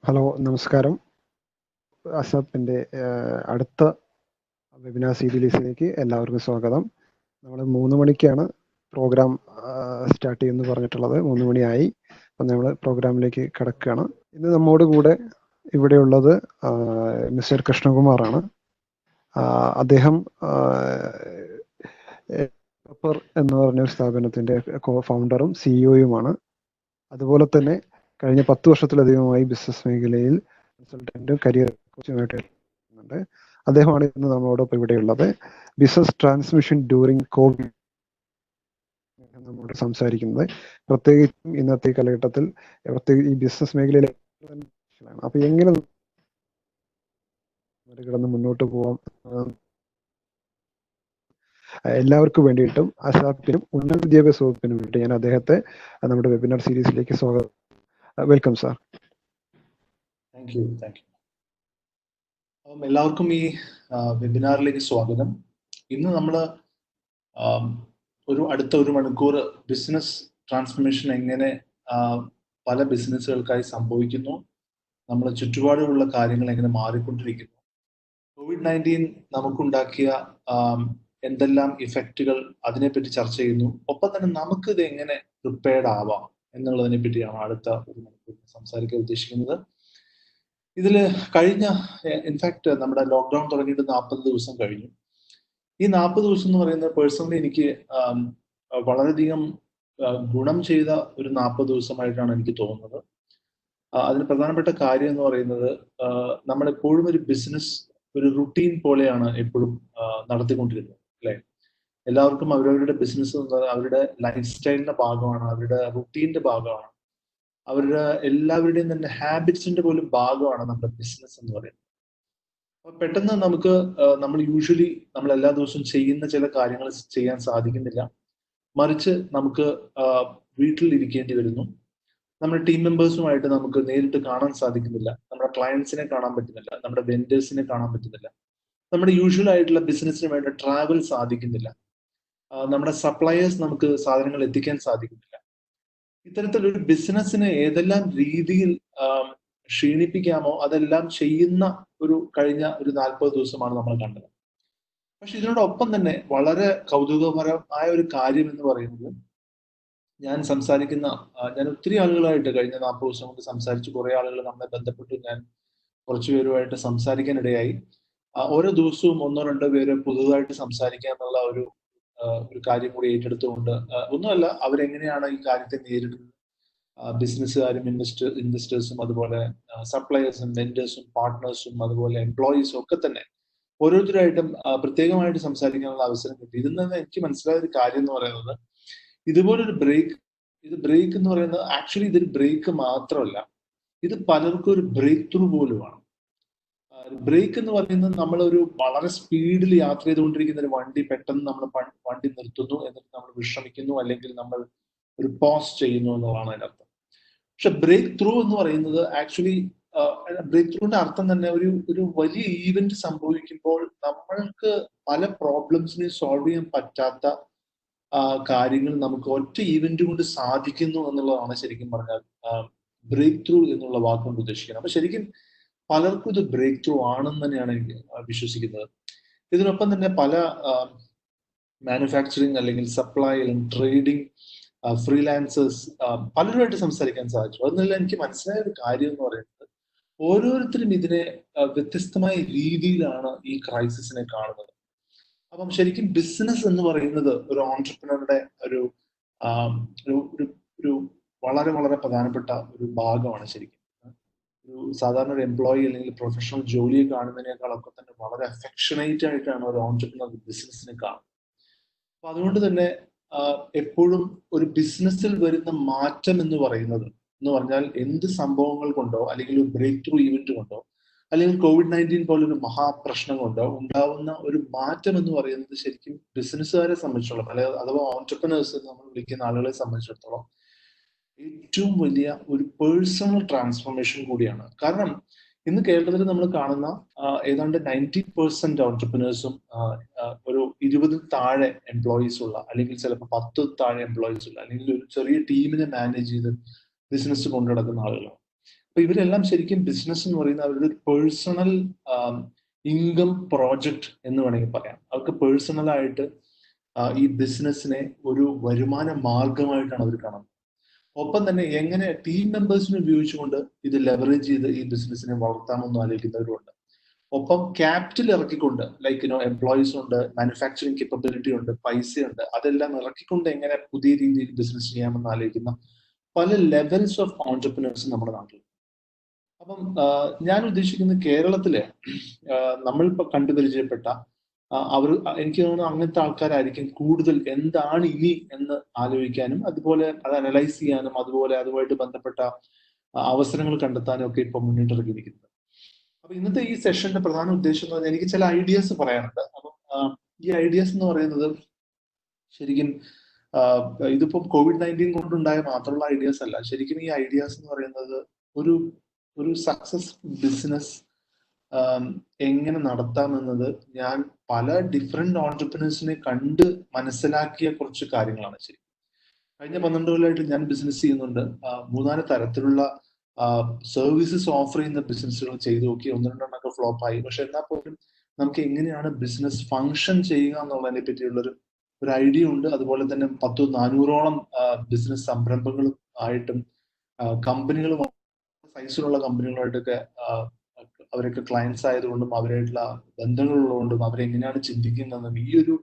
Hello, നമസ്കാരം. അസാപ്പിൻ്റെ അടുത്ത webinar സീരീസിലേക്ക് എല്ലാവർക്കും സ്വാഗതം. നമ്മൾ 3 മണിക്കാണ് പ്രോഗ്രാം സ്റ്റാർട്ട് ചെയ്യുമെന്ന് പറഞ്ഞിട്ടുള്ളത്. 3 മണിയായി. അപ്പം നമ്മൾ പ്രോഗ്രാമിലേക്ക് കിടക്കുകയാണ്. ഇന്ന് നമ്മോട് കൂടെ ഇവിടെയുള്ളത് മിസ്റ്റർ കൃഷ്ണകുമാറാണ്. അദ്ദേഹം പെപ്പർ എന്ന് പറഞ്ഞ ഒരു സ്ഥാപനത്തിൻ്റെ ഫൗണ്ടറും സിഇഒയുമാണ്. അതുപോലെ തന്നെ കഴിഞ്ഞ 10 വർഷത്തിലധികമായി ബിസിനസ് മേഖലയിൽ കൺസൾട്ടന്റും കരിയർ കോച്ചുമായിട്ട് ഉണ്ട്. അദ്ദേഹമാണ് ഇന്ന് നമ്മളോടൊപ്പം ഇവിടെയുള്ളത്. ബിസിനസ് ട്രാൻസ്മിഷൻ ഡ്യൂറിങ് കോവിഡ് നമ്മോട് സംസാരിക്കുന്നത്. പ്രത്യേകിച്ചും ഇന്നത്തെ കാലഘട്ടത്തിൽ പ്രത്യേകിച്ച് ഈ ബിസിനസ് മേഖലയിലെ അപ്പൊ എങ്ങനെ കിടന്ന് മുന്നോട്ട് പോകാം എല്ലാവർക്കും വേണ്ടിയിട്ടും അസാപ്പിനും ഉന്നത വിദ്യാഭ്യാസ വകുപ്പിനും വേണ്ടി ഞാൻ അദ്ദേഹത്തെ നമ്മുടെ വെബിനാർ സീരീസിലേക്ക് സ്വാഗതം. Welcome sir. Thank you. അപ്പം എല്ലാവർക്കും ഈ വെബിനാറിലേക്ക് സ്വാഗതം. ഇന്ന് നമ്മൾ അടുത്ത ഒരു മണിക്കൂർ ബിസിനസ് ട്രാൻസ്ഫർമേഷൻ എങ്ങനെ പല ബിസിനസ്സുകൾക്കായി സംഭവിക്കുന്നു, നമ്മുടെ ചുറ്റുപാടുമുള്ള കാര്യങ്ങൾ എങ്ങനെ മാറിക്കൊണ്ടിരിക്കുന്നു, COVID-19 നമുക്കുണ്ടാക്കിയ എന്തെല്ലാം ഇഫക്റ്റുകൾ, അതിനെപ്പറ്റി ചർച്ച ചെയ്യുന്നു. ഒപ്പം തന്നെ നമുക്കിത് എങ്ങനെ പ്രിപ്പയർഡ് ആവാം എന്നുള്ളതിനെ പറ്റിയാണ് അടുത്ത ഒരു മണിക്കൂർ സംസാരിക്കാൻ ഉദ്ദേശിക്കുന്നത്. ഇതിൽ ഇൻഫാക്ട് നമ്മുടെ ലോക്ക്ഡൗൺ തുടങ്ങിയിട്ട് 40 ദിവസം കഴിഞ്ഞു. ഈ 40 ദിവസം എന്ന് പറയുന്നത് പേഴ്സണലി എനിക്ക് വളരെയധികം ഗുണം ചെയ്ത ഒരു 40 ദിവസമായിട്ടാണ് എനിക്ക് തോന്നുന്നത്. അതിന് പ്രധാനപ്പെട്ട കാര്യം എന്ന് പറയുന്നത്, നമ്മളെപ്പോഴും ഒരു ബിസിനസ് ഒരു റുട്ടീൻ പോലെയാണ് എപ്പോഴും നടത്തിക്കൊണ്ടിരുന്നത്, അല്ലെ? എല്ലാവർക്കും അവരവരുടെ ബിസിനസ് അവരുടെ ലൈഫ് സ്റ്റൈലിന്റെ ഭാഗമാണ്, അവരുടെ റുട്ടീന്റെ ഭാഗമാണ്, അവരുടെ എല്ലാവരുടെയും തന്നെ ഹാബിറ്റ്സിന്റെ പോലും ഭാഗമാണ് നമ്മുടെ ബിസിനസ് എന്ന് പറയുന്നത്. അപ്പൊ പെട്ടെന്ന് നമ്മൾ യൂഷ്വലി നമ്മൾ എല്ലാ ദിവസവും ചെയ്യുന്ന ചില കാര്യങ്ങൾ ചെയ്യാൻ സാധിക്കുന്നില്ല. മറിച്ച് നമുക്ക് വീട്ടിൽ ഇരിക്കേണ്ടി വരുന്നു. നമ്മുടെ ടീം മെമ്പേഴ്സുമായിട്ട് നമുക്ക് നേരിട്ട് കാണാൻ സാധിക്കുന്നില്ല, നമ്മുടെ ക്ലയൻസിനെ കാണാൻ പറ്റുന്നില്ല, നമ്മുടെ വെൻഡേഴ്സിനെ കാണാൻ പറ്റുന്നില്ല, നമ്മുടെ യൂഷ്വൽ ആയിട്ടുള്ള ബിസിനസ്സിന് വേണ്ട ട്രാവൽ സാധിക്കുന്നില്ല, നമ്മുടെ സപ്ലയേഴ്സ് നമുക്ക് സാധനങ്ങൾ എത്തിക്കാൻ സാധിക്കുന്നില്ല. ഇത്തരത്തിലൊരു ബിസിനസ്സിനെ ഏതെല്ലാം രീതിയിൽ ക്ഷീണിപ്പിക്കാമോ അതെല്ലാം ചെയ്യുന്ന കഴിഞ്ഞ ഒരു 40 ദിവസമാണ് നമ്മൾ കണ്ടത്. പക്ഷെ ഇതിനോടൊപ്പം തന്നെ വളരെ കൗതുകപരമായ ഒരു കാര്യം എന്ന് പറയുന്നത്, ഞാൻ ഒത്തിരി ആളുകളായിട്ട് കഴിഞ്ഞ 40 ദിവസം കൊണ്ട് സംസാരിച്ചു. കുറെ ആളുകൾ നമ്മളെ ബന്ധപ്പെട്ടു. ഞാൻ കുറച്ചു പേരുമായിട്ട് സംസാരിക്കാനിടയായി. ഓരോ ദിവസവും 1-2 പേര് പുതുതായിട്ട് സംസാരിക്കുക എന്നുള്ള ഒരു കാര്യം കൂടി ഏറ്റെടുത്തുകൊണ്ട്, ഒന്നുമല്ല, അവരെങ്ങനെയാണ് ഈ കാര്യത്തെ നേരിടുന്നത്, ബിസിനസ്സുകാരും ഇൻവെസ്റ്റേഴ്സും അതുപോലെ സപ്ലയേഴ്സും വെൻഡേഴ്സും പാർട്ട്നേഴ്സും അതുപോലെ എംപ്ലോയീസും ഒക്കെ തന്നെ ഓരോരുത്തരായിട്ടും പ്രത്യേകമായിട്ട് സംസാരിക്കാനുള്ള അവസരം കിട്ടി. ഇതിൽ നിന്ന് എനിക്ക് മനസ്സിലായ ഒരു കാര്യം എന്ന് പറയുന്നത്, ഇതുപോലൊരു ബ്രേക്ക് എന്ന് പറയുന്നത് ആക്ച്വലി ഇതൊരു ബ്രേക്ക് മാത്രമല്ല, ഇത് പലർക്കും ഒരു ബ്രേക്ക് ത്രൂ പോലുമാണ്. ബ്രേക്ക് എന്ന് പറയുന്നത് നമ്മളൊരു വളരെ സ്പീഡിൽ യാത്ര ചെയ്തുകൊണ്ടിരിക്കുന്ന ഒരു വണ്ടി പെട്ടെന്ന് നമ്മൾ വണ്ടി നിർത്തുന്നു, എന്നിട്ട് നമ്മൾ വിശ്രമിക്കുന്നു, അല്ലെങ്കിൽ നമ്മൾ ഒരു പോസ് ചെയ്യുന്നു എന്നുള്ളതാണ് അതിനർത്ഥം. പക്ഷെ ബ്രേക്ക് ത്രൂ എന്ന് പറയുന്നത് ആക്ച്വലി ബ്രേക്ക് ത്രൂവിന്റെ അർത്ഥം തന്നെ ഒരു വലിയ ഈവന്റ് സംഭവിക്കുമ്പോൾ നമ്മൾക്ക് പല പ്രോബ്ലംസിനെ സോൾവ് ചെയ്യാൻ പറ്റാത്ത കാര്യങ്ങൾ നമുക്ക് ഒറ്റ ഈവന്റ് കൊണ്ട് സാധിക്കുന്നു എന്നുള്ളതാണ് ശരിക്കും പറഞ്ഞാൽ ബ്രേക്ക് ത്രൂ എന്നുള്ള വാക്കുകൊണ്ട് ഉദ്ദേശിക്കുന്നത്. അപ്പൊ ശരിക്കും പലർക്കും ഇത് ബ്രേക്ക് ത്രൂ ആണെന്ന് തന്നെയാണ് എനിക്ക് വിശ്വസിക്കുന്നത്. ഇതിനൊപ്പം തന്നെ പല മാനുഫാക്ചറിങ് അല്ലെങ്കിൽ സപ്ലൈ അല്ലെങ്കിൽ ട്രേഡിങ്, ഫ്രീലാൻസേഴ്സ് പലരുമായിട്ട് സംസാരിക്കാൻ സാധിച്ചു. അതിനെല്ലാം എനിക്ക് മനസ്സിലായ ഒരു കാര്യം എന്ന് പറയുന്നത്, ഓരോരുത്തരും ഇതിനെ വ്യത്യസ്തമായ രീതിയിലാണ് ഈ ക്രൈസിസിനെ കാണുന്നത്. അപ്പം ശരിക്കും ബിസിനസ് എന്ന് പറയുന്നത് ഒരു ഓൺട്രപ്രണറുടെ ഒരു വളരെ വളരെ പ്രധാനപ്പെട്ട ഒരു ഭാഗമാണ്. ശരിക്കും ഒരു സാധാരണ ഒരു എംപ്ലോയി അല്ലെങ്കിൽ പ്രൊഫഷണൽ ജോലിയെ കാണുന്നതിനേക്കാളൊക്കെ തന്നെ വളരെ അഫെക്ഷനേറ്റ് ആയിട്ടാണ് ഒരു ഓൺട്രപ്രണർ ബിസിനസ്സിനെ കാണുന്നത്. അപ്പൊ അതുകൊണ്ട് തന്നെ എപ്പോഴും ഒരു ബിസിനസ്സിൽ വരുന്ന മാറ്റം എന്ന് പറഞ്ഞാൽ എന്ത് സംഭവങ്ങൾ കൊണ്ടോ അല്ലെങ്കിൽ ഒരു ബ്രേക്ക് ത്രൂ ഈവന്റ് കൊണ്ടോ അല്ലെങ്കിൽ COVID-19 പോലൊരു മഹാപ്രശ്നം കൊണ്ടോ ഉണ്ടാവുന്ന ഒരു മാറ്റം എന്ന് പറയുന്നത് ശരിക്കും ബിസിനസ്സുകാരെ സംബന്ധിച്ചിടത്തോളം, അഥവാ ഓൺട്രപ്രണേഴ്സ് എന്ന് നമ്മൾ വിളിക്കുന്ന ആളുകളെ സംബന്ധിച്ചിടത്തോളം ഏറ്റവും വലിയ ഒരു പേഴ്സണൽ ട്രാൻസ്ഫോർമേഷൻ കൂടിയാണ്. കാരണം ഇന്ന് കേരളത്തിൽ നമ്മൾ കാണുന്ന ഏതാണ്ട് 90% ഓൺട്രപ്രണേഴ്സും ഒരു 20 താഴെ എംപ്ലോയീസ് ഉള്ള, അല്ലെങ്കിൽ ചിലപ്പോൾ 10 താഴെ എംപ്ലോയീസ് ഉള്ള, അല്ലെങ്കിൽ ഒരു ചെറിയ ടീമിനെ മാനേജ് ചെയ്ത് ബിസിനസ് കൊണ്ടു നടക്കുന്ന ആളുകളാണ്. അപ്പൊ ഇവരെല്ലാം ശരിക്കും ബിസിനസ് എന്ന് പറയുന്ന അവരുടെ ഒരു പേഴ്സണൽ ഇൻകം പ്രോജക്റ്റ് എന്ന് വേണമെങ്കിൽ പറയാം. അവർക്ക് പേഴ്സണലായിട്ട് ഈ ബിസിനസ്സിനെ ഒരു വരുമാന മാർഗമായിട്ടാണ് അവർ കാണുന്നത്. ഒപ്പം തന്നെ എങ്ങനെ ടീം മെമ്പേഴ്സിനെ ഉപയോഗിച്ചുകൊണ്ട് ഇത് ലെവറേജ് ചെയ്ത് ഈ ബിസിനസ്സിനെ വളർത്താമെന്ന് ആലോചിക്കുന്നവരുണ്ട്. ഒപ്പം ക്യാപിറ്റൽ ഇറക്കിക്കൊണ്ട് ലൈക്ക് എംപ്ലോയീസ് ഉണ്ട്, മാനുഫാക്ചറിങ് കേപ്പബിലിറ്റി ഉണ്ട്, പൈസയുണ്ട്, അതെല്ലാം ഇറക്കിക്കൊണ്ട് എങ്ങനെ പുതിയ രീതിയിൽ ബിസിനസ് ചെയ്യാമെന്ന് ആലോചിക്കുന്ന പല ലെവൽസ് ഓഫ് ഓൺടർപ്രനേഴ്സ് നമ്മുടെ നാട്ടിൽ. അപ്പം ഞാൻ ഉദ്ദേശിക്കുന്നത് കേരളത്തില് നമ്മളിപ്പോ കണ്ടുപരിചയപ്പെട്ട അവർ, എനിക്ക് തോന്നുന്നു അങ്ങനത്തെ ആൾക്കാരായിരിക്കും കൂടുതൽ എന്താണ് ഇനി എന്ന് ആലോചിക്കാനും അതുപോലെ അത് അനലൈസ് ചെയ്യാനും അതുപോലെ അതുമായിട്ട് ബന്ധപ്പെട്ട അവസരങ്ങൾ കണ്ടെത്താനും ഒക്കെ ഇപ്പൊ മുന്നിട്ടിറങ്ങിയിരിക്കുന്നത്. അപ്പൊ ഇന്നത്തെ ഈ സെഷന്റെ പ്രധാന ഉദ്ദേശം എന്ന് പറഞ്ഞാൽ എനിക്ക് ചില ഐഡിയാസ് പറയാനുണ്ട്. അപ്പം ഈ ഐഡിയാസ് എന്ന് പറയുന്നത് ശരിക്കും ഇതിപ്പം COVID-19 കൊണ്ടുണ്ടായ മാത്രമുള്ള ഐഡിയാസ് അല്ല. ശരിക്കും ഈ ഐഡിയാസ് എന്ന് പറയുന്നത് ഒരു സക്സസ് ബിസിനസ് എങ്ങനെ നടത്താമെന്നത് ഞാൻ പല ഡിഫറെന്റ് ഓൺടർപ്രനേഴ്സിനെ കണ്ട് മനസ്സിലാക്കിയ കുറച്ച് കാര്യങ്ങളാണ്. ശരി, കഴിഞ്ഞ 12 കൊല്ലമായിട്ട് ഞാൻ ബിസിനസ് ചെയ്യുന്നുണ്ട്. 3-4 തരത്തിലുള്ള സർവീസസ് ഓഫർ ചെയ്യുന്ന ബിസിനസ്സുകൾ ചെയ്തു നോക്കി. 1-2 ഫ്ലോപ്പ് ആയി. പക്ഷെ എന്നാൽ പോലും നമുക്ക് എങ്ങനെയാണ് ബിസിനസ് ഫങ്ഷൻ ചെയ്യുക എന്നുള്ളതിനെ പറ്റിയുള്ള ഒരു ഐഡിയ ഉണ്ട്. അതുപോലെ തന്നെ 400ഓളം ബിസിനസ് സംരംഭങ്ങളും ആയിട്ടും കമ്പനികളും സൈസിലുള്ള കമ്പനികളുമായിട്ടൊക്കെ അവരൊക്കെ ക്ലയൻസ് ആയതുകൊണ്ടും അവരായിട്ടുള്ള ബന്ധങ്ങളുള്ളതുകൊണ്ടും അവരെങ്ങനെയാണ് ചിന്തിക്കുന്നതെന്നും ഈ ഒരു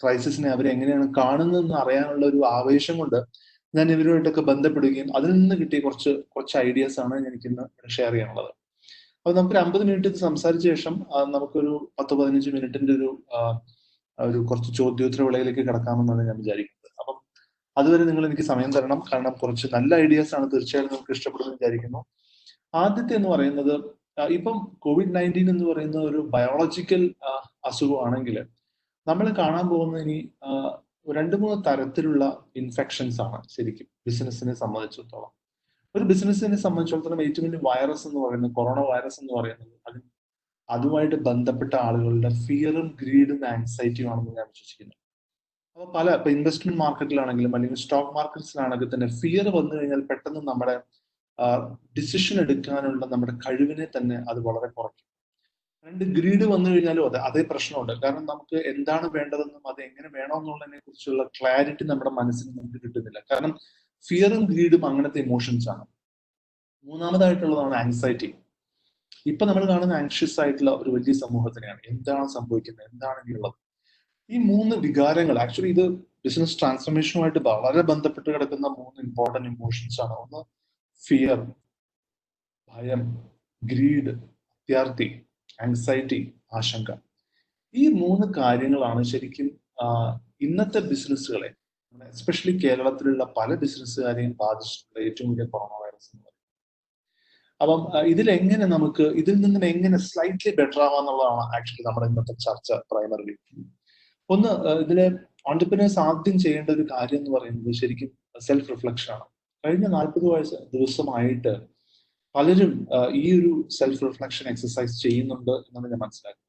ക്രൈസിസിനെ അവരെങ്ങനെയാണ് കാണുന്നതെന്ന് അറിയാനുള്ള ഒരു ആവേശം കൊണ്ട് ഞാൻ ഇവരുമായിട്ടൊക്കെ ബന്ധപ്പെടുകയും അതിൽ നിന്ന് കിട്ടിയ കുറച്ച് ഐഡിയാസ് ആണ് എനിക്കിന്ന് ഷെയർ ചെയ്യാനുള്ളത്. അപ്പൊ നമുക്കൊരു 50 മിനിറ്റ് ഇത് സംസാരിച്ച ശേഷം നമുക്കൊരു 10-15 മിനിറ്റിന്റെ ഒരു കുറച്ച് ചോദ്യോത്തര വിളയിലേക്ക് കിടക്കാമെന്നാണ് ഞാൻ വിചാരിക്കുന്നത്. അപ്പം അതുവരെ നിങ്ങൾ എനിക്ക് സമയം തരണം, കാരണം കുറച്ച് നല്ല ഐഡിയാസ് ആണ്, തീർച്ചയായും നിങ്ങൾക്ക് ഇഷ്ടപ്പെടുമെന്ന് വിചാരിക്കുന്നു. ആദ്യത്തെ എന്ന് പറയുന്നത്, ഇപ്പം COVID-19 എന്ന് പറയുന്ന ഒരു ബയോളജിക്കൽ അസുഖമാണെങ്കിൽ നമ്മൾ കാണാൻ പോകുന്ന ഇനി 2-3 തരത്തിലുള്ള ഇൻഫെക്ഷൻസ് ആണ് ശരിക്കും ബിസിനസ്സിനെ സംബന്ധിച്ചിടത്തോളം. ഒരു ബിസിനസ്സിനെ സംബന്ധിച്ചിടത്തോളം ഏറ്റവും വലിയ വൈറസ് എന്ന് പറയുന്നത് കൊറോണ വൈറസ് എന്ന് പറയുന്നത് അതുമായിട്ട് ബന്ധപ്പെട്ട ആളുകളുടെ ഫിയറും ഗ്രീഡും ആൻസൈറ്റിയും ആണെന്ന് ഞാൻ വിശ്വസിക്കുന്നു. അപ്പൊ ഇപ്പൊ ഇൻവെസ്റ്റ്മെന്റ് മാർക്കറ്റിലാണെങ്കിലും അല്ലെങ്കിൽ സ്റ്റോക്ക് മാർക്കറ്റ്സിലാണെങ്കിൽ തന്നെ ഫിയർ വന്നു കഴിഞ്ഞാൽ പെട്ടെന്ന് നമ്മുടെ ഡിസിഷൻ എടുക്കാനുള്ള നമ്മുടെ കഴിവിനെ തന്നെ അത് വളരെ കുറയ്ക്കും. ഗ്രീഡ് വന്നു കഴിഞ്ഞാലും അതേ പ്രശ്നമുണ്ട്. കാരണം നമുക്ക് എന്താണ് വേണ്ടതെന്നും അത് എങ്ങനെ വേണമെന്നുള്ളതിനെ കുറിച്ചുള്ള ക്ലാരിറ്റി നമ്മുടെ മനസ്സിന് നമുക്ക് കിട്ടുന്നില്ല. കാരണം ഫിയറും ഗ്രീഡും അങ്ങനത്തെ ഇമോഷൻസ് ആണ്. മൂന്നാമതായിട്ടുള്ളതാണ് ആങ്സൈറ്റി. ഇപ്പൊ നമ്മൾ കാണുന്ന ആങ്ഷ്യസ് ആയിട്ടുള്ള ഒരു വലിയ സമൂഹത്തിനെയാണ്. എന്താണ് സംഭവിക്കുന്നത്, എന്താണ് ഇനിയുള്ളത്, ഈ 3 വികാരങ്ങൾ ആക്ച്വലി ഇത് ബിസിനസ് ട്രാൻസ്ഫോർമേഷനുമായിട്ട് വളരെ ബന്ധപ്പെട്ട് കിടക്കുന്ന 3 ഇമ്പോർട്ടന്റ് ഇമോഷൻസ് ആണ്. ഒന്ന് ഫിയർ, ഭയം, ഗ്രീഡ്, അത്യാർത്തി, ആങ്സൈറ്റി, ആശങ്ക. ഈ 3 കാര്യങ്ങളാണ് ശരിക്കും ഇന്നത്തെ ബിസിനസ്സുകളെ, എസ്പെഷ്യലി കേരളത്തിലുള്ള പല ബിസിനസ്സുകാരെയും ബാധിച്ചിട്ടുള്ള ഏറ്റവും വലിയ കൊറോണ വൈറസ് എന്ന് പറയുന്നത്. അപ്പം ഇതിൽ നിന്നും എങ്ങനെ സ്ലൈറ്റ്ലി ബെറ്റർ ആവാന്നുള്ളതാണ് ആക്ച്വലി നമ്മുടെ ഇന്നത്തെ ചർച്ച പ്രൈമറിലി. ഒന്ന്, ഇതിലെ ഓൺടർപ്രനേഴ്സ് ആദ്യം ചെയ്യേണ്ട ഒരു കാര്യം എന്ന് പറയുന്നത് ശരിക്കും സെൽഫ് റിഫ്ലക്ഷൻ ആണ്. കഴിഞ്ഞ 40 ദിവസമായിട്ട് പലരും ഈ ഒരു സെൽഫ് റിഫ്ലക്ഷൻ എക്സസൈസ് ചെയ്യുന്നുണ്ട് എന്നാണ് ഞാൻ മനസ്സിലാക്കുന്നത്.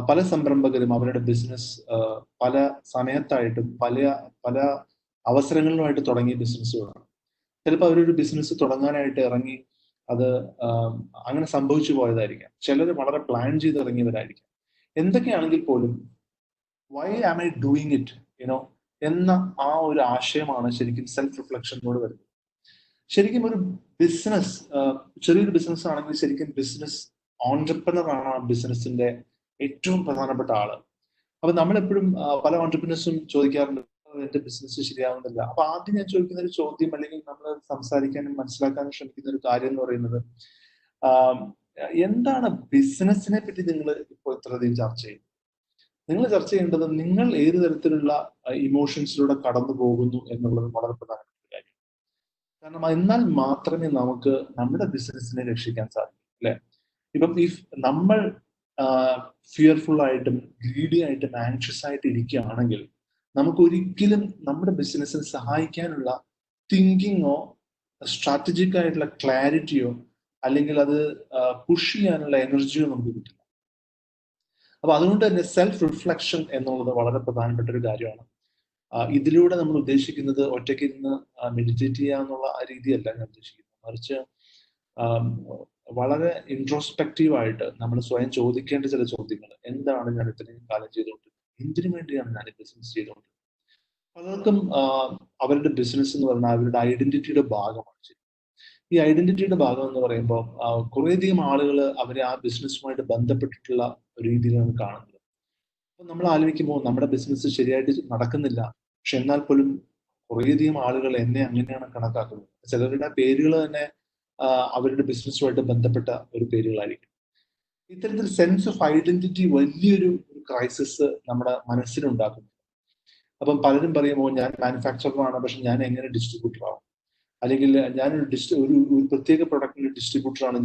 പല സംരംഭകരും അവരുടെ ബിസിനസ് പല സമയത്തായിട്ടും പല അവസരങ്ങളിലുമായിട്ട് തുടങ്ങിയ ബിസിനസ്സുകളാണ്. ചിലപ്പോൾ അവരൊരു ബിസിനസ് തുടങ്ങാനായിട്ട് ഇറങ്ങി അത് അങ്ങനെ സംഭവിച്ചു പോയതായിരിക്കാം. ചിലർ വളരെ പ്ലാൻ ചെയ്ത് ഇറങ്ങിയവരായിരിക്കാം. എന്തൊക്കെയാണെങ്കിൽ പോലും why am I doing it എന്ന ആ ഒരു ആശയമാണ് ശരിക്കും സെൽഫ് റിഫ്ലക്ഷനിലൂടെ വരുന്നത്. ശരിക്കും ഒരു ബിസിനസ്, ചെറിയൊരു ബിസിനസ് ആണെങ്കിൽ ശരിക്കും ബിസിനസ് ഓൺടർപ്രനർ ആണ് ആ ബിസിനസിന്റെ ഏറ്റവും പ്രധാനപ്പെട്ട ആള്. അപ്പൊ നമ്മളെപ്പോഴും പല ഓൺടർപ്രനേഴ്സും ചോദിക്കാറുണ്ട്, എന്റെ ബിസിനസ് ശരിയാവുന്നില്ല. അപ്പൊ ആദ്യം ഞാൻ ചോദിക്കുന്ന ഒരു ചോദ്യം, അല്ലെങ്കിൽ നമ്മൾ സംസാരിക്കാനും മനസ്സിലാക്കാനും ശ്രമിക്കുന്ന ഒരു കാര്യം എന്ന് പറയുന്നത്, എന്താണ് ബിസിനസിനെ പറ്റി നിങ്ങൾ ഇപ്പോൾ ഇത്രയധികം ചർച്ച ചെയ്യുന്നത്? നിങ്ങൾ ചർച്ച ചെയ്യേണ്ടത് നിങ്ങൾ ഏത് തരത്തിലുള്ള ഇമോഷൻസിലൂടെ കടന്നു പോകുന്നു എന്നുള്ളത് വളരെ പ്രധാനപ്പെട്ട കാര്യം. കാരണം എന്നാൽ മാത്രമേ നമുക്ക് നമ്മുടെ ബിസിനസ്സിനെ രക്ഷിക്കാൻ സാധിക്കൂ, അല്ലെ? ഇപ്പം നമ്മൾ ഫിയർഫുൾ ആയിട്ടും ഗ്രീഡി ആയിട്ടും ആങ്ഷ്യസ് ആയിട്ട് ഇരിക്കുകയാണെങ്കിൽ നമുക്ക് ഒരിക്കലും നമ്മുടെ ബിസിനസ്സിനെ സഹായിക്കാനുള്ള തിങ്കിങ്ങോ സ്ട്രാറ്റജിക് ആയിട്ടുള്ള ക്ലാരിറ്റിയോ അല്ലെങ്കിൽ അത് പുഷ് ചെയ്യാനുള്ള എനർജിയോ നമുക്ക് കിട്ടില്ല. അപ്പൊ അതുകൊണ്ട് തന്നെ സെൽഫ് റിഫ്ലക്ഷൻ എന്നുള്ളത് വളരെ പ്രധാനപ്പെട്ട ഒരു കാര്യമാണ്. ഇതിലൂടെ നമ്മൾ ഉദ്ദേശിക്കുന്നത് ഒറ്റയ്ക്ക് ഇരുന്ന് മെഡിറ്റേറ്റ് ചെയ്യുക എന്നുള്ള ആ രീതിയല്ല ഞാൻ ഉദ്ദേശിക്കുന്നത്. മറിച്ച് വളരെ ഇൻട്രോസ്പെക്റ്റീവായിട്ട് നമ്മൾ സ്വയം ചോദിക്കേണ്ട ചില ചോദ്യങ്ങൾ. എന്താണ് ഞാൻ ഇത്രയും കാലം ചെയ്തുകൊണ്ടിരുന്നത്? എന്തിനു വേണ്ടിയാണ് ഞാൻ ഈ ബിസിനസ് ചെയ്തുകൊണ്ടിരുന്നത്? പലർക്കും അവരുടെ ബിസിനസ് എന്ന് പറഞ്ഞാൽ അവരുടെ ഐഡന്റിറ്റിയുടെ ഭാഗമാണ്. ശരി, ഈ ഐഡന്റിറ്റിയുടെ ഭാഗം എന്ന് പറയുമ്പോൾ കുറേയധികം ആളുകൾ അവരെ ആ ബിസിനസ്സുമായിട്ട് ബന്ധപ്പെട്ടിട്ടുള്ള രീതിയിലാണ് കാണുന്നത്. അപ്പൊ നമ്മൾ ആലോചിക്കുമ്പോൾ നമ്മുടെ ബിസിനസ് ശരിയായിട്ട് നടക്കുന്നില്ല, പക്ഷെ എന്നാൽ പോലും കുറേയധികം ആളുകൾ എന്നെ അങ്ങനെയാണ് കണക്കാക്കുന്നത്. ചിലരുടെ പേരുകൾ തന്നെ അവരുടെ ബിസിനസ്സുമായിട്ട് ബന്ധപ്പെട്ട ഒരു പേരുകളായിരിക്കും. ഇത്തരത്തിൽ സെൻസ് ഓഫ് ഐഡന്റിറ്റി വലിയൊരു ക്രൈസിസ് നമ്മുടെ മനസ്സിലുണ്ടാക്കുന്നു. അപ്പം പലരും പറയുമോ, ഞാൻ മാനുഫാക്ചറാണ്, പക്ഷെ ഞാൻ എങ്ങനെ ഡിസ്ട്രിബ്യൂട്ടർ ആവും? അല്ലെങ്കിൽ ഞാനൊരു ഒരു പ്രത്യേക പ്രൊഡക്റ്റിന്റെ ഡിസ്ട്രിബ്യൂട്ടറാണ്,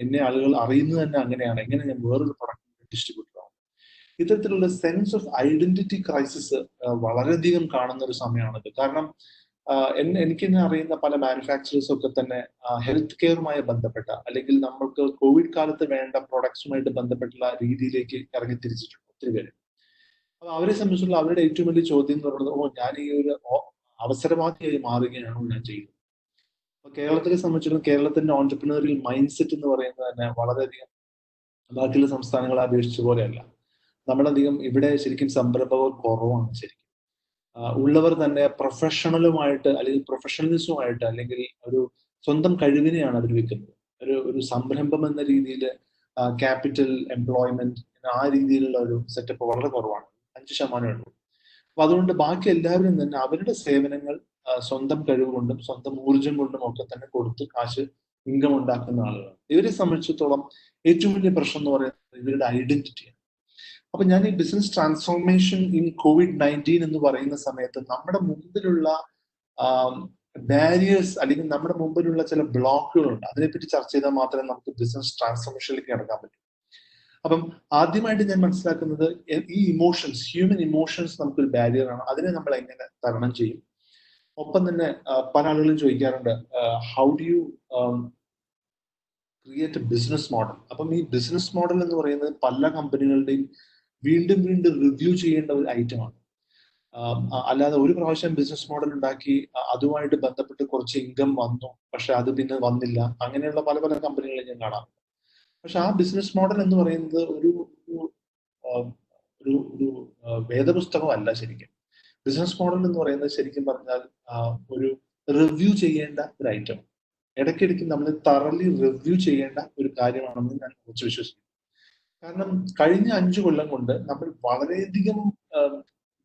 എന്നെ ആളുകൾ അറിയുന്നത് തന്നെ അങ്ങനെയാണ്, എങ്ങനെ ഞാൻ വേറൊരു പ്രൊഡക്റ്റിന്റെ ഡിസ്ട്രിബ്യൂട്ടർ ആവും? ഇത്തരത്തിലുള്ള സെൻസ് ഓഫ് ഐഡന്റിറ്റി ക്രൈസിസ് വളരെയധികം കാണുന്ന ഒരു സമയമാണിത്. കാരണം എനിക്ക് തന്നെ അറിയുന്ന പല മാനുഫാക്ചറേഴ്സും ഒക്കെ തന്നെ ഹെൽത്ത് കെയറുമായി ബന്ധപ്പെട്ട, അല്ലെങ്കിൽ നമ്മൾക്ക് കോവിഡ് കാലത്ത് വേണ്ട പ്രൊഡക്ട്സുമായിട്ട് ബന്ധപ്പെട്ടുള്ള രീതിയിലേക്ക് ഇറങ്ങി തിരിച്ചിട്ടുണ്ട് ഒത്തിരി പേര്. അപ്പൊ അവരെ സംബന്ധിച്ചുള്ള അവരുടെ ഏറ്റവും വലിയ ചോദ്യം എന്ന് പറയുന്നത്, ഞാൻ ഈ ഒരു അവസരവാദിയായി മാറുകയാണോ ഞാൻ ചെയ്യുന്നത്? അപ്പൊ കേരളത്തിലെ സംബന്ധിച്ചിടത്തോളം കേരളത്തിന്റെ ഓൺടർപ്രണറിയൽ മൈൻഡ് സെറ്റ് എന്ന് പറയുന്നത് തന്നെ വളരെയധികം ബാക്കിയുള്ള സംസ്ഥാനങ്ങളെ അപേക്ഷിച്ച പോലെയല്ല. നമ്മളധികം ഇവിടെ ശരിക്കും സംരംഭകർ കുറവാണ്. ശരിക്കും ഉള്ളവർ തന്നെ പ്രൊഫഷണലുമായിട്ട്, അല്ലെങ്കിൽ പ്രൊഫഷണലിസവുമായിട്ട്, അല്ലെങ്കിൽ ഒരു സ്വന്തം കഴിവിനെയാണ് അവർ വിൽക്കുന്നത്. ഒരു സംരംഭം എന്ന രീതിയിൽ ക്യാപിറ്റൽ എംപ്ലോയ്മെന്റ് ആ രീതിയിലുള്ള ഒരു സെറ്റപ്പ് വളരെ കുറവാണ്. 5% ഉള്ളൂ. അപ്പൊ അതുകൊണ്ട് ബാക്കി എല്ലാവരും തന്നെ അവരുടെ സേവനങ്ങൾ സ്വന്തം കഴിവ് കൊണ്ടും സ്വന്തം ഊർജം കൊണ്ടും ഒക്കെ തന്നെ കൊടുത്ത് കാശ് ഇൻകം ഉണ്ടാക്കുന്ന ആളുകളാണ്. ഇവരെ സംബന്ധിച്ചിടത്തോളം ഏറ്റവും വലിയ പ്രശ്നം എന്ന് പറയുന്നത് ഇവരുടെ ഐഡന്റിറ്റിയാണ്. അപ്പൊ ഞാൻ ഈ ബിസിനസ് ട്രാൻസ്ഫോർമേഷൻ ഇൻ COVID-19 എന്ന് പറയുന്ന സമയത്ത് നമ്മുടെ മുമ്പിലുള്ള ബാരിയേഴ്സ്, അല്ലെങ്കിൽ നമ്മുടെ മുമ്പിലുള്ള ചില ബ്ലോക്കുകളുണ്ട്. അതിനെപ്പറ്റി ചർച്ച ചെയ്താൽ മാത്രമേ നമുക്ക് ബിസിനസ് ട്രാൻസ്ഫോർമേഷനിലേക്ക് കടക്കാൻ പറ്റൂ. അപ്പം ആദ്യമായിട്ട് ഞാൻ മനസ്സിലാക്കുന്നത്, ഈ ഇമോഷൻസ്, ഹ്യൂമൻ ഇമോഷൻസ് നമുക്കൊരു ബാരിയറാണ്. അതിനെ നമ്മൾ എങ്ങനെ തരണം ചെയ്യും? ഒപ്പം തന്നെ പല ആളുകളും ചോദിക്കാറുണ്ട്, how do you create A business model? അപ്പം ഈ ബിസിനസ് മോഡൽ എന്ന് പറയുന്നത് പല കമ്പനികളുടെയും വീണ്ടും വീണ്ടും റിവ്യൂ ചെയ്യേണ്ട ഒരു ഐറ്റമാണ്. അല്ലാതെ ഒരു പ്രാവശ്യം ബിസിനസ് മോഡൽ ഉണ്ടാക്കി അതുമായിട്ട് ബന്ധപ്പെട്ട് കുറച്ച് ഇൻകം വന്നു, പക്ഷെ അത് പിന്നെ വന്നില്ല, അങ്ങനെയുള്ള പല പല കമ്പനികളെ ഞാൻ കാണാം. പക്ഷെ ആ ബിസിനസ് മോഡൽ എന്ന് പറയുന്നത് ഒരു ഒരു വേദപുസ്തകമല്ല. ശരിക്കും ബിസിനസ് മോഡൽ എന്ന് പറയുന്നത് ശരിക്കും പറഞ്ഞാൽ ഒരു റിവ്യൂ ചെയ്യേണ്ട ഒരു ഐറ്റം, ഇടയ്ക്കിടയ്ക്ക് നമ്മൾ തറലി റിവ്യൂ ചെയ്യേണ്ട ഒരു കാര്യമാണെന്ന് ഞാൻ കുറച്ച് വിശ്വസിക്കുന്നു. കാരണം കഴിഞ്ഞ 5 കൊല്ലം കൊണ്ട് നമ്മൾ വളരെയധികം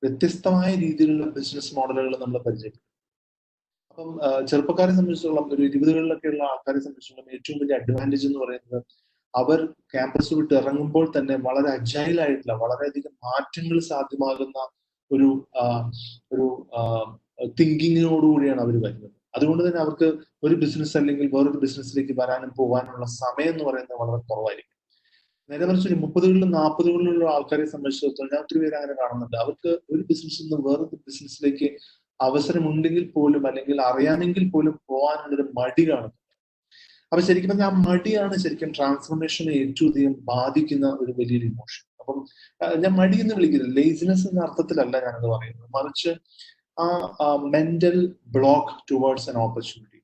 വ്യത്യസ്തമായ രീതിയിലുള്ള ബിസിനസ് മോഡലുകൾ നമ്മൾ പരിചയപ്പെട്ടു. അപ്പം ചെറുപ്പക്കാരെ സംബന്ധിച്ചിടത്തോളം, ഒരു 20കളിലൊക്കെ ഉള്ള ആൾക്കാരെ സംബന്ധിച്ചിടത്തോളം ഏറ്റവും വലിയ അഡ്വാൻറ്റേജ് എന്ന് പറയുന്നത്, അവർ ക്യാമ്പസ് വിട്ട് ഇറങ്ങുമ്പോൾ തന്നെ വളരെ അജൈലായിട്ടുള്ള, വളരെയധികം മാറ്റങ്ങൾ സാധ്യമാകുന്ന ഒരു ഒരു തിങ്കിങ്ങിനോടുകൂടിയാണ് അവർ വരുന്നത്. അതുകൊണ്ട് തന്നെ അവർക്ക് ഒരു ബിസിനസ് അല്ലെങ്കിൽ വേറൊരു ബിസിനസ്സിലേക്ക് വരാനും പോകാനുള്ള സമയം എന്ന് പറയുന്നത് വളരെ കുറവായിരിക്കും. നേരെ മറിച്ച് ഒരു 30കളിലും 40കളിലുള്ള ആൾക്കാരെ സംബന്ധിച്ചിടത്തോളം ഞാൻ ഒത്തിരി പേര് അങ്ങനെ കാണുന്നുണ്ട്. അവർക്ക് ഒരു ബിസിനസ്സിൽ നിന്ന് വേറൊരു ബിസിനസ്സിലേക്ക് അവസരമുണ്ടെങ്കിൽ പോലും, അല്ലെങ്കിൽ അറിയാമെങ്കിൽ പോലും പോകാനുള്ളൊരു മടി കാണുന്നു. അപ്പൊ ശരിക്കും പറഞ്ഞാൽ ആ മടിയാണ് ശരിക്കും ട്രാൻസ്ഫോർമേഷനെ ഏറ്റവും അധികം ബാധിക്കുന്ന ഒരു വലിയൊരു ഇമോഷൻ. അപ്പം ഞാൻ മടി എന്ന് വിളിക്കുന്നത് ലേസിനെസ് എന്ന അർത്ഥത്തിലല്ല ഞാനത് പറയുന്നത്, മറിച്ച് ആ mental block towards an opportunity.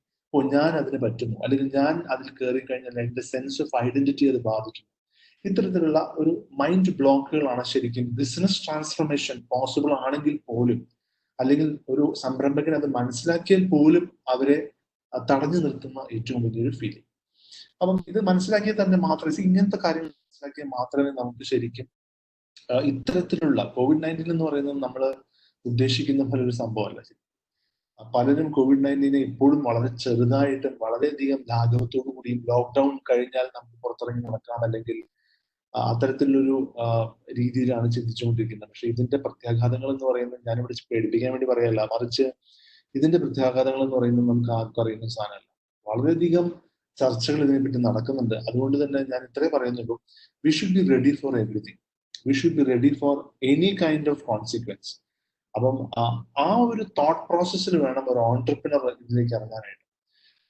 ഞാൻ അതിന് പറ്റുന്നു, അല്ലെങ്കിൽ ഞാൻ അതിൽ കയറി കഴിഞ്ഞാൽ എന്റെ സെൻസ് ഓഫ് ഐഡന്റിറ്റി അത് ബാധിക്കും. ഇത്തരത്തിലുള്ള ഒരു മൈൻഡ് ബ്ലോക്കുകളാണ് ശരിക്കും ബിസിനസ് ട്രാൻസ്ഫോർമേഷൻ പോസിബിൾ ആണെങ്കിൽ പോലും, അല്ലെങ്കിൽ ഒരു സംരംഭകൻ അത് മനസ്സിലാക്കിയാൽ പോലും അവരെ തടഞ്ഞു നിർത്തുന്ന ഏറ്റവും വലിയൊരു ഫീലിംഗ്. അപ്പം ഇത് മനസ്സിലാക്കിയാൽ തന്നെ മാത്രമേ, ഇങ്ങനത്തെ കാര്യങ്ങൾ മനസ്സിലാക്കിയാൽ മാത്രമേ നമുക്ക് ശരിക്കും ഇത്തരത്തിലുള്ള COVID-19 എന്ന് പറയുന്നത് നമ്മൾ ഉദ്ദേശിക്കുന്ന പോലെ ഒരു സംഭവമല്ല. പലരും COVID-19 ഇപ്പോഴും വളരെ ചെറുതായിട്ടും വളരെയധികം ലാഘവത്തോടു കൂടിയും ലോക്ക്ഡൌൺ കഴിഞ്ഞാൽ നമുക്ക് പുറത്തിറങ്ങി നടക്കാം, അല്ലെങ്കിൽ അത്തരത്തിലൊരു രീതിയിലാണ് ചിന്തിച്ചുകൊണ്ടിരിക്കുന്നത്. പക്ഷെ ഇതിന്റെ പ്രത്യാഘാതങ്ങൾ എന്ന് പറയുന്നത് ഞാനിവിടെ പേടിപ്പിക്കാൻ വേണ്ടി പറയല്ല, മറിച്ച് ഇതിന്റെ പ്രത്യാഘാതങ്ങൾ എന്ന് പറയുന്നത് നമുക്ക് ആർക്കും അറിയുന്ന സാധനമല്ല. വളരെയധികം ചർച്ചകൾ ഇതിനെപ്പറ്റി നടക്കുന്നുണ്ട്. അതുകൊണ്ട് തന്നെ ഞാൻ ഇത്രേ പറയുന്നുള്ളൂ, we should be ready for everything. We should be ready for any kind of consequence. അപ്പം ആ ഒരു തോട്ട് പ്രോസസ്സിൽ വേണം ഒരു ഓൺടർപ്രണർ ഇതിലേക്ക് ഇറങ്ങാനായിട്ട്.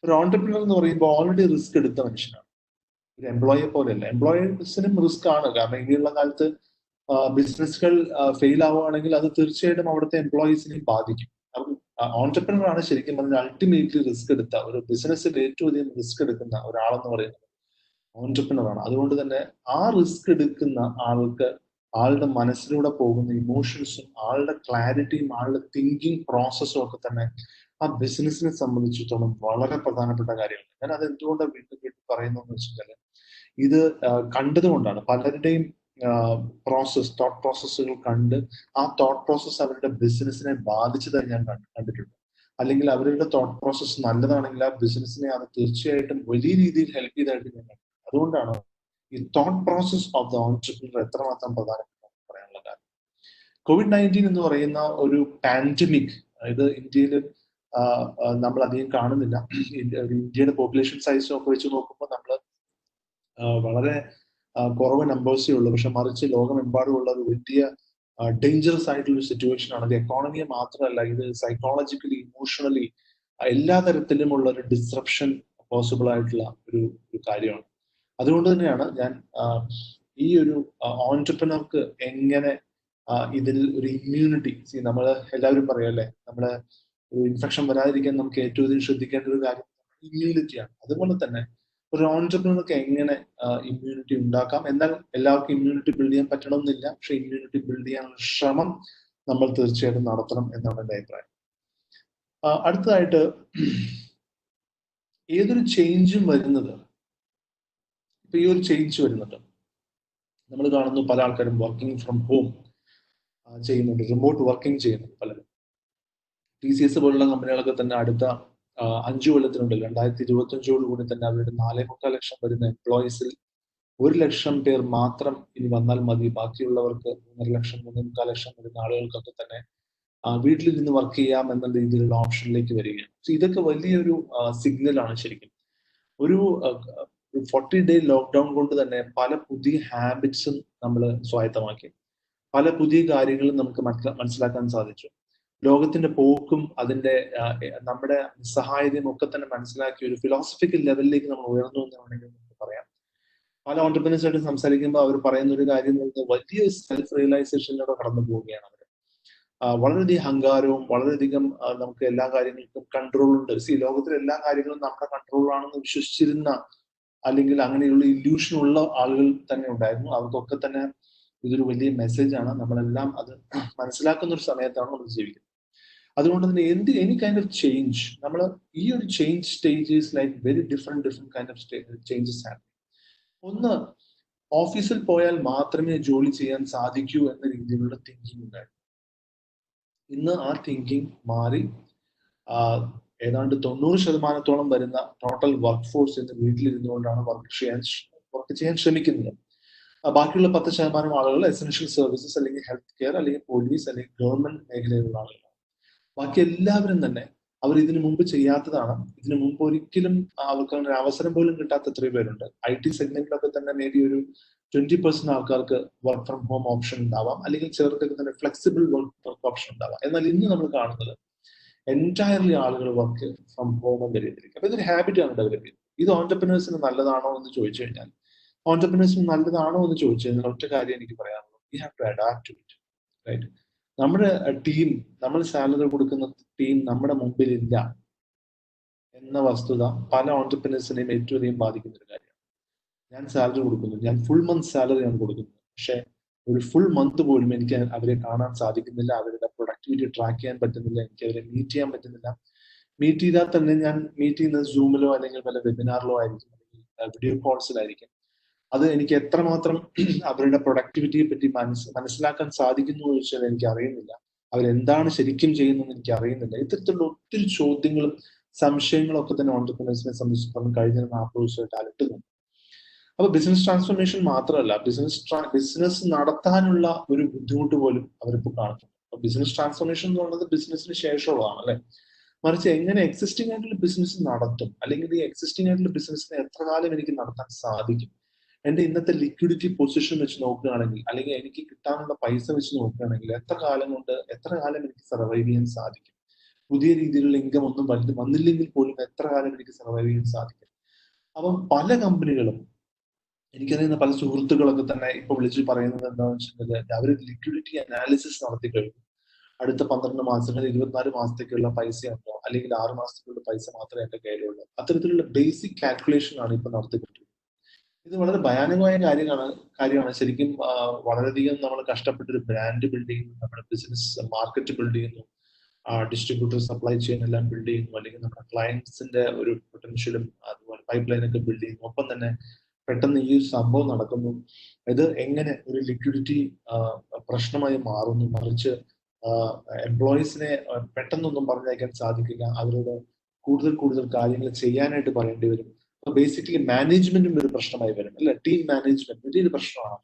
ഒരു ഓൺടർപ്രണർ എന്ന് പറയുമ്പോൾ ഓൾറെഡി റിസ്ക് എടുത്ത മനുഷ്യനാണ്. ഒരു എംപ്ലോയിയെ പോലെയല്ല. എംപ്ലോയേഴ്സിനും റിസ്ക് ആണ്. കാരണം ഇനിയുള്ള കാലത്ത് ബിസിനസ്സുകൾ ഫെയിൽ ആവുകയാണെങ്കിൽ അത് തീർച്ചയായിട്ടും അവിടുത്തെ എംപ്ലോയീസിനെയും ബാധിക്കും. ഓൺടർപ്രണർ ആണ് ശരിക്കും പറഞ്ഞാൽ അൾട്ടിമേറ്റ്ലി റിസ്ക് എടുത്ത ഒരു ബിസിനസ്സിൽ ഏറ്റവും അധികം റിസ്ക് എടുക്കുന്ന ഒരാളെന്ന് പറയുന്നത് ഓൺടർപ്രണർ ആണ്. അതുകൊണ്ട് തന്നെ ആ റിസ്ക് എടുക്കുന്ന ആളുടെ മനസ്സിലൂടെ പോകുന്ന ഇമോഷൻസും ആളുടെ ക്ലാരിറ്റിയും ആളുടെ തിങ്കിങ് പ്രോസസ്സും ഒക്കെ തന്നെ ആ ബിസിനസിനെ സംബന്ധിച്ചിടത്തോളം വളരെ പ്രധാനപ്പെട്ട കാര്യമാണ്. ഞാൻ അത് എന്തുകൊണ്ടാണ് വീണ്ടും വീണ്ടും പറയുന്നതെന്ന് വെച്ചാൽ ഇത് കണ്ടതുകൊണ്ടാണ്. പലരുടെയും തോട്ട് പ്രോസസ്സുകൾ കണ്ട് ആ തോട്ട് പ്രോസസ്സ് അവരുടെ ബിസിനസിനെ ബാധിച്ചതായി ഞാൻ കണ്ടിട്ടുണ്ട്. അല്ലെങ്കിൽ അവരുടെ തോട്ട് പ്രോസസ്സ് നല്ലതാണെങ്കിൽ ആ ബിസിനസിനെ അത് തീർച്ചയായിട്ടും വലിയ രീതിയിൽ ഹെൽപ്പ് ചെയ്തതായിട്ട് ഞാൻ കണ്ടിട്ടുണ്ട്. അതുകൊണ്ടാണ് ഈ thought process of the entrepreneur എത്രമാത്രം പ്രധാനപ്പെട്ട പറയാനുള്ള കാരണം. COVID-19 എന്ന് പറയുന്ന ഒരു പാൻഡമിക്, ഇത് ഇന്ത്യയിൽ നമ്മൾ അധികം കാണുന്നില്ല. ഇന്ത്യയുടെ പോപ്പുലേഷൻ സൈസും ഒക്കെ വെച്ച് നോക്കുമ്പോൾ നമ്മൾ വളരെ കുറവ് നമ്പേഴ്സേ ഉള്ളൂ. പക്ഷെ മറിച്ച് ലോകമെമ്പാടുമുള്ള ഒരു വലിയ ഡേഞ്ചറസ് ആയിട്ടുള്ള ഒരു സിറ്റുവേഷൻ ആണ്. അത് എക്കോണമിയെ മാത്രമല്ല, ഇത് സൈക്കോളജിക്കലി, ഇമോഷണലി എല്ലാ തരത്തിലുമുള്ള ഒരു ഡിസ്റപ്ഷൻ പോസിബിൾ ആയിട്ടുള്ള ഒരു കാര്യമാണ്. അതുകൊണ്ട് തന്നെയാണ് ഞാൻ ഈ ഒരു ഓൺടർപ്രണർക്ക് എങ്ങനെ ഇതിൽ ഒരു ഇമ്മ്യൂണിറ്റി, നമ്മൾ എല്ലാവരും പറയല്ലേ, നമ്മളെ ഒരു ഇൻഫെക്ഷൻ വരാതിരിക്കാൻ നമുക്ക് ഏറ്റവും അധികം ശ്രദ്ധിക്കേണ്ട ഒരു കാര്യം ഇമ്മ്യൂണിറ്റിയാണ്. അതുപോലെ തന്നെ ഒരു ഓൺടർപ്രണർക്ക് എങ്ങനെ ഇമ്മ്യൂണിറ്റി ഉണ്ടാക്കാം. എന്നാൽ എല്ലാവർക്കും ഇമ്മ്യൂണിറ്റി ബിൽഡ് ചെയ്യാൻ പറ്റണമെന്നില്ല. പക്ഷെ ഇമ്മ്യൂണിറ്റി ബിൽഡ് ചെയ്യാനുള്ള ശ്രമം നമ്മൾ തീർച്ചയായിട്ടും നടത്തണം എന്നാണ് എൻ്റെ അഭിപ്രായം. അടുത്തതായിട്ട്, ഏതൊരു ചേഞ്ചും വരുന്നത്, ഇപ്പൊ ഈ ഒരു ചേഞ്ച് വരുന്നുണ്ട്, നമ്മൾ കാണുന്നു പല ആൾക്കാരും വർക്കിംഗ് ഫ്രം ഹോം ചെയ്യുന്നുണ്ട്, റിമോട്ട് വർക്കിംഗ് ചെയ്യുന്നുണ്ട് പലരും. TCS പോലുള്ള കമ്പനികളൊക്കെ തന്നെ അടുത്ത 5 കൊല്ലത്തിനുള്ളിൽ 2025 തന്നെ അവരുടെ 4.25 ലക്ഷം വരുന്ന എംപ്ലോയീസിൽ 1 ലക്ഷം പേർ മാത്രം ഇനി വന്നാൽ മതി, ബാക്കിയുള്ളവർക്ക് 3.5 ലക്ഷം 3.25 ലക്ഷം വരുന്ന ആളുകൾക്കൊക്കെ തന്നെ വീട്ടിലിരുന്ന് വർക്ക് ചെയ്യാം എന്ന രീതിയിലുള്ള ഓപ്ഷനിലേക്ക് വരികയാണ്. ഇതൊക്കെ വലിയൊരു സിഗ്നലാണ് ശരിക്കും. ഒരു 40-day ലോക്ക്ഡൌൺ കൊണ്ട് തന്നെ പല പുതിയ ഹാബിറ്റ്സും നമ്മൾ സ്വായത്തമാക്കി, പല പുതിയ കാര്യങ്ങളും നമുക്ക് മനസ്സിലാക്കാൻ സാധിച്ചു. ലോകത്തിന്റെ പോക്കും അതിന്റെ നമ്മുടെ നിസ്സഹായതയും ഒക്കെ തന്നെ മനസ്സിലാക്കി ഒരു ഫിലോസഫിക്കൽ ലെവലിലേക്ക് നമ്മൾ ഉയർന്നു എന്ന് വേണമെങ്കിൽ നമുക്ക് പറയാം. പല ഓൺടർപ്രണേഴ്സായിട്ട് സംസാരിക്കുമ്പോൾ അവർ പറയുന്ന ഒരു കാര്യം എന്ന് പറയുന്നത് വലിയ സെൽഫ് റിയലൈസേഷനിലൂടെ കടന്നു പോവുകയാണ് അവർ. വളരെയധികം അഹങ്കാരവും വളരെയധികം നമുക്ക് എല്ലാ കാര്യങ്ങൾക്കും കൺട്രോൾ ഉണ്ട്. ലോകത്തിലെ എല്ലാ കാര്യങ്ങളും നമ്മുടെ കൺട്രോളാണെന്ന് വിശ്വസിച്ചിരുന്ന, അല്ലെങ്കിൽ അങ്ങനെയുള്ള ഇല്യൂഷൻ ഉള്ള ആളുകൾ തന്നെ ഉണ്ടായിരുന്നു. അവർക്കൊക്കെ തന്നെ ഇതൊരു വലിയ മെസ്സേജാണ്. നമ്മളെല്ലാം അത് മനസ്സിലാക്കുന്ന ഒരു സമയത്താണ് നമ്മൾ ജീവിക്കുന്നത്. അതുകൊണ്ട് തന്നെ എനി കൈൻഡ് ഓഫ് ചേഞ്ച്, നമ്മൾ ഈ ഒരു change stages like very different kind of changes happen. ഒന്ന്, ഓഫീസിൽ പോയാൽ മാത്രമേ ജോലി ചെയ്യാൻ സാധിക്കൂ എന്ന രീതിയിലുള്ള തിങ്കിങ് ഉണ്ടായിരുന്നു. ഇന്ന് ആ തിങ്കിങ് മാറി ഏതാണ്ട് 90% വരുന്ന ടോട്ടൽ വർക്ക് ഫോഴ്സ് ഇന്ന് വീട്ടിലിരുന്നുകൊണ്ടാണ് വർക്ക് ചെയ്യാൻ ശ്രമിക്കുന്നത്. ബാക്കിയുള്ള 10% ആളുകൾ എസെൻഷ്യൽ സർവീസസ്, അല്ലെങ്കിൽ ഹെൽത്ത് കെയർ, അല്ലെങ്കിൽ പോലീസ്, അല്ലെങ്കിൽ ഗവൺമെന്റ് മേഖലയിലുള്ള ആളുകളാണ്. ബാക്കി എല്ലാവരും തന്നെ അവർ ഇതിനു മുമ്പ് ചെയ്യാത്തതാണ്. ഇതിനു മുമ്പ് ഒരിക്കലും അവർക്ക് ഒരു അവസരം പോലും കിട്ടാത്ത എത്രയോ പേരുണ്ട്. IT സെഗ്മെന്റിലൊക്കെ തന്നെ മേ ബി ഒരു 20% ആൾക്കാർക്ക് വർക്ക് ഫ്രം ഹോം ഓപ്ഷൻ ഉണ്ടാവാം, അല്ലെങ്കിൽ ചിലർക്കൊക്കെ തന്നെ ഫ്ലെക്സിബിൾ വർക്ക് ഓപ്ഷൻ ഉണ്ടാവാം. എന്നാൽ ഇന്ന് നമ്മൾ കാണുന്നത് എൻറ്റയർലി ആളുകൾ വർക്ക് ഫ്രം ഹോം എന്ന രീതിയിലേക്ക്. അപ്പൊ ഇതൊരു ഹാബിറ്റാണ് ഡെവലപ്പ് ചെയ്യുന്നത്. ഇത് ഓൺടർപ്രണേഴ്സിന് നല്ലതാണോ എന്ന് ചോദിച്ചു കഴിഞ്ഞാൽ, ഓൺടർപ്രണേഴ്സിന് നല്ലതാണോ എന്ന് ചോദിച്ചു കഴിഞ്ഞാൽ ഒറ്റ കാര്യം എനിക്ക് പറയാനുള്ളൂ, we have to adapt to it, right? നമ്മുടെ ടീം, നമ്മൾ സാലറി കൊടുക്കുന്ന ടീം നമ്മുടെ മുമ്പിൽ ഇല്ല എന്ന വസ്തുത പല ഓൺടർപ്രണേഴ്സിനെയും ഏറ്റവും അധികം ബാധിക്കുന്ന ഒരു കാര്യമാണ്. ഞാൻ സാലറി കൊടുക്കുന്നു, ഞാൻ ഫുൾ മന്ത് സാലറിയാണ് കൊടുക്കുന്നത്, പക്ഷെ ഒരു ഫുൾ മന്ത് പോലും എനിക്ക് അവരെ കാണാൻ സാധിക്കുന്നില്ല, അവരുടെ പ്രൊഡക്ടിവിറ്റി ട്രാക്ക് ചെയ്യാൻ പറ്റുന്നില്ല, എനിക്ക് അവരെ മീറ്റ് ചെയ്യാൻ പറ്റുന്നില്ല. മീറ്റ് ചെയ്താൽ തന്നെ ഞാൻ മീറ്റ് ചെയ്യുന്നത് സൂമിലോ അല്ലെങ്കിൽ വല്ല വെബിനാറിലോ ആയിരിക്കും, അല്ലെങ്കിൽ വീഡിയോ കോൾസിലായിരിക്കും. അത് എനിക്ക് എത്രമാത്രം അവരുടെ പ്രൊഡക്ടിവിറ്റിയെ പറ്റി മനസ്സിലാക്കാൻ സാധിക്കുന്നു എന്ന് ചോദിച്ചാൽ എനിക്ക് അറിയുന്നില്ല. അവരെന്താണ് ശരിക്കും ചെയ്യുന്നതെന്ന് എനിക്ക് അറിയുന്നില്ല. ഇത്തരത്തിലുള്ള ഒത്തിരി ചോദ്യങ്ങളും സംശയങ്ങളും ഒക്കെ തന്നെ ഓൺടർപ്രണേഴ്സിനെ സംബന്ധിച്ചിടത്തോളം കഴിഞ്ഞ 40 ദിവസമായിട്ട് അലട്ടുന്നുണ്ട്. അപ്പൊ ബിസിനസ് ട്രാൻസ്ഫോർമേഷൻ മാത്രമല്ല, ബിസിനസ് നടത്താനുള്ള ഒരു ബുദ്ധിമുട്ട് പോലും അവരിപ്പോൾ കാണുന്നുണ്ട്. അപ്പൊ ബിസിനസ് ട്രാൻസ്ഫോർമേഷൻ എന്ന് പറയുന്നത് ബിസിനസിന് ശേഷമുള്ളതാണ്, അല്ലെ? മറിച്ച് എങ്ങനെ എക്സിസ്റ്റിംഗ് ആയിട്ടുള്ള ബിസിനസ് നടത്തും, അല്ലെങ്കിൽ ഈ എക്സിസ്റ്റിംഗ് ആയിട്ടുള്ള ബിസിനസിനെ എത്ര കാലം എനിക്ക് നടത്താൻ സാധിക്കും, എന്റെ ഇന്നത്തെ ലിക്വിഡിറ്റി പൊസിഷൻ വെച്ച് നോക്കുകയാണെങ്കിൽ, അല്ലെങ്കിൽ എനിക്ക് കിട്ടാനുള്ള പൈസ വെച്ച് നോക്കുകയാണെങ്കിൽ എത്ര കാലം എനിക്ക് സർവൈവ് ചെയ്യാൻ സാധിക്കും, പുതിയ രീതിയിലുള്ള ഇൻകം ഒന്നും വന്നില്ലെങ്കിൽ പോലും എത്ര കാലം എനിക്ക് സർവൈവ് ചെയ്യാൻ സാധിക്കും. അപ്പം പല കമ്പനികളും, എനിക്കറിയുന്ന പല സുഹൃത്തുക്കളൊക്കെ തന്നെ ഇപ്പൊ വിളിച്ച് പറയുന്നത് എന്താണെന്ന് വെച്ചിട്ടുണ്ടെങ്കിൽ അവർ ലിക്വിഡിറ്റി അനാലിസിസ് നടത്തി കഴിഞ്ഞു. അടുത്ത 12 മാസത്തിൽ 24 മാസത്തേക്കുള്ള പൈസ ഉണ്ടോ, അല്ലെങ്കിൽ 6 മാസത്തേക്കുള്ള പൈസ മാത്രമേ എന്റെ കയ്യിലുള്ളൂ. അത്തരത്തിലുള്ള ബേസിക് കാൽക്കുലേഷൻ ആണ് ഇപ്പൊ നടത്തിക്കൊണ്ടിരിക്കുന്നത്. ഇത് വളരെ ഭയാനകമായ കാര്യമാണ് ശരിക്കും. വളരെയധികം നമ്മൾ കഷ്ടപ്പെട്ടൊരു ബ്രാൻഡ് ബിൽഡ് ചെയ്യുന്നു, നമ്മുടെ ബിസിനസ് മാർക്കറ്റ് ബിൽഡ് ചെയ്യുന്നു, ഡിസ്ട്രിബ്യൂട്ടർ സപ്ലൈ ചെയിൻ എല്ലാം ബിൽഡ് ചെയ്യുന്നു, അല്ലെങ്കിൽ നമ്മുടെ ക്ലയൻസിന്റെ ഒരു പൊട്ടൻഷ്യലും അതുപോലെ പൈപ്പ് ലൈനൊക്കെ ബിൽഡ് ചെയ്യുന്നു. ഒപ്പം തന്നെ പെട്ടെന്ന് ഈ ഒരു സംഭവം നടക്കുന്നു. ഇത് എങ്ങനെ ഒരു ലിക്വിഡിറ്റി പ്രശ്നമായി മാറുന്നു, മറിച്ച് എംപ്ലോയീസിനെ പെട്ടെന്നൊന്നും പറഞ്ഞയക്കാൻ സാധിക്കില്ല, അവരോട് കൂടുതൽ കാര്യങ്ങൾ ചെയ്യാനായിട്ട് പറയേണ്ടി വരും. അപ്പൊ ബേസിക്കലി മാനേജ്മെന്റും ഒരു പ്രശ്നമായി വരും, അല്ലെ? ടീം മാനേജ്മെന്റ് വലിയൊരു പ്രശ്നമാണ്.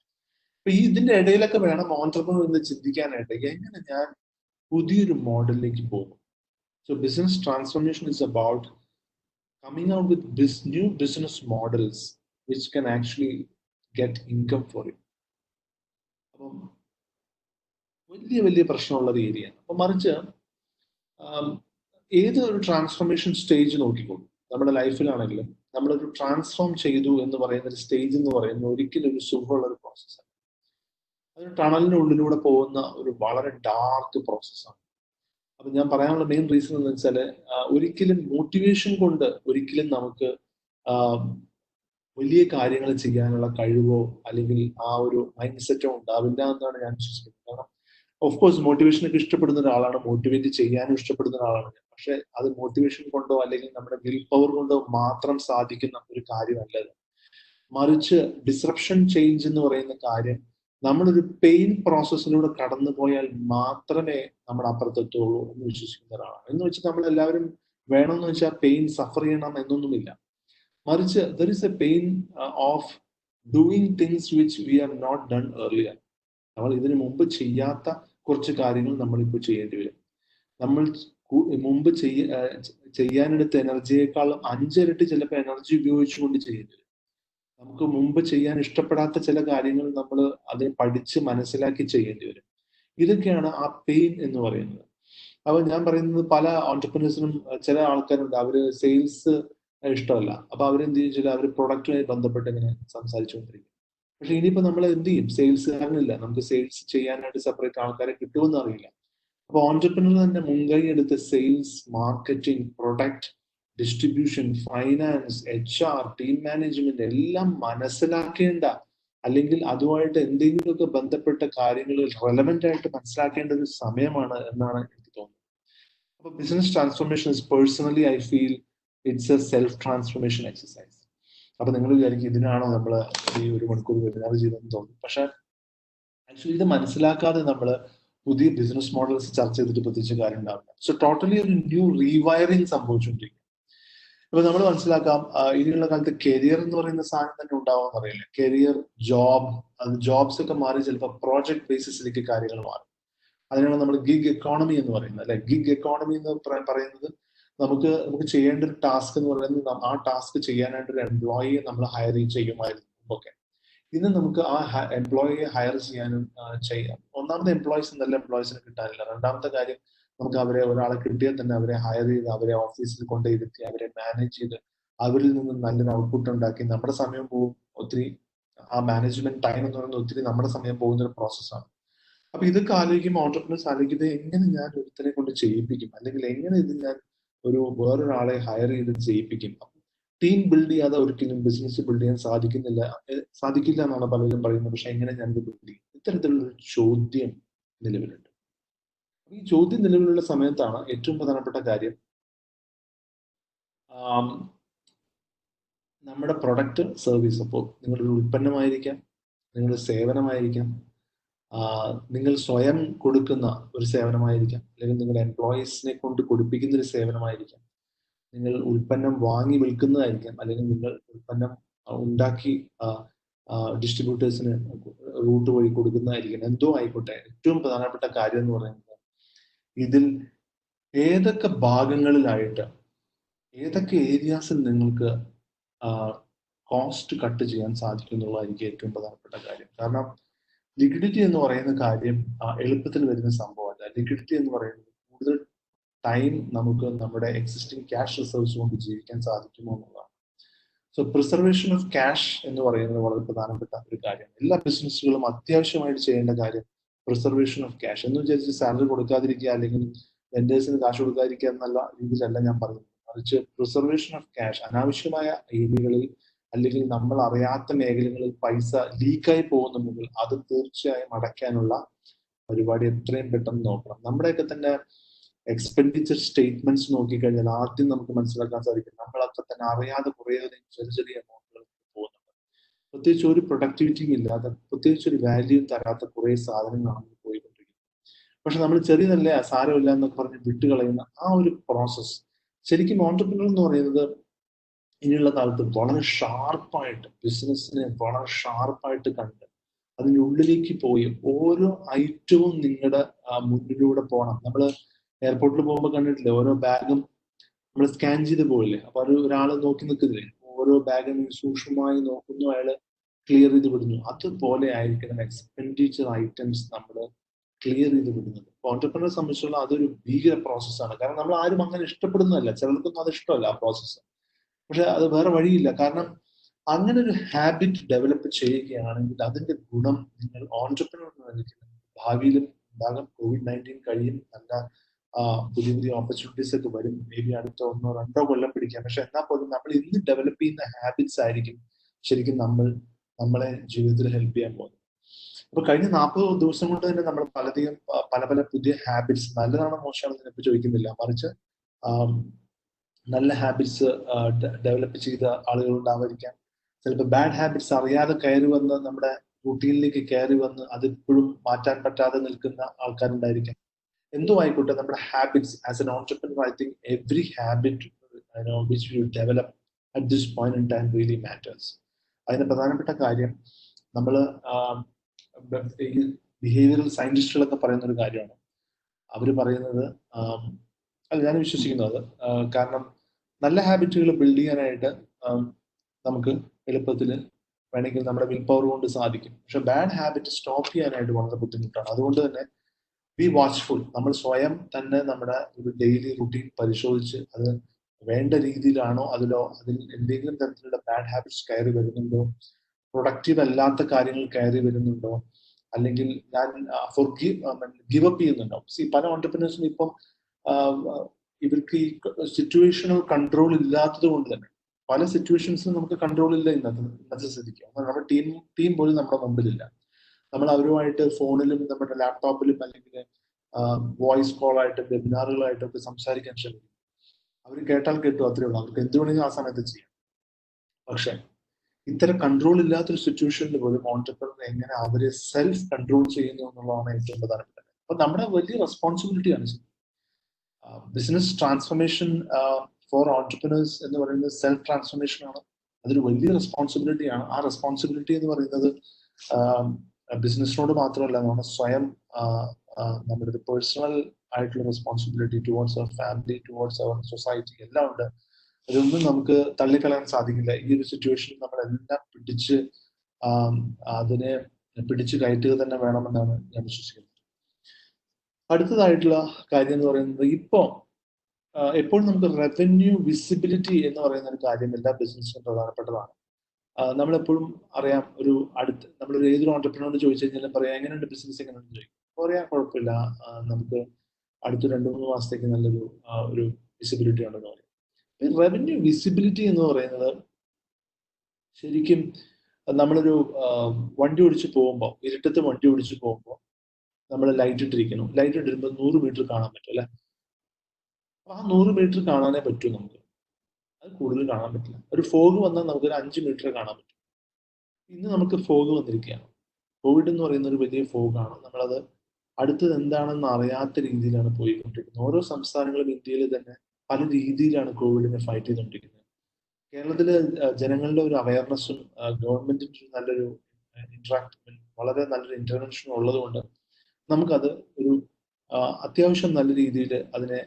അപ്പൊ ഇതിന്റെ ഇടയിലൊക്കെ വേണം ഓൺട്രപ്രനർ എന്ന് ചിന്തിക്കാനായിട്ട്, എങ്ങനെ ഞാൻ പുതിയൊരു മോഡലിലേക്ക് പോകും. So business transformation is about coming out with this new business models which can actually get income for you. അപ്പം വലിയ പ്രശ്നമുള്ള ഒരു ഏരിയയാണ്. അപ്പൊ മറിച്ച് ഏതൊരു ട്രാൻസ്ഫോർമേഷൻ സ്റ്റേജ് നോക്കിക്കോളൂ. നമ്മുടെ ലൈഫിലാണെങ്കിലും നമ്മളൊരു ട്രാൻസ്ഫോം ചെയ്തു എന്ന് പറയുന്ന ഒരു സ്റ്റേജ് എന്ന് പറയുന്നത് ഒരിക്കലും ഒരു സുഖമുള്ള ഒരു പ്രോസസ്സാണ്. അതൊരു ടണലിന്റെ ഉള്ളിലൂടെ പോകുന്ന ഒരു വളരെ ഡാർക്ക് പ്രോസസ്സാണ്. അപ്പൊ ഞാൻ പറയാനുള്ള മെയിൻ റീസൺ എന്ന് വെച്ചാൽ, ഒരിക്കലും മോട്ടിവേഷൻ കൊണ്ട് ഒരിക്കലും നമുക്ക് വലിയ കാര്യങ്ങൾ ചെയ്യാനുള്ള കഴിവോ അല്ലെങ്കിൽ ആ ഒരു മൈൻഡ് സെറ്റോ ഉണ്ടാവില്ല എന്നാണ് ഞാൻ വിശ്വസിക്കുന്നത്. കാരണം ഓഫ് കോഴ്സ് മോട്ടിവേഷനൊക്കെ ഇഷ്ടപ്പെടുന്ന ഒരാളാണ്, മോട്ടിവേറ്റ് ചെയ്യാനും ഇഷ്ടപ്പെടുന്ന ഒരാളാണ് ഞാൻ. പക്ഷെ അത് മോട്ടിവേഷൻ കൊണ്ടോ അല്ലെങ്കിൽ നമ്മുടെ വിൽ പവർ കൊണ്ടോ മാത്രം സാധിക്കുന്ന ഒരു കാര്യമല്ല ഇത്. മറിച്ച് ഡിസ്റപ്ഷൻ ചേഞ്ച് എന്ന് പറയുന്ന കാര്യം നമ്മളൊരു പെയിൻ പ്രോസസ്സിലൂടെ കടന്നു പോയാൽ മാത്രമേ നമ്മൾ അപ്പുറത്തെത്തുള്ളൂ എന്ന് വിശ്വസിക്കുന്ന ഒരാളാണ്. എന്ന് വെച്ചാൽ നമ്മളെല്ലാവരും വേണമെന്ന് വെച്ചാൽ പെയിൻ സഫർ ചെയ്യണം എന്നൊന്നുമില്ല. മറിച്ച് there is a pain of doing things which we have not done earlier. നമ്മൾ ഇതിനു മുമ്പ് ചെയ്യാത്ത കുറച്ച് കാര്യങ്ങൾ നമ്മളിപ്പോൾ ചെയ്യേണ്ടി വരും. നമ്മൾ മുമ്പ് ചെയ്യാനെടുത്ത എനർജിയേക്കാളും 5 ഇരട്ടി ചിലപ്പോൾ എനർജി ഉപയോഗിച്ചുകൊണ്ട് ചെയ്യേണ്ടി വരും. നമുക്ക് മുമ്പ് ചെയ്യാൻ ഇഷ്ടപ്പെടാത്ത ചില കാര്യങ്ങൾ നമ്മൾ അതിനെ പഠിച്ച് മനസ്സിലാക്കി ചെയ്യേണ്ടി വരും. ഇതൊക്കെയാണ് ആ പെയിൻ എന്ന് പറയുന്നത്. അപ്പൊ ഞാൻ പറയുന്നത്, പല ഓൺടർപ്രനേഴ്സിനും ചില ആൾക്കാരുണ്ട്, അവര് സെയിൽസ് ഇഷ്ടമല്ല. അപ്പൊ അവരെന്ത് ചെയ്യില്ല, അവര് പ്രൊഡക്റ്റുമായി ബന്ധപ്പെട്ട് ഇങ്ങനെ സംസാരിച്ചുകൊണ്ടിരിക്കും. പക്ഷെ ഇനിയിപ്പോ നമ്മൾ എന്ത് ചെയ്യും? സെയിൽസുകാരനില്ല, നമുക്ക് സെയിൽസ് ചെയ്യാനായിട്ട് സെപ്പറേറ്റ് ആൾക്കാരെ കിട്ടുമെന്ന് അറിയില്ല. അപ്പൊ ഓൺടർപ്രനർ തന്നെ മുൻകൈ എടുത്ത് sales, marketing, product, distribution, finance, HR, team management എല്ലാം മനസ്സിലാക്കേണ്ട, അല്ലെങ്കിൽ അതുമായിട്ട് എന്തെങ്കിലുമൊക്കെ ബന്ധപ്പെട്ട കാര്യങ്ങൾ റെലവെന്റ് ആയിട്ട് മനസ്സിലാക്കേണ്ട ഒരു സമയമാണ് എന്നാണ് എനിക്ക് തോന്നുന്നത്. അപ്പൊ business transformation is personally I feel it's A self transformation exercise. അപ്പൊ നിങ്ങൾ വിചാരിക്കും ഇതിനാണോ നമ്മൾ ഈ 1 മണിക്കൂർ വെബിനാർ ചെയ്തെന്ന് തോന്നും. പക്ഷെ ആക്ച്വലി ഇത് മനസ്സിലാക്കാതെ നമ്മൾ പുതിയ ബിസിനസ് മോഡൽസ് ചർച്ച ചെയ്തിട്ട് പ്രത്യേകിച്ച് കാര്യം ഉണ്ടാവില്ല. സോ ടോട്ടലി ഒരു ന്യൂ റീവയറിംഗ് സംഭവിച്ചുകൊണ്ടിരിക്കും. അപ്പൊ നമ്മൾ മനസ്സിലാക്കാം, ഇനിയുള്ള കാലത്ത് കരിയർ എന്ന് പറയുന്ന സാധനം തന്നെ ഉണ്ടാവുമെന്ന് അറിയില്ല. കരിയർ, ജോബ്, അത് ജോബ്സ് ഒക്കെ മാറി ചിലപ്പോൾ പ്രോജക്ട് ബേസിസിലേക്ക് കാര്യങ്ങൾ മാറും. അതിനാണ് നമ്മൾ ഗിഗ് എക്കോണമി എന്ന് പറയുന്നത്, അല്ലെ? ഗിഗ് എക്കോണമി എന്ന് പറയുന്നത് നമുക്ക് ചെയ്യേണ്ട ഒരു ടാസ്ക് എന്ന് പറയുന്നത്, ആ ടാസ്ക് ചെയ്യാനായിട്ട് ഒരു എംപ്ലോയിയെ നമ്മൾ ഹയർ ചെയ്യുമായിരുന്നു ഓക്കെ. ഇന്ന് നമുക്ക് ആ എംപ്ലോയിയെ ഹയർ ചെയ്യാനും ചെയ്യാം. ഒന്നാമത്തെ എംപ്ലോയീസ് നല്ല എംപ്ലോയീസിനെ കിട്ടാനില്ല. രണ്ടാമത്തെ കാര്യം, നമുക്ക് ഒരാളെ കിട്ടിയാൽ തന്നെ അവരെ ഹയർ ചെയ്ത് അവരെ ഓഫീസിൽ കൊണ്ടുപോയിരുത്തി അവരെ മാനേജ് ചെയ്ത് അവരിൽ നിന്ന് നല്ലൊരു ഔട്ട്പുട്ട് ഉണ്ടാക്കി നമ്മുടെ സമയം പോകും ഒത്തിരി. ആ മാനേജ്മെന്റ് ടൈം എന്ന് പറയുന്നത് ഒത്തിരി നമ്മുടെ സമയം പോകുന്ന ഒരു പ്രോസസ്സാണ്. അപ്പൊ ഇതൊക്കെ ആലോചിക്കുമ്പോൾ ഓൺടർപ്രനേഴ്സ് ആലോചിക്കുന്നത്, എങ്ങനെ ഞാൻ ഒരുത്തനെ കൊണ്ട് ചെയ്യിപ്പിക്കും, അല്ലെങ്കിൽ എങ്ങനെ ഇത് ഞാൻ വേറൊരാളെ ഹയർ ചെയ്ത് ചെയ്യിപ്പിക്കും. ടീം ബിൽഡ് ചെയ്യാതെ ഒരിക്കലും ബിസിനസ് ബിൽഡ് ചെയ്യാൻ സാധിക്കില്ല എന്നാണ് പലരും പറയുന്നത്. പക്ഷെ എങ്ങനെ ഞാൻ ഇത് ബിൽഡ് ചെയ്യും? ഇത്തരത്തിലുള്ളൊരു ചോദ്യം നിലവിലുണ്ട്. ഈ ചോദ്യം നിലവിലുള്ള സമയത്താണ് ഏറ്റവും പ്രധാനപ്പെട്ട കാര്യം, നമ്മുടെ പ്രൊഡക്റ്റ്, സർവീസ്. അപ്പോൾ നിങ്ങളൊരു ഉൽപ്പന്നമായിരിക്കാം, നിങ്ങളുടെ സേവനമായിരിക്കാം, നിങ്ങൾ സ്വയം കൊടുക്കുന്ന ഒരു സേവനമായിരിക്കാം, അല്ലെങ്കിൽ നിങ്ങളുടെ എംപ്ലോയീസിനെ കൊണ്ട് കൊടുപ്പിക്കുന്ന ഒരു സേവനമായിരിക്കാം, നിങ്ങൾ ഉൽപ്പന്നം വാങ്ങി വിൽക്കുന്നതായിരിക്കാം, അല്ലെങ്കിൽ നിങ്ങൾ ഉൽപ്പന്നം ഉണ്ടാക്കി ഡിസ്ട്രിബ്യൂട്ടേഴ്സിന് റൂട്ട് വഴി കൊടുക്കുന്നതായിരിക്കും. എന്തോ ആയിക്കോട്ടെ, ഏറ്റവും പ്രധാനപ്പെട്ട കാര്യം എന്ന് പറയുന്നത്, ഇതിൽ ഏതൊക്കെ ഭാഗങ്ങളിലായിട്ട് ഏതൊക്കെ ഏരിയാസിൽ നിങ്ങൾക്ക് കോസ്റ്റ് കട്ട് ചെയ്യാൻ സാധിക്കും എന്നുള്ളതായിരിക്കും ഏറ്റവും പ്രധാനപ്പെട്ട കാര്യം. കാരണം ലിക്വിഡിറ്റി എന്ന് പറയുന്ന കാര്യം എളുപ്പത്തിൽ വരുന്ന സംഭവമല്ല. ലിക്വിഡിറ്റി എന്ന് പറയുന്നത് കൂടുതൽ ടൈം നമുക്ക് നമ്മുടെ എക്സിസ്റ്റിംഗ് ക്യാഷ് റിസർവ്സ് കൊണ്ട് ജീവിക്കാൻ സാധിക്കുമോ എന്നുള്ളതാണ്. സോ പ്രിസർവേഷൻ ഓഫ് ക്യാഷ് എന്ന് പറയുന്നത് വളരെ പ്രധാനപ്പെട്ട ഒരു കാര്യമാണ്. എല്ലാ ബിസിനസ്സുകളും അത്യാവശ്യമായിട്ട് ചെയ്യേണ്ട കാര്യം പ്രിസർവേഷൻ ഓഫ് ക്യാഷ് എന്ന് വിചാരിച്ച് സാലറി കൊടുക്കാതിരിക്കുക അല്ലെങ്കിൽ വെൻഡേഴ്സിന് കാശ് കൊടുക്കാതിരിക്കുക എന്നുള്ള രീതിയിലല്ല ഞാൻ പറയുന്നത്. മറിച്ച് പ്രിസർവേഷൻ ഓഫ് ക്യാഷ്, അനാവശ്യമായ ഏരിയകളിൽ അല്ലെങ്കിൽ നമ്മൾ അറിയാത്ത മേഖലകളിൽ പൈസ ലീക്കായി പോകുന്നുണ്ടെങ്കിൽ അത് തീർച്ചയായും അടയ്ക്കാനുള്ള പരിപാടി എത്രയും പെട്ടെന്ന് നോക്കണം. നമ്മുടെയൊക്കെ തന്നെ എക്സ്പെൻഡിച്ചർ സ്റ്റേറ്റ്മെന്റ്സ് നോക്കിക്കഴിഞ്ഞാൽ ആദ്യം നമുക്ക് മനസ്സിലാക്കാൻ സാധിക്കും നമ്മളൊക്കെ തന്നെ അറിയാതെ കുറേ ചെറിയ ചെറിയ എമൗണ്ടുകൾ പോകുന്നുണ്ട്. പ്രത്യേകിച്ച് ഒരു പ്രൊഡക്ടിവിറ്റിയും ഇല്ലാതെ, പ്രത്യേകിച്ച് ഒരു വാല്യൂം തരാത്ത കുറേ സാധനങ്ങളാണ് പോയിക്കൊണ്ടിരിക്കുന്നത്. പക്ഷെ നമ്മൾ ചെറിയതല്ല സാരമില്ല എന്നൊക്കെ പറഞ്ഞ് വിട്ടുകളയുന്ന ആ ഒരു പ്രോസസ്സ് ശരിക്കും ഓൺട്രപ്രനർ എന്ന് പറയുന്നത് ഇനിയുള്ള കാലത്ത് വളരെ ഷാർപ്പായിട്ട് ബിസിനസ്സിനെ വളരെ ഷാർപ്പായിട്ട് കണ്ട് അതിൻ്റെ ഉള്ളിലേക്ക് പോയി ഓരോ ഐറ്റവും നിങ്ങളുടെ മുന്നിലൂടെ പോകണം. നമ്മൾ എയർപോർട്ടിൽ പോകുമ്പോൾ കണ്ടിട്ടില്ലേ, ഓരോ ബാഗും നമ്മൾ സ്കാൻ ചെയ്ത് പോയില്ലേ, അപ്പൊ അത് ഒരാൾ നോക്കി നിൽക്കുന്നില്ലേ, ഓരോ ബാഗും സൂക്ഷ്മമായി നോക്കുന്നു, അയാള് ക്ലിയർ ചെയ്ത് വിടുന്നു. അതുപോലെ ആയിരിക്കണം എക്സ്പെൻഡിച്ചർ ഐറ്റംസ് നമ്മൾ ക്ലിയർ ചെയ്ത് വിടുന്നത്. ഓൺട്രപ്രനറെ സംബന്ധിച്ചുള്ള അതൊരു ഭീകര പ്രോസസ്സാണ്. കാരണം നമ്മൾ ആരും അങ്ങനെ ഇഷ്ടപ്പെടുന്നതല്ല, ചിലർക്കൊന്നും അത് ഇഷ്ടമല്ല ആ പ്രോസസ്സ്. പക്ഷെ അത് വേറെ വഴിയില്ല. കാരണം അങ്ങനെ ഒരു ഹാബിറ്റ് ഡെവലപ്പ് ചെയ്യുകയാണെങ്കിൽ അതിന്റെ ഗുണം നിങ്ങൾ ഓൺട്രപ്രനർ ഭാവിയിലും ഉണ്ടാകും. COVID-19 കഴിയും, നല്ല പുതിയ പുതിയ ഓപ്പർച്യൂണിറ്റീസ് ഒക്കെ വരും. മേ ബി അടുത്ത 1-2 കൊല്ലം പിടിക്കാം. പക്ഷെ എന്നാൽ പോലും നമ്മൾ ഇന്ന് ഡെവലപ്പ് ചെയ്യുന്ന ഹാബിറ്റ്സ് ആയിരിക്കും ശരിക്കും നമ്മളെ ജീവിതത്തിൽ ഹെൽപ്പ് ചെയ്യാൻ പോകുന്നത്. അപ്പൊ കഴിഞ്ഞ 40 ദിവസം കൊണ്ട് തന്നെ നമ്മൾ പല പല പുതിയ ഹാബിറ്റ്സ്, നല്ലതാണോ മോശമാണോ എന്നൊക്കെ ചോദിക്കുന്നില്ല, മറിച്ച് നല്ല ഹാബിറ്റ്സ് ഡെവലപ്പ് ചെയ്ത ആളുകൾ ഉണ്ടാവാതിരിക്കാം. ചിലപ്പോൾ ബാഡ് ഹാബിറ്റ്സ് അറിയാതെ കയറി വന്ന് നമ്മുടെ റൂട്ടീനിലേക്ക് കയറി വന്ന് അതിപ്പോഴും മാറ്റാൻ പറ്റാതെ നിൽക്കുന്ന ആൾക്കാരുണ്ടായിരിക്കാം. എന്തോ ആയിക്കോട്ടെ, നമ്മുടെ habits as an entrepreneur, I think every habit which you develop at this point in time really matters. അതിന് പ്രധാനപ്പെട്ട കാര്യം നമ്മൾ ബിഹേവിയറൽ സയന്റിസ്റ്റുകളൊക്കെ പറയുന്ന ഒരു കാര്യമാണ്. അവർ പറയുന്നത്, അത് ഞാൻ വിശ്വസിക്കുന്നത്, കാരണം നല്ല ഹാബിറ്റുകൾ ബിൽഡ് ചെയ്യാനായിട്ട് നമുക്ക് എളുപ്പത്തിൽ വേണമെങ്കിൽ നമ്മുടെ വിൽ പവർ കൊണ്ട് സാധിക്കും. പക്ഷെ ബാഡ് ഹാബിറ്റ് സ്റ്റോപ്പ് ചെയ്യാനായിട്ട് വളരെ ബുദ്ധിമുട്ടാണ്. അതുകൊണ്ട് തന്നെ ബി വാച്ച്ഫുൾ. നമ്മൾ സ്വയം തന്നെ നമ്മുടെ ഒരു ഡെയിലി റുട്ടീൻ പരിശോധിച്ച് അത് വേണ്ട രീതിയിലാണോ, അതിൽ എന്തെങ്കിലും തരത്തിലുള്ള ബാഡ് ഹാബിറ്റ്സ് കയറി വരുന്നുണ്ടോ, പ്രൊഡക്റ്റീവ് അല്ലാത്ത കാര്യങ്ങൾ കയറി വരുന്നുണ്ടോ, അല്ലെങ്കിൽ ഞാൻ ഗിവ് അപ്പ് ചെയ്യുന്നുണ്ടോ. പല ഓൺട്രപ്രനേഴ്സിനും ഇപ്പം ഇവർക്ക് ഈ സിറ്റുവേഷണൽ കൺട്രോൾ ഇല്ലാത്തത് കൊണ്ട് തന്നെ പല സിറ്റുവേഷൻസും നമുക്ക് കൺട്രോൾ ഇല്ല ഇന്നത്തെ സ്ഥിതിക്ക്. നമ്മുടെ ടീം പോലും നമ്മുടെ മുമ്പിലില്ല. നമ്മൾ അവരുമായിട്ട് ഫോണിലും നമ്മുടെ ലാപ്ടോപ്പിലും അല്ലെങ്കിൽ വോയിസ് കോളായിട്ടും വെബിനാറുകളായിട്ടും ഒക്കെ സംസാരിക്കാൻ ശ്രമിക്കും. അവർ കേട്ടാൽ കേട്ടു, അത്രേ ഉള്ളൂ. അവർക്ക് എന്ത് വേണമെങ്കിലും ആ സമയത്ത് ചെയ്യാം. പക്ഷെ ഇത്തരം കൺട്രോൾ ഇല്ലാത്തൊരു സിറ്റുവേഷനിൽ പോലും ഓൺട്രപ്രനർ എങ്ങനെ അവരെ സെൽഫ് കൺട്രോൾ ചെയ്യുന്നു എന്നുള്ളതാണ് ഏറ്റവും പ്രധാനപ്പെട്ടത്. അപ്പൊ നമ്മുടെ വലിയ റെസ്പോൺസിബിലിറ്റിയാണ് ബിസിനസ് ട്രാൻസ്ഫോർമേഷൻ ഫോർ ഓൺട്രപ്രനേഴ്സ് എന്ന് പറയുന്നത് സെൽഫ് ട്രാൻസ്ഫോർമേഷൻ ആണ്. അതൊരു വലിയ റെസ്പോൺസിബിലിറ്റിയാണ്. ആ റെസ്പോൺസിബിലിറ്റി എന്ന് പറയുന്നത് ബിസിനസ്സിനോട് മാത്രമല്ല, നമ്മുടെ സ്വയം നമ്മുടെ പേഴ്സണൽ ആയിട്ടുള്ള responsibility towards our family, towards our society എല്ലാം ഉണ്ട്. അതൊന്നും നമുക്ക് തള്ളിക്കളയാൻ സാധിക്കില്ല. ഈ ഒരു സിറ്റുവേഷനിൽ നമ്മളെല്ലാം അതിനെ പിടിച്ചു കയറ്റുക തന്നെ വേണമെന്നാണ് ഞാൻ വിശ്വസിക്കുന്നത്. അടുത്തതായിട്ടുള്ള കാര്യം എന്ന് പറയുന്നത്, എപ്പോഴും നമുക്ക് റവന്യൂ വിസിബിലിറ്റി എന്ന് പറയുന്ന ഒരു കാര്യം എല്ലാ ബിസിനസ്സിനും പ്രധാനപ്പെട്ടതാണ്. നമ്മളെപ്പോഴും അറിയാം, നമ്മളൊരു ഏതൊരു ഓൺട്രപ്രനോട് ചോദിച്ചു കഴിഞ്ഞാലും പറയാം എങ്ങനെയുണ്ട് ബിസിനസ്, എങ്ങനെയുണ്ട് ചോദിക്കും. പറയാൻ കുഴപ്പമില്ല, നമുക്ക് അടുത്ത 2-3 മാസത്തേക്ക് നല്ലൊരു ഒരു വിസിബിലിറ്റി ഉണ്ടെന്ന് പറയും. റവന്യൂ വിസിബിലിറ്റി എന്ന് പറയുന്നത് ശരിക്കും നമ്മളൊരു വണ്ടി ഓടിച്ച് പോകുമ്പോൾ, ഇരുട്ടത്ത് വണ്ടി ഓടിച്ച് പോകുമ്പോൾ നമ്മൾ ലൈറ്റ് ഇട്ടിരിക്കണം. ലൈറ്റ് ഇട്ടിരുമ്പോൾ 100 മീറ്റർ കാണാൻ പറ്റും അല്ലെ. അപ്പൊ ആ 100 മീറ്റർ കാണാനേ പറ്റൂ നമുക്ക്, അത് കൂടുതൽ കാണാൻ പറ്റില്ല. ഒരു ഫോഗ് വന്നാൽ നമുക്കൊരു 5 മീറ്റർ കാണാൻ പറ്റും. ഇന്ന് നമുക്ക് ഫോഗ് വന്നിരിക്കുകയാണ്. കോവിഡ് എന്ന് പറയുന്ന ഒരു വലിയ ഫോഗാണ്. നമ്മളത് അടുത്തത് എന്താണെന്ന് അറിയാത്ത രീതിയിലാണ് പോയിക്കൊണ്ടിരിക്കുന്നത്. ഓരോ സംസ്ഥാനങ്ങളും ഇന്ത്യയിൽ തന്നെ പല രീതിയിലാണ് കോവിഡിനെ ഫൈറ്റ് ചെയ്തുകൊണ്ടിരിക്കുന്നത്. കേരളത്തിലെ ജനങ്ങളുടെ ഒരു അവയർനെസ്സും ഗവൺമെന്റിന്റെ നല്ലൊരു വളരെ നല്ലൊരു ഇന്റർവെൻഷനും ഉള്ളത് കൊണ്ട് നമുക്കത് ഒരു അത്യാവശ്യം നല്ല രീതിയിൽ അതിനെ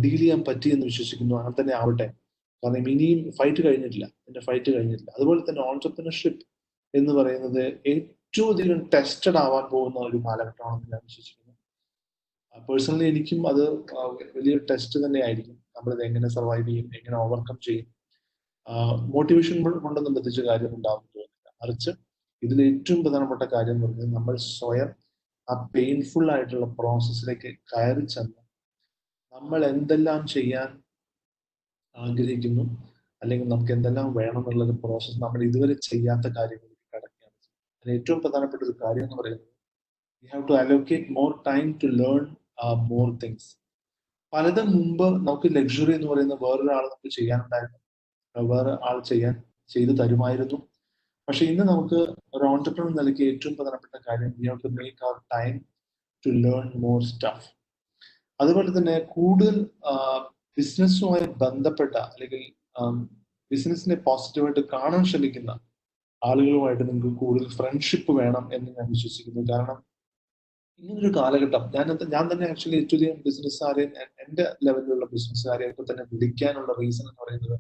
ഡീൽ ചെയ്യാൻ പറ്റി എന്ന് വിശ്വസിക്കുന്നു. അങ്ങനെ തന്നെ ആവട്ടെ. കാരണം ഇനിയും ഫൈറ്റ് കഴിഞ്ഞിട്ടില്ല. അതുപോലെ തന്നെ ഓൺട്രപ്രനർഷിപ്പ് എന്ന് പറയുന്നത് ഏറ്റവും അധികം ടെസ്റ്റഡ് ആവാൻ പോകുന്ന ഒരു കാലഘട്ടമാണെന്ന് ഞാൻ വിശ്വസിക്കുന്നു. പേഴ്സണലി എനിക്കും അത് വലിയൊരു ടെസ്റ്റ് തന്നെ ആയിരിക്കും. നമ്മളിത് എങ്ങനെ സർവൈവ് ചെയ്യും, എങ്ങനെ ഓവർകം ചെയ്യും. മോട്ടിവേഷൻ കൊണ്ടൊന്നും പ്രത്യേകിച്ച് കാര്യം ഉണ്ടാവുമെന്ന് തോന്നുന്നില്ല. മറിച്ച് ഇതിൽ ഏറ്റവും പ്രധാനപ്പെട്ട കാര്യം എന്ന് പറയുന്നത് നമ്മൾ സ്വയം ആ പെയിൻഫുൾ ആയിട്ടുള്ള പ്രോസസ്സിലേക്ക് കയറി ചെന്ന് നമ്മൾ എന്തെല്ലാം ചെയ്യാൻ ആഗ്രഹിക്കുന്നു, അല്ലെങ്കിൽ നമുക്ക് എന്തെല്ലാം വേണം എന്നുള്ളത് പ്രോസസ്സ് നമ്മൾ ഇതുവരെ ചെയ്യാത്ത കാര്യങ്ങളിലേക്ക് കടക്കുകയാണ്. അതിന് ഏറ്റവും പ്രധാനപ്പെട്ട ഒരു കാര്യം എന്ന് പറയുന്നത് we have to allocate more time to learn more things. പലതും മുമ്പ് നമുക്ക് ലക്ഷറി എന്ന് പറയുന്ന വേറൊരാൾ നമുക്ക് ചെയ്യാനുണ്ടായിരുന്നു, വേറെ ആൾ ചെയ്തു തരുമായിരുന്നു. പക്ഷെ ഇന്ന് നമുക്ക് ഒരു ഓൺടർപ്രണർ നിലയ്ക്ക് ഏറ്റവും പ്രധാനപ്പെട്ട കാര്യം we have to make our time to learn more stuff. അതുപോലെ തന്നെ കൂടുതൽ ബിസിനസ്സുമായി ബന്ധപ്പെട്ട അല്ലെങ്കിൽ ബിസിനസ്സിനെ പോസിറ്റീവായിട്ട് കാണാൻ ശ്രമിക്കുന്ന ആളുകളുമായിട്ട് നിങ്ങൾക്ക് കൂടുതൽ ഫ്രണ്ട്ഷിപ്പ് വേണം എന്ന് ഞാൻ വിശ്വസിക്കുന്നു. കാരണം ഇങ്ങനൊരു കാലഘട്ടം ഞാൻ തന്നെ ആക്ച്വലി ഏറ്റവും അധികം ബിസിനസ്സുകാരെയും എന്റെ ലെവലിലുള്ള ബിസിനസ്സുകാരെയൊക്കെ തന്നെ വിളിക്കാനുള്ള റീസൺ എന്ന് പറയുന്നത്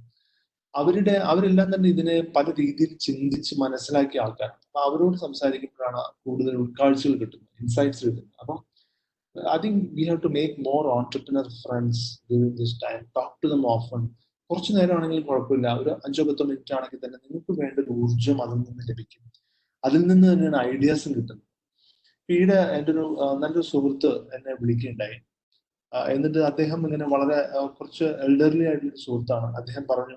അവരെല്ലാം തന്നെ ഇതിനെ പല രീതിയിൽ ചിന്തിച്ച് മനസ്സിലാക്കിയ ആൾക്കാരാണ്. അപ്പൊ അവരോട് സംസാരിക്കുമ്പോഴാണ് കൂടുതൽ ഉൾക്കാഴ്ചകൾ കിട്ടുന്നത്, ഇൻസൈറ്റ്സ് കിട്ടുന്നത്. അപ്പം I think we have to make more entrepreneur friends during this time. Talk to them often. കുറച്ചു നേരമാണെങ്കിലും കുഴപ്പമില്ല, ഒരു 5-10 മിനിറ്റ് ആണെങ്കിൽ തന്നെ നിങ്ങൾക്ക് വേണ്ട ഒരു ഊർജ്ജം അതിൽ നിന്ന് ലഭിക്കും. അതിൽ നിന്ന് തന്നെയാണ് ഐഡിയാസും കിട്ടുന്നത്. ഈയിടെ എൻ്റെ ഒരു നല്ലൊരു സുഹൃത്ത് എന്നെ വിളിക്കുകയുണ്ടായി. എന്നിട്ട് അദ്ദേഹം ഇങ്ങനെ വളരെ കുറച്ച് എൽഡർലി ആയിട്ടുള്ള സുഹൃത്താണ്. അദ്ദേഹം പറഞ്ഞു,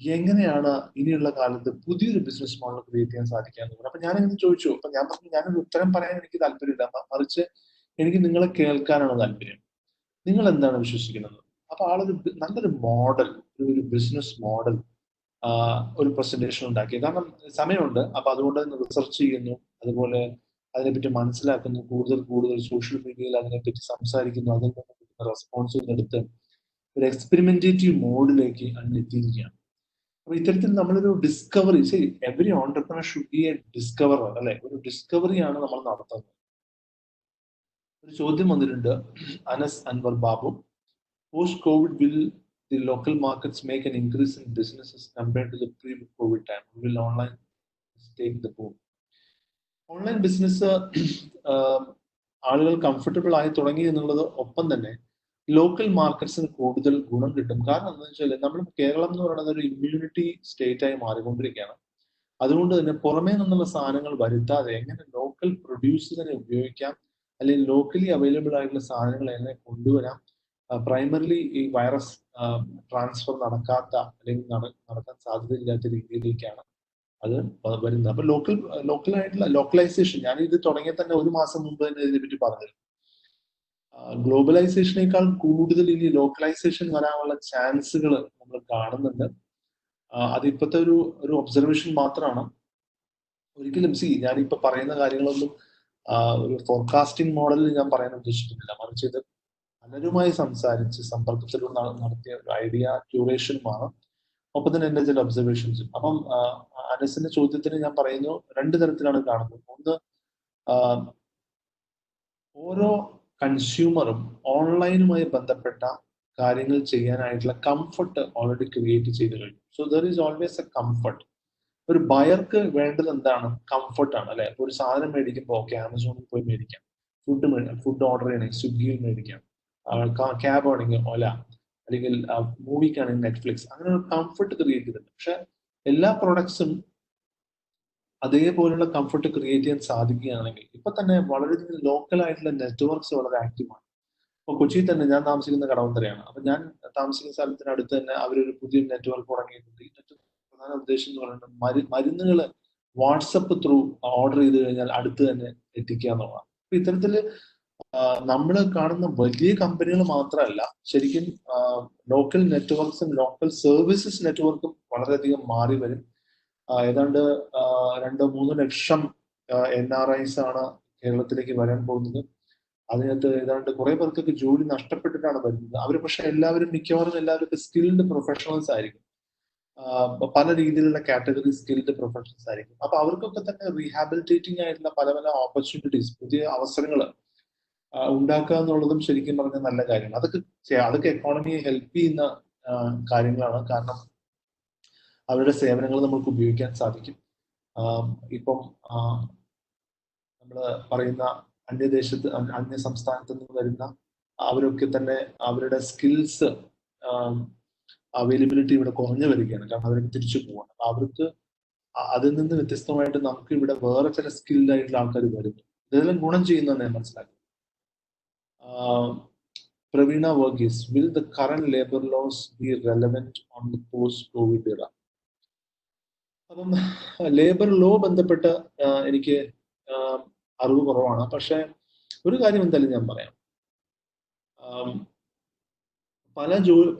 എങ്ങനെയാണ് ഇനിയുള്ള കാലത്ത് പുതിയൊരു ബിസിനസ് മോഡൽ ക്രിയേറ്റ് ചെയ്യാൻ സാധിക്കാന്ന് പറഞ്ഞു. അപ്പൊ ഞാനിങ്ങനെ ചോദിച്ചു. അപ്പൊ ഞാൻ പറഞ്ഞു, ഞാനൊരു ഉത്തരം പറയാൻ എനിക്ക് താല്പര്യമില്ല, മറിച്ച് എനിക്ക് നിങ്ങളെ കേൾക്കാനാണ് താല്പര്യം. നിങ്ങൾ എന്താണ് വിശ്വസിക്കുന്നത്? അപ്പൊ ആളൊരു നല്ലൊരു മോഡൽ, ഒരു ബിസിനസ് മോഡൽ ഒരു പ്രസന്റേഷൻ ഉണ്ടാക്കി. കാരണം സമയമുണ്ട്, അപ്പൊ അതുകൊണ്ട് തന്നെ റിസർച്ച് ചെയ്യുന്നു, അതുപോലെ അതിനെപ്പറ്റി മനസ്സിലാക്കുന്നു, കൂടുതൽ സോഷ്യൽ മീഡിയയിൽ അതിനെപ്പറ്റി സംസാരിക്കുന്നു, അതിൽ നിന്ന് കിട്ടുന്ന റെസ്പോൺസുകൾ എടുത്ത് ഒരു എക്സ്പെരിമെന്റേറ്റീവ് മോഡിലേക്ക് അങ്ങ് എത്തിയിരിക്കുകയാണ്. അപ്പൊ ഇത്തരത്തിൽ നമ്മളൊരു discovery, every entrepreneur should be a discoverer, അല്ലെ? ഒരു ഡിസ്കവറിയാണ് നമ്മൾ നടത്തുന്നത്. ഒരു ചോദ്യം വന്നിട്ടുണ്ട്, Anas Anwar Babu. Post covid will the local markets make an increase in businesses compared to the pre-COVID time? Will online take the boom? Online business ആളുകൾ കംഫർട്ടബിൾ ആയി തുടങ്ങി എന്നുള്ളത് ഒപ്പം തന്നെ ലോക്കൽ മാർക്കറ്റ്സിന് കൂടുതൽ ഗുണം കിട്ടും. കാരണം എന്താണെന്ന് വെച്ചാൽ നമ്മൾ കേരളം എന്ന് പറയുന്നത് ഒരു ഇമ്മ്യൂണിറ്റി സ്റ്റേറ്റ് ആയി മാറിക്കൊണ്ടിരിക്കുകയാണ്. അതുകൊണ്ട് തന്നെ പുറമേ നിന്നുള്ള സാധനങ്ങൾ വരുത്താതെ എങ്ങനെ ലോക്കൽ പ്രൊഡ്യൂസറിനെ ഉപയോഗിക്കാം, അല്ലെങ്കിൽ ലോക്കലി അവൈലബിൾ ആയിട്ടുള്ള സാധനങ്ങൾ എങ്ങനെ കൊണ്ടുവരാം, പ്രൈമറിലി ഈ വൈറസ് ട്രാൻസ്ഫർ നടക്കാത്ത അല്ലെങ്കിൽ നടക്കാൻ സാധ്യതയില്ലാത്ത രീതിയിലേക്കാണ് അത് വരുന്നത്. അപ്പൊ ലോക്കലായിട്ടുള്ള ലോക്കലൈസേഷൻ, ഞാൻ ഇത് തുടങ്ങിയ തന്നെ 1 മാസം മുമ്പ് തന്നെ ഇതിനെപ്പറ്റി പറഞ്ഞിരുന്നു. ഗ്ലോബലൈസേഷനേക്കാൾ കൂടുതൽ ഇനി ലോക്കലൈസേഷൻ വരാനുള്ള ചാൻസുകൾ നമ്മൾ കാണുന്നുണ്ട്. അത് ഇപ്പോഴത്തെ ഒരു ഒബ്സർവേഷൻ മാത്രമാണ്. ഒരിക്കലും ഞാനിപ്പോ പറയുന്ന കാര്യങ്ങളൊന്നും ഒരു ഫോർകാസ്റ്റിംഗ് മോഡലിൽ ഞാൻ പറയാൻ ഉദ്ദേശിക്കുന്നില്ല, മറിച്ച് ഇത് പലരുമായി സംസാരിച്ച് സമ്പർക്കത്തിലൂടെ നടത്തിയ ഒരു ഐഡിയ ക്യൂറേഷനുമാണ്. ഒപ്പം തന്നെ എന്റെ ചില ഒബ്സർവേഷൻസും. അപ്പം അനസിന്റെ ചോദ്യത്തിന് ഞാൻ പറയുന്നു, 2 തരത്തിലാണ് കാണുന്നത്. ഒന്ന്, ഓരോ കൺസ്യൂമറും ഓൺലൈനുമായി ബന്ധപ്പെട്ട കാര്യങ്ങൾ ചെയ്യാനായിട്ടുള്ള കംഫർട്ട് ഓൾറെഡി ക്രിയേറ്റ് ചെയ്ത് കഴിഞ്ഞു. So there is always A comfort. ഒരു ബയർക്ക് വേണ്ടത് എന്താണ്? കംഫർട്ടാണ്, അല്ലെ? ഒരു സാധനം മേടിക്കുമ്പോൾ ഓക്കെ, ആമസോണിൽ പോയി മേടിക്കാം, ഫുഡ് ഓർഡർ ചെയ്യണമെങ്കിൽ സ്വിഗ്ഗിയിൽ മേടിക്കാം, ക്യാബ് ആണെങ്കിൽ ഓല, അല്ലെങ്കിൽ മൂവിക്കാണെങ്കിൽ നെറ്റ്ഫ്ലിക്സ്, അങ്ങനെ ഒരു കംഫർട്ട് ക്രിയേറ്റ് ചെയ്തിട്ടുണ്ട്. പക്ഷെ എല്ലാ പ്രൊഡക്ട്സും അതേപോലുള്ള കംഫർട്ട് ക്രിയേറ്റ് ചെയ്യാൻ സാധിക്കുകയാണെങ്കിൽ ഇപ്പൊ തന്നെ വളരെയധികം ലോക്കൽ ആയിട്ടുള്ള നെറ്റ്വർക്ക്സ് വളരെ ആക്റ്റീവാണ്. ഇപ്പൊ കൊച്ചിയിൽ തന്നെ, ഞാൻ താമസിക്കുന്ന കടവന്തരയാണ്, അപ്പൊ ഞാൻ താമസിക്കുന്ന സ്ഥലത്തിനടുത്ത് തന്നെ അവരൊരു പുതിയ നെറ്റ്വർക്ക് തുടങ്ങിയിട്ടുണ്ട്. ഈ നെറ്റ്വർക്ക് പ്രധാന ഉദ്ദേശം എന്ന് പറയുന്നത് മരുന്നുകൾ വാട്സപ്പ് ത്രൂ ഓർഡർ ചെയ്ത് കഴിഞ്ഞാൽ അടുത്ത് തന്നെ എത്തിക്കുക എന്നുള്ളതാണ്. അപ്പൊ ഇത്തരത്തില് നമ്മൾ കാണുന്ന വലിയ കമ്പനികൾ മാത്രമല്ല, ശരിക്കും ലോക്കൽ നെറ്റ്വർക്ക്സും ലോക്കൽ സർവീസസ് നെറ്റ്വർക്കും വളരെയധികം മാറി വരും. ഏതാണ്ട് 2-3 ലക്ഷം NRIs ആണ് കേരളത്തിലേക്ക് വരാൻ പോകുന്നത്. അതിനകത്ത് ഏതാണ്ട് കുറെ പേർക്കൊക്കെ ജോലി നഷ്ടപ്പെട്ടിട്ടാണ് വരുന്നത്. അവർ പക്ഷെ മിക്കവാറും എല്ലാവരും സ്കിൽഡ് പ്രൊഫഷണൽസ് ആയിരിക്കും, പല രീതിയിലുള്ള കാറ്റഗറി സ്കിൽഡ് പ്രൊഫഷണൽസ് ആയിരിക്കും. അപ്പൊ അവർക്കൊക്കെ തന്നെ റീഹാബിലിറ്റേറ്റിംഗ് ആയിട്ടുള്ള പല ഓപ്പർച്യൂണിറ്റീസ്, പുതിയ അവസരങ്ങൾ ഉണ്ടാക്കുക എന്നുള്ളതും ശരിക്കും പറഞ്ഞ നല്ല കാര്യമാണ്. അതൊക്കെ എക്കോണമിയെ ഹെൽപ്പ് ചെയ്യുന്ന കാര്യങ്ങളാണ്. കാരണം അവരുടെ സേവനങ്ങൾ നമുക്ക് ഉപയോഗിക്കാൻ സാധിക്കും. ഇപ്പം നമ്മൾ പറയുന്ന അന്യ സംസ്ഥാനത്ത് നിന്ന് വരുന്ന അവരൊക്കെ തന്നെ അവരുടെ സ്കിൽസ് അവൈലബിലിറ്റി ഇവിടെ കുറഞ്ഞു വരികയാണ്. കാരണം അവർക്ക് തിരിച്ചു പോകണം. അപ്പൊ അവർക്ക് അതിൽ നിന്ന് വ്യത്യസ്തമായിട്ട് നമുക്ക് ഇവിടെ വേറെ ചില സ്കിൽഡ് ആയിട്ടുള്ള ആൾക്കാർ വരുന്നു. ഇതെല്ലാം ഗുണം ചെയ്യുന്നതെന്ന് ഞാൻ മനസ്സിലാക്കി. Pravina Verghese, will the current labor laws be relevant on the post-COVID era? അപ്പം ലേബർ ലോ ബന്ധപ്പെട്ട് എനിക്ക് അറിവ് കുറവാണ്. പക്ഷെ ഒരു കാര്യം എന്തായാലും ഞാൻ പറയാം.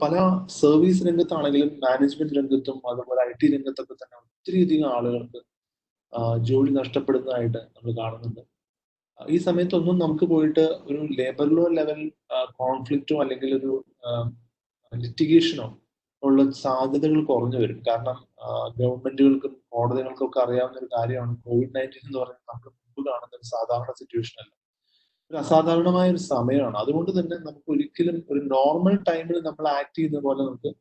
പല സർവീസ് രംഗത്താണെങ്കിലും മാനേജ്മെന്റ് രംഗത്തും അതുപോലെ IT രംഗത്തൊക്കെ തന്നെ ഒത്തിരിയധികം ആളുകൾക്ക് ജോലി നഷ്ടപ്പെടുന്നതായിട്ട് നമ്മൾ കാണുന്നുണ്ട്. ഈ സമയത്തൊന്നും നമുക്ക് പോയിട്ട് ഒരു ലേബർ ലോ ലെവൽ കോൺഫ്ലിക്റ്റോ അല്ലെങ്കിൽ ഒരു ലിറ്റിഗേഷനോ ഉള്ള സാധ്യതകൾ കുറഞ്ഞു വരും. കാരണം ഗവൺമെന്റുകൾക്കും കോടതികൾക്കും ഒക്കെ അറിയാവുന്ന ഒരു കാര്യമാണ് COVID-19 എന്ന് പറയുന്നത് നമ്മൾ മുമ്പ് കാണുന്ന ഒരു സാധാരണ സിറ്റുവേഷൻ അല്ല, ഒരു അസാധാരണമായ ഒരു സമയമാണ്. അതുകൊണ്ട് തന്നെ നമുക്ക് ഒരിക്കലും ഒരു നോർമൽ ടൈമിൽ നമ്മൾ ആക്ട് ചെയ്യുന്ന പോലെ നമുക്ക്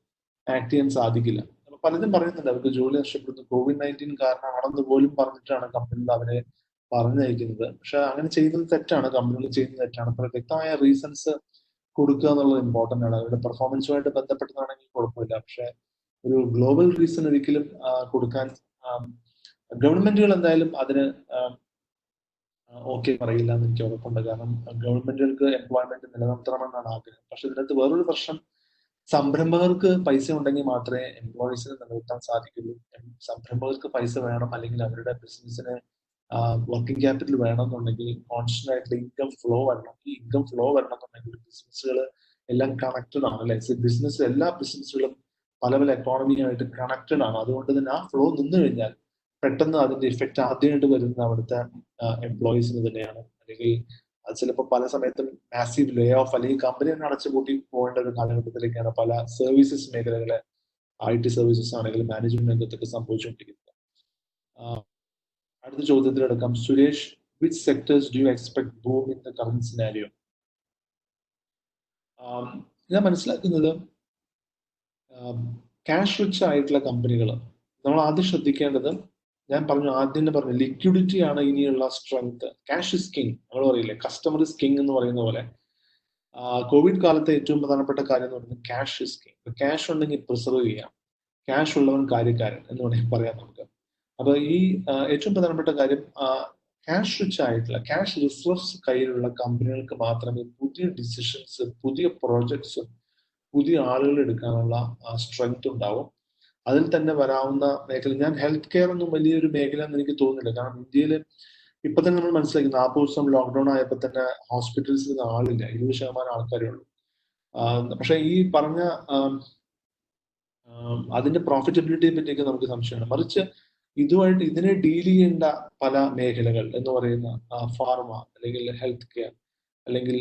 ആക്ട് ചെയ്യാൻ സാധിക്കില്ല. പലരും പറയുന്നുണ്ട് അവർക്ക് ജോലി നഷ്ടപ്പെടുന്നു COVID-19 കാരണമാണെന്ന് പോലും പറഞ്ഞിട്ടാണ് കമ്പനികൾ അവരെ പറഞ്ഞയക്കുന്നത്. പക്ഷെ അങ്ങനെ ചെയ്യുന്നത് തെറ്റാണ്, കമ്പനികൾ ചെയ്യുന്നത് തെറ്റാണ്. അപ്പോൾ വ്യക്തമായ റീസൺസ് കൊടുക്കുക എന്നുള്ളത് ഇമ്പോർട്ടൻ്റ് ആണ്. അവരുടെ പെർഫോമൻസുമായിട്ട് ബന്ധപ്പെട്ടതാണെങ്കിൽ കുഴപ്പമില്ല. പക്ഷെ ഒരു ഗ്ലോബൽ റീസൺ ഒരിക്കലും കൊടുക്കാൻ ഗവൺമെന്റുകൾ എന്തായാലും അതിന് ഓക്കെ പറയില്ല എന്ന് എനിക്ക് ഉറപ്പുണ്ട്. കാരണം ഗവൺമെന്റുകൾക്ക് എംപ്ലോയ്മെന്റ് നിലനിർത്തണമെന്നാണ് ആഗ്രഹം. പക്ഷെ ഇതിനകത്ത് വേറൊരു പ്രശ്നം, സംരംഭകർക്ക് പൈസ ഉണ്ടെങ്കിൽ മാത്രമേ എംപ്ലോയീസിനെ നിലനിർത്താൻ സാധിക്കുള്ളൂ. സംരംഭകർക്ക് പൈസ വേണം, അല്ലെങ്കിൽ അവരുടെ ബിസിനസ്സിന് വർക്കിംഗ് ക്യാപിറ്റൽ വേണമെന്നുണ്ടെങ്കിൽ കോൺസ്റ്റന്റ് ആയിട്ടുള്ള ഇൻകം ഫ്ലോ വരണം. ഈ ഇൻകം ഫ്ലോ വരണമെന്നുണ്ടെങ്കിൽ ബിസിനസ്സുകൾ എല്ലാം കണക്റ്റഡ് ആണ്, അല്ലെ? ബിസിനസ്, എല്ലാ ബിസിനസ്സുകളും പല പല എക്കോണമിയുമായിട്ട് കണക്റ്റഡ് ആണ്. അതുകൊണ്ട് തന്നെ ആ ഫ്ലോ നിന്ന് കഴിഞ്ഞാൽ പെട്ടെന്ന് അതിന്റെ ഇഫക്റ്റ് ആദ്യമായിട്ട് വരുന്നത് അവിടുത്തെ എംപ്ലോയീസിന് തന്നെയാണ്. അല്ലെങ്കിൽ അത് ചിലപ്പോൾ പല സമയത്തും മാസീവ് ലേ ഓഫ് അല്ലെങ്കിൽ കമ്പനി തന്നെ അടച്ചുപൂട്ടി പോകേണ്ട ഒരു കാലഘട്ടത്തിലേക്കാണ് പല സർവീസസ് മേഖലകളെ, IT സർവീസസ് ആണെങ്കിലും മാനേജ്മെന്റ് രംഗത്തൊക്കെ സംഭവിച്ചുകൊണ്ടിരിക്കുന്നത്. അടുത്ത ചോദ്യത്തിലെടുക്കാം. Suresh, which sectors do you expect boom in the current scenario? ഞാൻ മനസ്സിലാക്കുന്നത് ക്യാഷ് റിച്ച് ആയിട്ടുള്ള കമ്പനികൾ നമ്മൾ ആദ്യം ശ്രദ്ധിക്കേണ്ടത്, ഞാൻ ആദ്യം പറഞ്ഞു ലിക്വിഡിറ്റി ആണ് ഇനിയുള്ള സ്ട്രെങ്ത്. ക്യാഷ് ഇസ് കിങ്, നമ്മൾ പറയില്ലേ കസ്റ്റമർ ഇസ് കിങ് എന്ന് പറയുന്ന പോലെ. കോവിഡ് കാലത്തെ ഏറ്റവും പ്രധാനപ്പെട്ട കാര്യം എന്ന് പറയുന്നത് ക്യാഷ് ഇസ് കിങ്. ക്യാഷ് ഉണ്ടെങ്കിൽ പ്രിസർവ് ചെയ്യാം, ക്യാഷ് ഉള്ളവൻ കാര്യക്കാരൻ എന്ന് വേണമെങ്കിൽ പറയാം നമുക്ക്. അപ്പൊ ഈ ഏറ്റവും പ്രധാനപ്പെട്ട കാര്യം, ക്യാഷ് റിച്ച് ആയിട്ടുള്ള, ക്യാഷ് റിസർവ്സ് കയ്യിലുള്ള കമ്പനികൾക്ക് മാത്രമേ പുതിയ ഡിസിഷൻസ്, പുതിയ പ്രോജക്ട്സ്, പുതിയ ആളുകൾ എടുക്കാനുള്ള സ്ട്രെങ്ത് ഉണ്ടാവും. അതിൽ തന്നെ വരാവുന്ന മേഖല, ഞാൻ ഹെൽത്ത് കെയർ ഒന്നും വലിയൊരു മേഖല എന്ന് എനിക്ക് തോന്നുന്നില്ല. കാരണം ഇന്ത്യയിൽ ഇപ്പൊ തന്നെ നമ്മൾ മനസ്സിലാക്കി 40 ദിവസം ലോക്ക്ഡൌൺ ആയപ്പോൾ തന്നെ ഹോസ്പിറ്റൽസിൽ ആളില്ല, 20% ആൾക്കാരേ ഉള്ളൂ. പക്ഷെ ഈ പറഞ്ഞ അതിന്റെ പ്രോഫിറ്റബിലിറ്റിയെ പറ്റിയൊക്കെ നമുക്ക് സംശയമാണ്. മറിച്ച് ഇതിനെ ഡീൽ ചെയ്യേണ്ട പല മേഖലകൾ എന്ന് പറയുന്ന ഫാർമ, അല്ലെങ്കിൽ ഹെൽത്ത് കെയർ, അല്ലെങ്കിൽ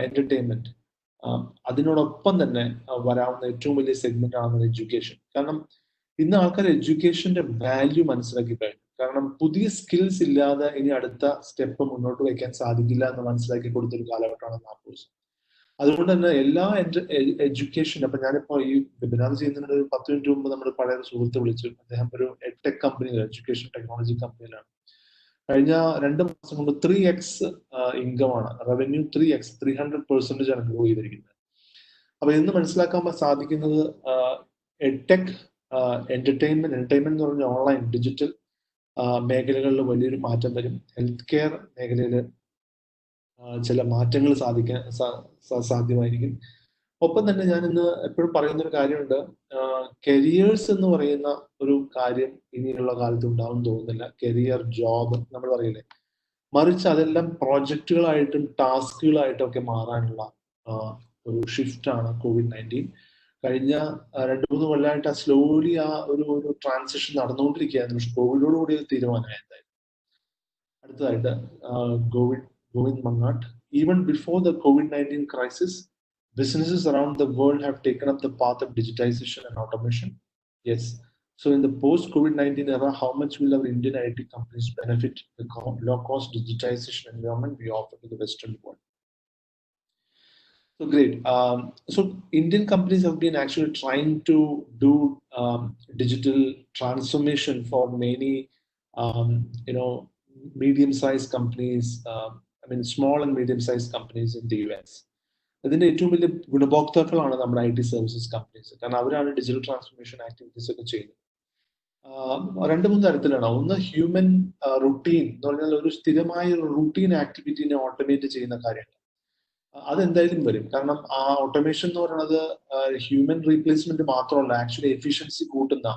എന്റർടൈൻമെന്റ്, അതിനോടൊപ്പം തന്നെ വരാവുന്ന ഏറ്റവും വലിയ സെഗ്മെന്റ് ആണ് എഡ്യൂക്കേഷൻ. കാരണം ഇന്ന് ആൾക്കാർ എഡ്യൂക്കേഷന്റെ വാല്യൂ മനസ്സിലാക്കി കഴിഞ്ഞു. കാരണം പുതിയ സ്കിൽസ് ഇല്ലാതെ ഇനി അടുത്ത സ്റ്റെപ്പ് മുന്നോട്ട് വയ്ക്കാൻ സാധിക്കില്ല എന്ന് മനസ്സിലാക്കി കൊടുത്തൊരു കാലഘട്ടമാണ് 40 ദിവസം. അതുകൊണ്ട് തന്നെ എല്ലാ എഡ്യൂക്കേഷൻ, അപ്പൊ ഞാനിപ്പോ ഈ വെബിനാർ ചെയ്യുന്നതിന് ഒരു 10 മിനിറ്റ് മുമ്പ് നമ്മുടെ പഴയ സുഹൃത്ത് വിളിച്ചു. അദ്ദേഹം ഒരു എഡ്ടെക് കമ്പനിയിൽ, എഡ്യൂക്കേഷൻ ടെക്നോളജി കമ്പനിയിലാണ്. കഴിഞ്ഞ 2 മാസം കൊണ്ട് 3x ഇൻകം ആണ്, റവന്യൂ 3x, 300% ആണ് ഗ്രോ ചെയ്തിരിക്കുന്നത്. അപ്പൊ ഇന്ന് മനസ്സിലാക്കാൻ സാധിക്കുന്നത് എഡ്ടെക്, എന്റർടൈൻമെന്റ് എന്ന് പറഞ്ഞ ഓൺലൈൻ ഡിജിറ്റൽ മേഖലകളിൽ വലിയൊരു മാറ്റം വരും. ഹെൽത്ത് കെയർ മേഖലയിൽ ചില മാറ്റങ്ങൾ സാധ്യമായിരിക്കും. ഒപ്പം തന്നെ ഞാൻ ഇന്ന് എപ്പോഴും പറയുന്ന ഒരു കാര്യമുണ്ട്, കരിയേഴ്സ് എന്ന് പറയുന്ന ഒരു കാര്യം ഇനിയുള്ള കാലത്ത് ഉണ്ടാവും തോന്നുന്നില്ല. കരിയർ, ജോബ് നമ്മൾ പറയില്ലേ, മറിച്ച് അതെല്ലാം പ്രോജക്റ്റുകളായിട്ടും ടാസ്കുകളായിട്ടും ഒക്കെ മാറാനുള്ള ഒരു ഷിഫ്റ്റാണ് COVID-19. കഴിഞ്ഞ 2-3 കൊല്ലമായിട്ട് സ്ലോലി ഒരു ട്രാൻസിഷൻ നടന്നുകൊണ്ടിരിക്കുകയായിരുന്നു. പക്ഷെ കോവിഡോടുകൂടി തീരുമാനമായി എന്തായാലും. അടുത്തതായിട്ട് Govind Mangattu, even before the COVID-19 crisis, businesses around the world have taken up the path of digitization and automation. Yes. So in the post-COVID-19 era, how much will our Indian IT companies benefit the low-cost digitization environment we offer to the Western world? So great. So Indian companies have been actually trying to do digital transformation for many, medium-sized companies, small and medium-sized companies in the US. അതിന്റെ ഏറ്റവും വലിയ ഗുണഭോക്താക്കളാണ് നമ്മുടെ IT services companies. കാരണം അവരാണ് digital transformation activities ഒക്കെ ചെയ്യുന്നത്. രണ്ട് മൂന്ന് തരത്തിലാണ്. ഒന്ന് ഹ്യൂമൻ റുട്ടീൻ എന്ന് പറഞ്ഞാൽ ഒരു സ്ഥിരമായ റുട്ടീൻ ആക്ടിവിറ്റിനെ ഓട്ടോമേറ്റ് ചെയ്യുന്ന കാര്യങ്ങൾ. അതെന്തായാലും വരും. കാരണം ആ ഓട്ടോമേഷൻ എന്ന് പറയുന്നത് ഹ്യൂമൻ റീപ്ലേസ്മെന്റ് മാത്രമല്ല, ആക്ച്വലി എഫിഷ്യൻസി കൂട്ടുന്ന,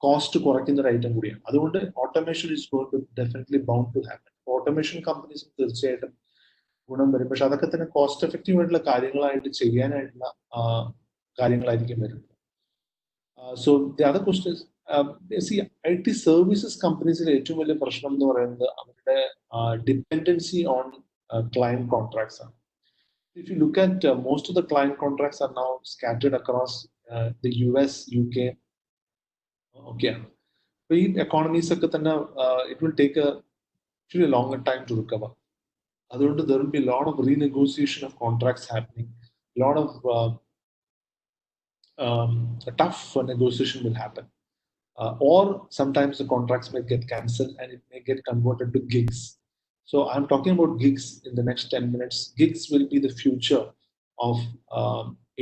കോസ്റ്റ് കുറയ്ക്കുന്ന ഒരു ഐറ്റം കൂടിയാണ്. അതുകൊണ്ട് automation is going to definitely bound to happen. Automation companies തീർച്ചയായിട്ടും ഗുണം വരും. പക്ഷെ അതൊക്കെ തന്നെ കോസ്റ്റ് എഫക്റ്റീവ് ആയിട്ടുള്ള കാര്യങ്ങളായിട്ട് ചെയ്യാനായിട്ടുള്ള കാര്യങ്ങളായിരിക്കും വരുന്നത്. So the other question see I T services കമ്പനീസിലെ ഏറ്റവും വലിയ പ്രശ്നം എന്ന് പറയുന്നത് അവരുടെ ഡിപ്പെൻഡൻസി ഓൺ ക്ലയന്റ് കോൺട്രാക്ട്സ് ആണ്. If you look at most of the client contracts are now scattered across the US, UK, okay. So in economies ഒക്കെ തന്നെ it will take actually a longer time to recover. അതുകൊണ്ട് there will be a lot of renegotiation of contracts happening, a lot of tough negotiation will happen, or sometimes the contracts may get cancelled and it may get converted to gigs. So I'm talking about gigs in the next 10 minutes. Gigs will be the future of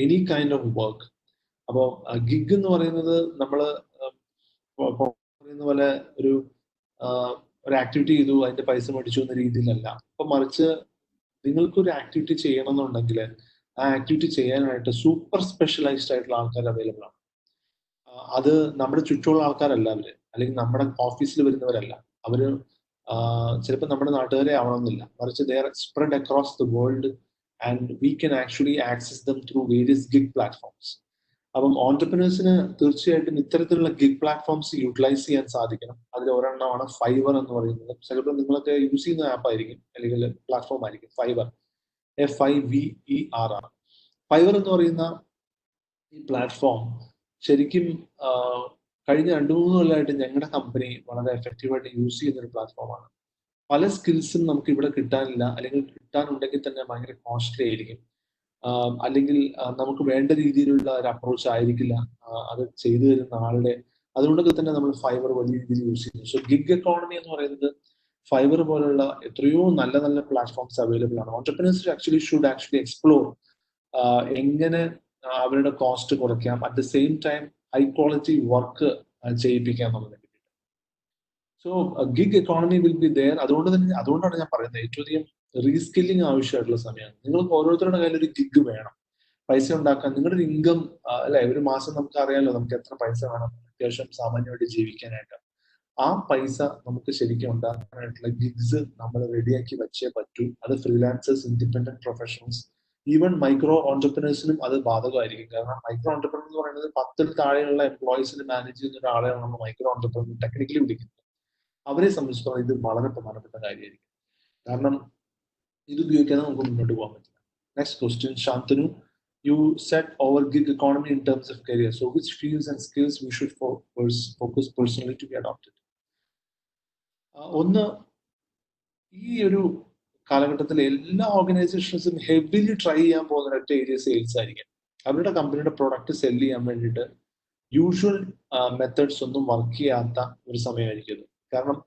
any kind of work. അപ്പോൾ gig എന്ന് പറയുന്നത് നമ്മൾ പറയുന്ന പോലെ ഒരു activity ചെയ്തു അതിന്റെ പൈസ മേടിച്ചു എന്ന രീതിയിലല്ല. അപ്പൊ മറിച്ച് നിങ്ങൾക്കൊരു ആക്ടിവിറ്റി ചെയ്യണമെന്നുണ്ടെങ്കിൽ ആ ആക്ടിവിറ്റി ചെയ്യാനായിട്ട് സൂപ്പർ സ്പെഷ്യലൈസ്ഡ് ആയിട്ടുള്ള ആൾക്കാർ അവൈലബിൾ ആണ്. അത് നമ്മുടെ ചുറ്റുമുള്ള ആൾക്കാരല്ല അവര്, അല്ലെങ്കിൽ നമ്മുടെ ഓഫീസിൽ വരുന്നവരല്ല അവര്. ചിലപ്പോൾ നമ്മുടെ നാട്ടുകാരെ ആവണമെന്നില്ല, മറിച്ച് they are spread across the world and we can actually access them through various gig platforms. അപ്പം ഓൺടർപ്രനേഴ്സിന് തീർച്ചയായിട്ടും ഇത്തരത്തിലുള്ള ഗിഗ് പ്ലാറ്റ്ഫോംസ് യൂട്ടിലൈസ് ചെയ്യാൻ സാധിക്കണം. അതിൽ ഒരെണ്ണമാണ് ഫൈവർ എന്ന് പറയുന്നത്. ചിലപ്പോൾ നിങ്ങളൊക്കെ യൂസ് ചെയ്യുന്ന ആപ്പ് ആയിരിക്കും, അല്ലെങ്കിൽ പ്ലാറ്റ്ഫോം ആയിരിക്കും ഫൈവർ. FIVER. ഫൈവർ എന്ന് പറയുന്ന ഈ പ്ലാറ്റ്ഫോം ശരിക്കും കഴിഞ്ഞ 2-3 കൊല്ലമായിട്ട് ഞങ്ങളുടെ കമ്പനി വളരെ എഫക്റ്റീവായിട്ട് യൂസ് ചെയ്യുന്ന ഒരു പ്ലാറ്റ്ഫോമാണ്. പല സ്കിൽസും നമുക്ക് ഇവിടെ കിട്ടാനില്ല, അല്ലെങ്കിൽ കിട്ടാനുണ്ടെങ്കിൽ തന്നെ ഭയങ്കര കോസ്റ്റ്ലി ആയിരിക്കും, അല്ലെങ്കിൽ നമുക്ക് വേണ്ട രീതിയിലുള്ള ഒരു അപ്രോച്ച് ആയിരിക്കില്ല അത് ചെയ്തു തരുന്ന ആളുടെ. അതുകൊണ്ടൊക്കെ തന്നെ നമ്മൾ ഫൈവർ വലിയ രീതിയിൽ യൂസ് ചെയ്യുന്നു. സോ ഗിഗ് എക്കോണമി എന്ന് പറയുന്നത് ഫൈവർ പോലുള്ള എത്രയോ നല്ല നല്ല പ്ലാറ്റ്ഫോംസ് അവൈലബിൾ ആണ്. ഓൺടർപ്രനേഴ്സ് ഷുഡ് ആക്ച്വലി എക്സ്പ്ലോർ എങ്ങനെ അവരുടെ കോസ്റ്റ് കുറയ്ക്കാം, at the same time high quality work ചെയ്യിപ്പിക്കാം എന്നുള്ളത്. So gig economy will be there. അതുകൊണ്ടാണ് ഞാൻ പറയുന്നത് ഏറ്റവും അധികം റീസ്കില്ലിംഗ് ആവശ്യമായിട്ടുള്ള സമയമാണ്. നിങ്ങൾക്ക് ഓരോരുത്തരുടെ കയ്യിൽ ഒരു ഗിഗ് വേണം പൈസ ഉണ്ടാക്കാൻ. നിങ്ങളുടെ ഒരു ഇൻകം അല്ലെ, ഒരു മാസം നമുക്ക് അറിയാമല്ലോ നമുക്ക് എത്ര പൈസ വേണം അത്യാവശ്യം സാമാന്യമായിട്ട് ജീവിക്കാനായിട്ട്. ആ പൈസ നമുക്ക് ശരിക്കും ഉണ്ടാക്കാനായിട്ടുള്ള ഗിഗ്സ് നമ്മൾ റെഡിയാക്കി വെച്ചേ പറ്റൂ. അത് freelancers, independent professionals, even micro ഓൺടർപ്രനേഴ്സിനും അത് ബാധകമായിരിക്കും. കാരണം മൈക്രോ ഓൺടർപ്രനർ എന്ന് പറയുന്നത് 10-ൽ താഴെയുള്ള എംപ്ലോയീസിന് മാനേജ് ചെയ്യുന്ന ഒരാളെയാണ് നമ്മൾ മൈക്രോ ഓൺടർപ്രനർ ടെക്നിക്കലി വിളിക്കുന്നത്. അവരെ സംബന്ധിച്ചിടത്തോളം ഇത് വളരെ പ്രധാനപ്പെട്ട കാര്യമായിരിക്കും. കാരണം ഇത് ഉപയോഗിക്കാതെ നമുക്ക് മുന്നോട്ട് പോകാൻ പറ്റില്ല. Next question, Shantanu, you set our gig economy in terms of career. So which fields and skills we should focus personally to be adopted? ഒന്ന്, ഈ ഒരു കാലഘട്ടത്തിൽ എല്ലാ ഓർഗനൈസേഷൻസും ഹെവിലി ട്രൈ ചെയ്യാൻ പോകുന്ന ഒറ്റ ഏരിയ സെയിൽസ് ആയിരിക്കും. അവരുടെ കമ്പനിയുടെ പ്രൊഡക്റ്റ് സെല് ചെയ്യാൻ വേണ്ടിയിട്ട് യൂഷ്വൽ മെത്തേഡ്സ് ഒന്നും വർക്ക് ചെയ്യാത്ത ഒരു സമയമായിരിക്കും ഇത്. കാരണം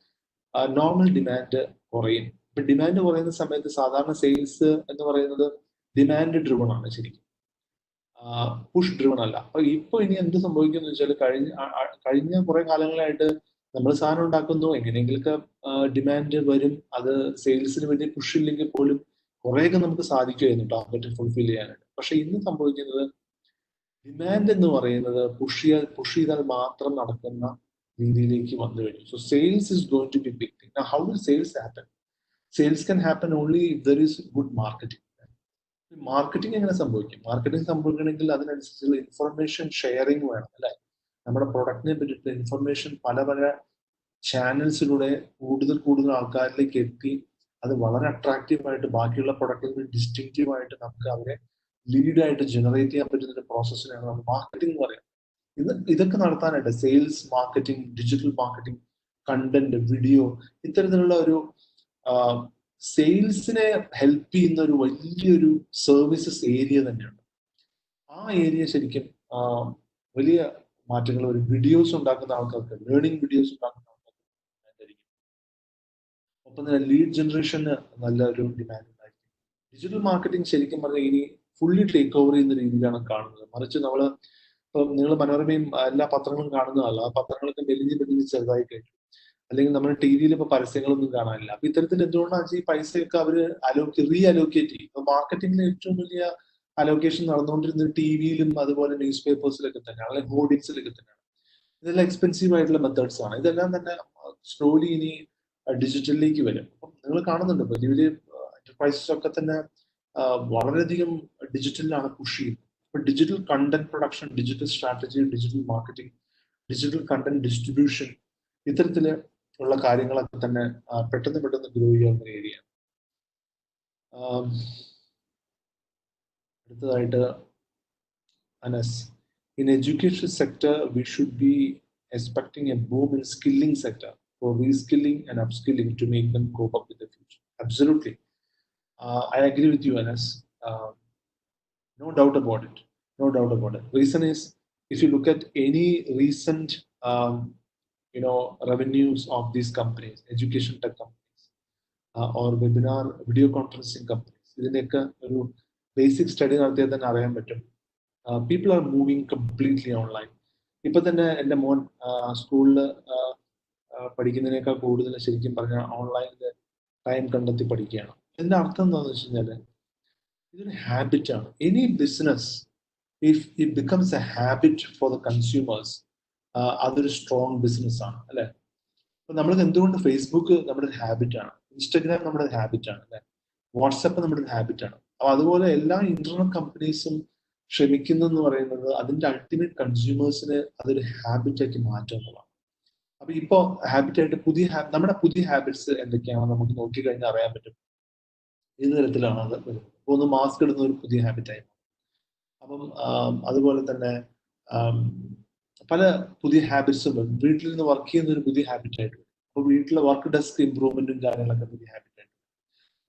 നോർമൽ ഡിമാൻഡ് കുറയും. ഇപ്പൊ ഡിമാൻഡ് കുറയുന്ന സമയത്ത് സാധാരണ സെയിൽസ് എന്ന് പറയുന്നത് ഡിമാൻഡ് ഡ്രിവൺ ആണ്, ശരിക്കും പുഷ് ഡ്രിവൺ അല്ല. അപ്പൊ ഇപ്പൊ ഇനി എന്ത് സംഭവിക്കുന്നു വെച്ചാൽ കഴിഞ്ഞ കുറെ കാലങ്ങളായിട്ട് നമ്മൾ സാധനം ഉണ്ടാക്കുന്നു, എങ്ങനെയെങ്കിലൊക്കെ ഡിമാൻഡ് വരും. അത് സെയിൽസിന് വേണ്ടി പുഷ് ഇല്ലെങ്കിൽ പോലും കുറേയൊക്കെ നമുക്ക് സാധിക്കുമായിരുന്നു ടാർഗറ്റ് ഫുൾഫിൽ ചെയ്യാനായിട്ട്. പക്ഷെ ഇന്ന് സംഭവിക്കുന്നത് ഡിമാൻഡ് എന്ന് പറയുന്നത് പുഷ് ചെയ്താൽ മാത്രം നടക്കുന്ന രീതിയിലേക്ക് വന്നു കഴിഞ്ഞു. So sales is going to be big thing. How will sales happen? Sales can happen only if there is good marketing. Marketing എങ്ങനെ സംഭവിക്കും? മാർക്കറ്റിംഗ് സംഭവിക്കണമെങ്കിൽ അതിനനുസരിച്ചുള്ള ഇൻഫർമേഷൻ ഷെയറിംഗ് വേണം, അല്ലെ? നമ്മുടെ പ്രൊഡക്റ്റിനെ പറ്റിയിട്ട് ഇൻഫർമേഷൻ പല പല ചാനൽസിലൂടെ കൂടുതൽ ആൾക്കാരിലേക്ക് എത്തി അത് വളരെ അട്രാക്റ്റീവായിട്ട് ബാക്കിയുള്ള പ്രൊഡക്റ്റിൽ നിന്ന് ഡിസ്റ്റിങ്റ്റീവ് ആയിട്ട് നമുക്ക് അവരെ ലീഡായിട്ട് ജനറേറ്റ് ചെയ്യാൻ പറ്റുന്ന ഒരു പ്രോസസ്സിനാണ് നമ്മൾ മാർക്കറ്റിംഗ് എന്ന് പറയുന്നത്. ഇതൊക്കെ നടത്താനായിട്ട് sales, marketing, digital marketing, content, video, ഇത്തരത്തിലുള്ള ഒരു സെയിൽസിനെ ഹെൽപ്പ് ചെയ്യുന്ന ഒരു വലിയൊരു സർവീസസ് ഏരിയ തന്നെയുണ്ട്. ആ ഏരിയ ശരിക്കും വലിയ മാറ്റങ്ങൾ വരും. വീഡിയോസ് ഉണ്ടാക്കുന്ന ആൾക്കാർക്ക്, ലേണിംഗ് വീഡിയോസ് ഉണ്ടാക്കുന്ന ആൾക്കാർക്ക്, ഒപ്പം തന്നെ ലീഡ് ജനറേഷന് നല്ലൊരു ഡിമാൻഡ് ഉണ്ടായിരിക്കും. ഡിജിറ്റൽ മാർക്കറ്റിംഗ് ശരിക്കും പറഞ്ഞാൽ ഇനി ഫുള്ളി ടേക്ക് ഓവർ ചെയ്യുന്ന രീതിയിലാണ് കാണുന്നത്. മറിച്ച് നമ്മൾ ഇപ്പം നിങ്ങൾ മനോരമയും എല്ലാ പത്രങ്ങളും കാണുന്നതല്ല, ആ പത്രങ്ങളൊക്കെ മെലിഞ്ഞ് ചെറുതായി കഴിഞ്ഞു. അല്ലെങ്കിൽ നമ്മൾ ടി വിയിൽ ഇപ്പൊ പരസ്യങ്ങളൊന്നും കാണാനില്ല. അപ്പൊ ഇത്തരത്തിൽ എന്തുകൊണ്ടാണെന്ന് വെച്ചാൽ ഈ പൈസയൊക്കെ അവര് റീഅലോക്കേറ്റ് ചെയ്യും. ഇപ്പൊ മാർക്കറ്റിംഗിൽ ഏറ്റവും വലിയ അലോക്കേഷൻ നടന്നുകൊണ്ടിരുന്നത് ടി വിയിലും അതുപോലെ ന്യൂസ് പേപ്പേഴ്സിലൊക്കെ തന്നെയാണ്, അല്ലെങ്കിൽ ഹോർഡിങ്സിലൊക്കെ തന്നെയാണ്. ഇതെല്ലാം എക്സ്പെൻസീവ് ആയിട്ടുള്ള മെത്തേഡ്സ് ആണ്. ഇതെല്ലാം തന്നെ സ്ലോലി ഇനി ഡിജിറ്റലിലേക്ക് വരും. അപ്പം നിങ്ങൾ കാണുന്നുണ്ട് വലിയ വലിയ എന്റർപ്രൈസസ് ഒക്കെ തന്നെ വളരെയധികം ഡിജിറ്റലിലാണ് പുഷ് ചെയ്യുന്നത്. ഇപ്പൊ digital content production, digital strategy, digital marketing, digital content distribution, ഇത്തരത്തില് ഉള്ള കാര്യങ്ങളൊക്കെ തന്നെ പെട്ടെന്ന് ഗ്രോ ചെയ്യാവുന്ന ഏരിയ. അടുത്തതായിട്ട് Anas, in education sector we should be expecting a boom in skilling sector for reskilling and upskilling to make them cope up with the future. Absolutely, I agree with you, Anas. No doubt about it. No doubt about it. Reason is, if you look at any recent revenues of these companies, education tech companies, or webinar video conferencing companies, ഇതിന്റെയൊക്കെ ഒരു basic study നടത്തിയാൽ തന്നെ അറിയാൻ പറ്റും. People are moving completely online. ഇപ്പൊ തന്നെ എൻ്റെ മോൻ സ്കൂളിൽ പഠിക്കുന്നതിനേക്കാൾ കൂടുതൽ ശരിക്കും പറഞ്ഞാൽ ഓൺലൈനിൽ ടൈം കണ്ടെത്തി പഠിക്കുകയാണ്. ഇതിന്റെ അർത്ഥം എന്താണെന്ന് വെച്ച് കഴിഞ്ഞാൽ ഇതൊരു ഹാബിറ്റാണ്. Any business, if it becomes a habit for the consumers, അതൊരു സ്ട്രോങ് ബിസിനസ് ആണ്, അല്ലെ? അപ്പൊ നമ്മൾ എന്തുകൊണ്ട് ഫേസ്ബുക്ക് നമ്മുടെ ഒരു ഹാബിറ്റാണ്, ഇൻസ്റ്റഗ്രാം നമ്മുടെ ഒരു ഹാബിറ്റാണ്, അല്ലെ? വാട്സപ്പ് നമ്മുടെ ഒരു ഹാബിറ്റാണ്. അപ്പൊ അതുപോലെ എല്ലാ ഇന്റർനെറ്റ് കമ്പനീസും ശ്രമിക്കുന്നെന്ന് പറയുന്നത് അതിന്റെ അൾട്ടിമേറ്റ് കൺസ്യൂമേഴ്സിന് അതൊരു ഹാബിറ്റാക്കി മാറ്റുക എന്നുള്ളതാണ്. അപ്പൊ ഇപ്പൊ ഹാബിറ്റായിട്ട് നമ്മുടെ പുതിയ ഹാബിറ്റ്സ് എന്തൊക്കെയാണെന്ന് നമുക്ക് നോക്കിക്കഴിഞ്ഞാൽ അറിയാൻ പറ്റും ഏത് തരത്തിലാണ് അത് വരുന്നത്. ഒന്ന് മാസ്ക് ഇടുന്ന ഒരു പുതിയ ഹാബിറ്റായി. അപ്പം അതുപോലെ തന്നെ പല പുതിയ ഹാബിറ്റ്സും വരും. വീട്ടിൽ നിന്ന് വർക്ക് ചെയ്യുന്ന ഒരു പുതിയ ഹാബിറ്റായിട്ട് വരും. അപ്പൊ വീട്ടിലെ വർക്ക് ഡെസ്ക് ഇംപ്രൂവ്മെന്റും കാര്യങ്ങളൊക്കെ പുതിയ ഹാബിറ്റായിട്ട് വരും.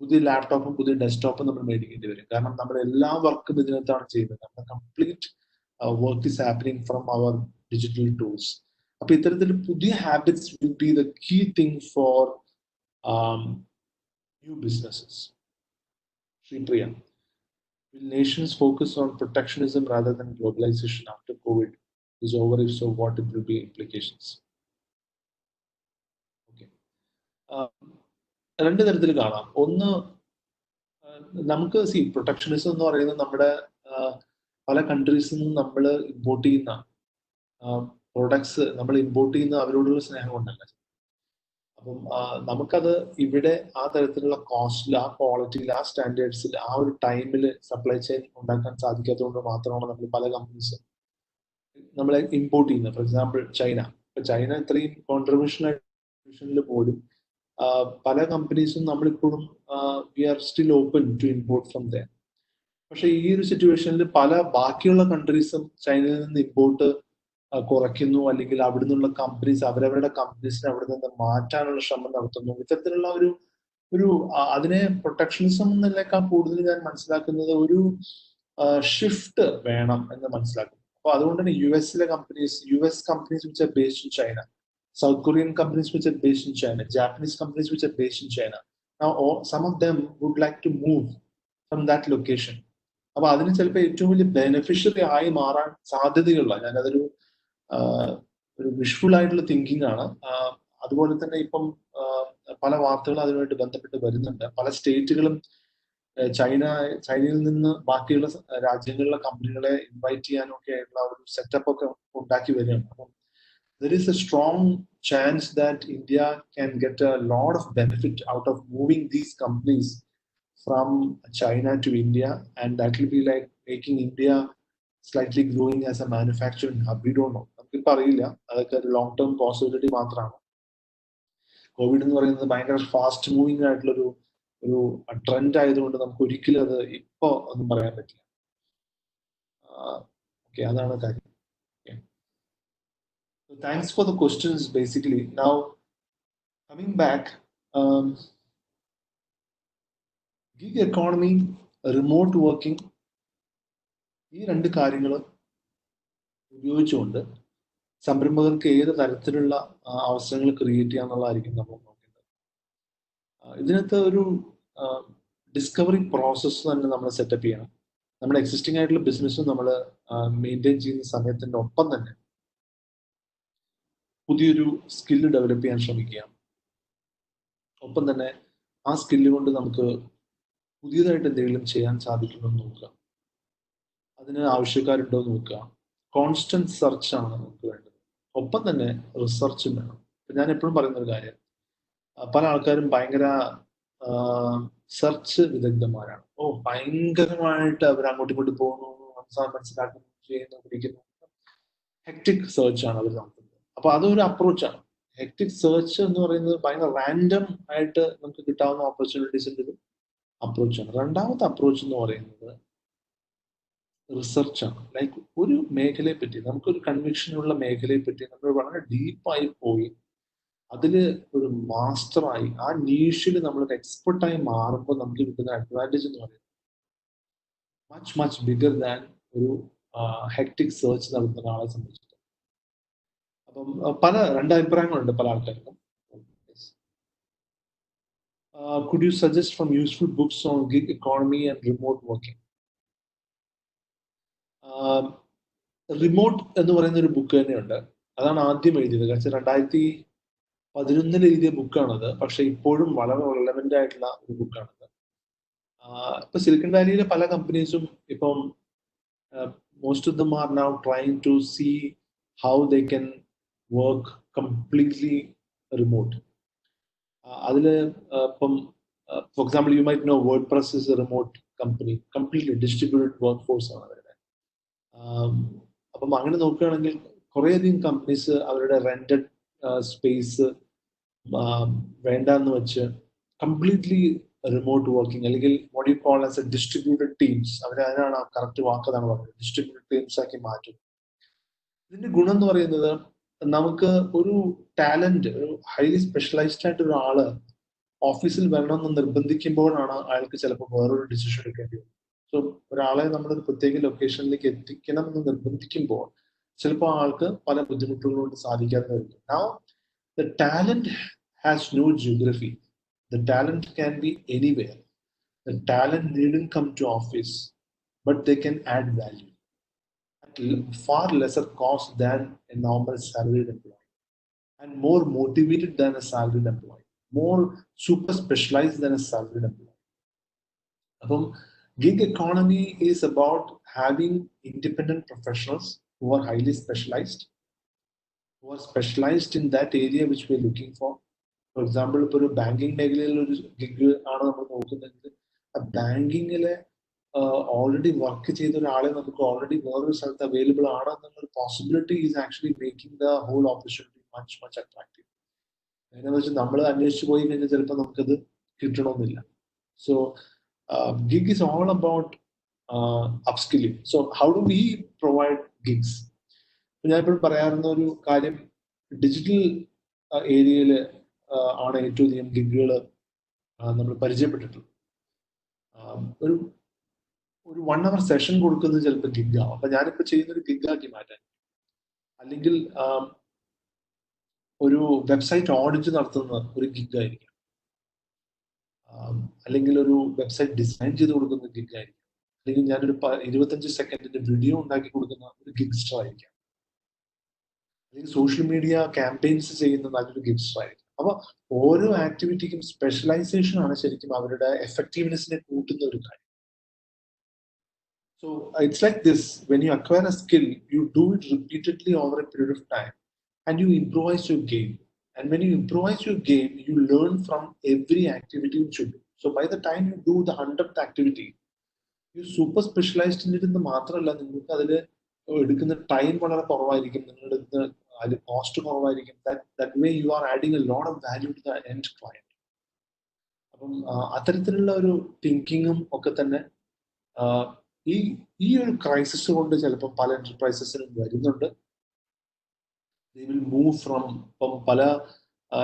പുതിയ ലാപ്ടോപ്പും പുതിയ ഡെസ്ക്ടോപ്പും നമ്മൾ മേടിക്കേണ്ടി വരും. കാരണം നമ്മുടെ എല്ലാ വർക്കും ഇതിനകത്താണ് ചെയ്യുന്നത്. നമ്മുടെ complete work is happening from our digital tools. അപ്പൊ ഇത്തരത്തിൽ പുതിയ habits will be the key thing for new businesses. Sripriya, will nations focus on protectionism rather than globalization after COVID is over? If so, what will be implications? Okay. രണ്ട് തരത്തിൽ കാണാം. ഒന്ന്, നമുക്ക് protectionism എന്ന് പറയുന്നത് നമ്മുടെ പല കൺട്രീസിൽ നിന്നും നമ്മൾ ഇമ്പോർട്ട് ചെയ്യുന്ന പ്രൊഡക്ട്സ് നമ്മൾ ഇമ്പോർട്ട് ചെയ്യുന്ന അവരോടുള്ള സ്നേഹം കൊണ്ടല്ല. അപ്പം നമുക്കത് ഇവിടെ ആ തരത്തിലുള്ള കോസ്റ്റിൽ, ആ ക്വാളിറ്റിയിൽ, ആ സ്റ്റാൻഡേർഡ്സിൽ, ആ ഒരു ടൈമിൽ സപ്ലൈ ചെയിൻ ഉണ്ടാക്കാൻ സാധിക്കാത്തതുകൊണ്ട് മാത്രമാണ് നമ്മൾ പല കമ്പനീസും നമ്മളെ ഇമ്പോർട്ട് ചെയ്യുന്നത്. For example China. ഇപ്പൊ ചൈന ഇത്രയും കോൺട്രിബ്യൂഷണൽ പോലും പല കമ്പനീസും നമ്മളിപ്പോഴും we are still open to import from there. പക്ഷെ ഈ ഒരു സിറ്റുവേഷനിൽ പല ബാക്കിയുള്ള കൺട്രീസും ചൈനയിൽ നിന്ന് ഇമ്പോർട്ട് കുറയ്ക്കുന്നു, അല്ലെങ്കിൽ അവിടെ നിന്നുള്ള കമ്പനീസ് അവരവരുടെ കമ്പനീസിനെ അവിടെ നിന്ന് മാറ്റാനുള്ള ശ്രമം നടത്തുന്നു. ഇത്തരത്തിലുള്ള ഒരു അതിനെ പ്രൊട്ടക്ഷനിസം എന്നതിനേക്കാൾ കൂടുതൽ ഞാൻ മനസ്സിലാക്കുന്നത് ഒരു ഷിഫ്റ്റ് വേണം എന്ന് മനസ്സിലാക്കുന്നു. അപ്പൊ അതുകൊണ്ട് തന്നെ U S companies which are based in China, South Korean companies which are based in China, Japanese companies which are based in China. Now, some of them would like to move from that location. അപ്പൊ അതിന് ചിലപ്പോൾ ഏറ്റവും വലിയ beneficiary ആയി മാറാൻ സാധ്യതയുള്ള, ഞാനതൊരു wishful ആയിട്ടുള്ള thinking ആണ്. അതുപോലെ തന്നെ ഇപ്പം പല വാർത്തകളും അതിനുമായിട്ട് ബന്ധപ്പെട്ട് വരുന്നുണ്ട്. പല സ്റ്റേറ്റുകളും ചൈനയിൽ നിന്ന് ബാക്കിയുള്ള രാജ്യങ്ങളിലെ കമ്പനികളെ ഇൻവൈറ്റ് ചെയ്യാനൊക്കെ ആയിട്ടുള്ള ഒരു സെറ്റപ്പ് ഒക്കെ ഉണ്ടാക്കി വരികയാണ്. അപ്പം there is a strong chance that India can get a lot of benefit out of moving these companies from China to India, and that will be like making India slightly growing as a manufacturing hub. We don't know. നമുക്കിപ്പോൾ അറിയില്ല, അതൊക്കെ ഒരു long term possibility മാത്രമാണ്. Covid എന്ന് പറയുന്നത് ഭയങ്കര fast moving ആയിട്ടുള്ളൊരു trend ആയതുകൊണ്ട് നമുക്ക് ഒരിക്കലും അത് ഇപ്പൊ ഒന്നും പറയാൻ പറ്റില്ല. ഓക്കെ, അതാണ് കാര്യം. So thanks for the questions basically. Now, coming back, gig economy, remote working, ഈ രണ്ട് കാര്യങ്ങൾ ഉപയോഗിച്ചുകൊണ്ട് സംരംഭകർക്ക് ഏത് തരത്തിലുള്ള അവസരങ്ങൾ ക്രിയേറ്റ് ചെയ്യാന്നുള്ളതായിരിക്കും നമ്മൾ നോക്കേണ്ടത്. ഇതിനകത്ത് ഒരു ഡിസ്കവറി പ്രോസസ്സ് തന്നെ നമ്മൾ സെറ്റപ്പ് ചെയ്യണം. നമ്മുടെ എക്സിസ്റ്റിംഗ് ആയിട്ടുള്ള ബിസിനസ്സും നമ്മൾ മെയിൻറ്റെയിൻ ചെയ്യുന്ന സമയത്തിൻ്റെ ഒപ്പം തന്നെ പുതിയൊരു സ്കില്ല് ഡെവലപ്പ് ചെയ്യാൻ ശ്രമിക്കുക. ഒപ്പം തന്നെ ആ സ്കില്ല് കൊണ്ട് നമുക്ക് പുതിയതായിട്ട് എന്തെങ്കിലും ചെയ്യാൻ സാധിക്കുമെന്ന് നോക്കുക. അതിന് ആവശ്യക്കാരുണ്ടോ എന്ന് നോക്കുക. കോൺസ്റ്റന്റ് സെർച്ച് ആണ് നമുക്ക് വേണ്ടത്. ഒപ്പം തന്നെ റിസർച്ചും വേണം. ഞാൻ എപ്പോഴും പറയുന്ന ഒരു കാര്യം, പല ആൾക്കാരും ഭയങ്കര സെർച്ച് വിദഗ്ധന്മാരാണ്. ഭയങ്കരമായിട്ട് അവർ അങ്ങോട്ടും ഇങ്ങോട്ടും പോകുന്നു, മനസ്സിലാക്കുന്നു, ചെയ്യുന്നു, പിടിക്കുന്നു. ഹെക്ടിക് സെർച്ച് ആണ് അവർ നടത്തുന്നത്. അപ്പൊ അതൊരു അപ്രോച്ചാണ്. ഹെക്ടിക് സെർച്ച് എന്ന് പറയുന്നത് ഭയങ്കര റാൻഡം ആയിട്ട് നമുക്ക് കിട്ടാവുന്ന ഓപ്പർച്യൂണിറ്റീസിന്റെ ഒരു അപ്രോച്ചാണ്. രണ്ടാമത്തെ അപ്രോച്ച് എന്ന് പറയുന്നത് റിസർച്ചാണ്. ലൈക്ക് ഒരു മേഖലയെ പറ്റി, നമുക്കൊരു കൺവിക്ഷനുള്ള മേഖലയെ പറ്റി നമ്മൾ വളരെ ഡീപ്പായി പോയി അതിൽ ഒരു മാസ്റ്ററായി ആ നീഷിൽ നമ്മളൊരു എക്സ്പെർട്ടായി മാറുമ്പോൾ നമുക്ക് കിട്ടുന്ന അഡ്വാൻറ്റേജ് എന്ന് പറയുന്നത് മച്ച് ബിഗർ ദാൻ ഒരു ഹെക്ടിക് സെർച്ച് നടത്തുന്ന ഒരാളെ സംബന്ധിച്ചിട്ട്. അപ്പം രണ്ട് അഭിപ്രായങ്ങളുണ്ട് പല ആൾക്കാർക്കും. Could you suggest some useful books on gig economy and remote working? Remote എന്ന് പറയുന്ന ഒരു ബുക്ക് തന്നെയുണ്ട്. അതാണ് ആദ്യം എഴുതിയത്. കാരണം 2011 എഴുതിയ ബുക്കാണത്. പക്ഷെ ഇപ്പോഴും വളരെ റെലവെന്റ് ആയിട്ടുള്ള ഒരു ബുക്കാണത്. ഇപ്പൊ സിലിക്കൺ വാലിയിലെ പല കമ്പനീസും ഇപ്പം most of them are now trying to see how they can work completely remote. അതിൽ ഇപ്പം for example you might know WordPress is a remote company, completely distributed work force ആണ് അവരുടെ. അപ്പം അങ്ങനെ നോക്കുകയാണെങ്കിൽ കുറേയധികം കമ്പനീസ് അവരുടെ റെന്റഡ് സ്പേസ് വേണ്ടെന്ന് വെച്ച് കംപ്ലീറ്റ്ലി റിമോട്ട് വർക്കിംഗ് അല്ലെങ്കിൽ what you call as A distributed teams, അതിനാണ് കറക്റ്റ് വാക്ക് അതാണ് പറഞ്ഞത്, ഡിസ്ട്രിബ്യൂട്ടഡ് ടീംസ് ആക്കി മാറ്റും. ഇതിന്റെ ഗുണം എന്ന് പറയുന്നത് നമുക്ക് ഒരു ടാലന്റ്, ഒരു ഹൈലി സ്പെഷ്യലൈസ്ഡ് ആയിട്ട് ഒരാള് ഓഫീസിൽ വരണമെന്ന് നിർബന്ധിക്കുമ്പോഴാണ് അയാൾക്ക് ചിലപ്പോൾ വേറൊരു ഡിസിഷൻ എടുക്കേണ്ടി വരും. സോ ഒരാളെ നമ്മളൊരു പ്രത്യേക ലൊക്കേഷനിലേക്ക് എത്തിക്കണം എന്ന് നിർബന്ധിക്കുമ്പോൾ ചിലപ്പോൾ ആൾക്ക് പല ബുദ്ധിമുട്ടുകൾ കൊണ്ട് സാധിക്കാതെ വരും. Now the talent has no geography. The talent can be anywhere. The talent needn't come to office, but they can add value at far lesser cost than a normal salaried employee, and more motivated than a salaried employee, more super specialized than a salaried employee. അപ്പം gig economy is about having independent professionals who are highly specialized, who are specialized in that area which we are looking for. For example, ഇപ്പോൾ ഒരു banking മേഖലയിൽ ഒരു gig ആണ് നമ്മൾ നോക്കുന്നതെങ്കിൽ ആ ബാങ്കിങ്ങിലെ already work ചെയ്ത ഒരാളെ നമുക്ക് ഓൾറെഡി വേറൊരു സ്ഥലത്ത് അവൈലബിൾ ആണ് എന്നുള്ള possibility is actually making the whole opportunity much attractive. അതിനെന്ന് വെച്ചാൽ നമ്മൾ അന്വേഷിച്ച് പോയി കഴിഞ്ഞാൽ ചിലപ്പോൾ നമുക്കത് കിട്ടണമെന്നില്ല. So gig is all about upskilling. So how do we provide gigs? ഞാൻ ഇപ്പോൾ പറയാറുന്ന ഒരു കാര്യം, ഡിജിറ്റൽ ഏരിയയിൽ ആണ് ഏറ്റവും അധികം ഗിഗുകൾ നമ്മൾ പരിചയപ്പെട്ടിട്ടുള്ളത്. ഒരു 1 hour സെഷൻ കൊടുക്കുന്നത് ചിലപ്പോൾ ഗിഗാവും. അപ്പൊ ഞാനിപ്പോ ചെയ്യുന്നൊരു ഗിഗാക്കി മാറ്റാൻ, അല്ലെങ്കിൽ ഒരു വെബ്സൈറ്റ് ഓഡിറ്റ് നടത്തുന്ന ഒരു ഗിഗായിരിക്കും, അല്ലെങ്കിൽ ഒരു വെബ്സൈറ്റ് ഡിസൈൻ ചെയ്ത് കൊടുക്കുന്ന ഗിഗ് ആയിരിക്കും, അല്ലെങ്കിൽ ഞാനൊരു 25 സെക്കൻഡിന്റെ വീഡിയോ ഉണ്ടാക്കി കൊടുക്കുന്ന ഒരു ഗിഗ്സ്റ്റർ ആയിരിക്കാം, അല്ലെങ്കിൽ സോഷ്യൽ മീഡിയ ക്യാമ്പയിൻസ് ചെയ്യുന്ന നല്ലൊരു ഗിഗ്സ്റ്റർ ആയിരിക്കും. അപ്പൊ ഓരോ ആക്ടിവിറ്റിക്കും സ്പെഷ്യലൈസേഷൻ ആണ് ശരിക്കും അവരുടെ എഫക്റ്റീവ്നെസ്സിനെ കൂട്ടുന്ന ഒരു കാര്യം. So it's like this: when you acquire a skill, you do it repeatedly over a period of time, and you improvise your game. And when you improvise your game, you learn from every activity you should do. So by the time you do the 100th activity, you're super specialized in it. എന്ന് മാത്രമല്ല, നിങ്ങൾക്ക് അതിൽ എടുക്കുന്ന time വളരെ കുറവായിരിക്കും, നിങ്ങളുടെ അതിൽ cost കുറവായിരിക്കും. That way you are adding a lot of value to the end client. അപ്പം അത്തരത്തിലുള്ള ഒരു തിങ്കിങ്ങും ഒക്കെ തന്നെ ഈ ഒരു ക്രൈസിസ് കൊണ്ട് ചിലപ്പോൾ പല എന്റർപ്രൈസസിനും വരുന്നുണ്ട്. They will move from, ഇപ്പം പല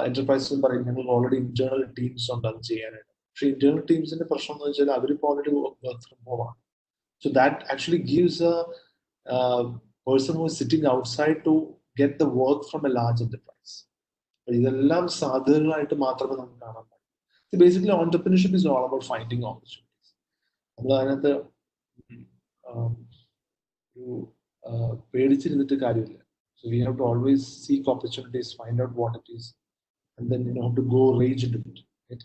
എന്റർപ്രൈസസും പറയും ഞങ്ങൾ ഓൾറെഡി ഇന്റേണൽ ടീംസ് ഉണ്ട് അത് ചെയ്യാനായിട്ട്. പക്ഷെ ഇന്റേണൽ ടീംസിന്റെ പ്രശ്നം എന്ന് വെച്ചാൽ അവരിപ്പോൾ ഓൾറെഡി വർക്ക് ഫ്രം ഹോം ആണ്. So that actually gives a person who is sitting outside to get the work from a large enterprise. ഇതെല്ലാം സാധ്യതകളായിട്ട് മാത്രമേ നമുക്ക് കാണാൻ പറ്റൂ. Basically entrepreneurship is all about finding opportunities. നമ്മൾ അതിനകത്ത് ഒരു പേടിച്ചിരുന്നിട്ട് കാര്യമില്ല. So we have to always seek opportunities, find out what it is, and then have to go rage into it. Right?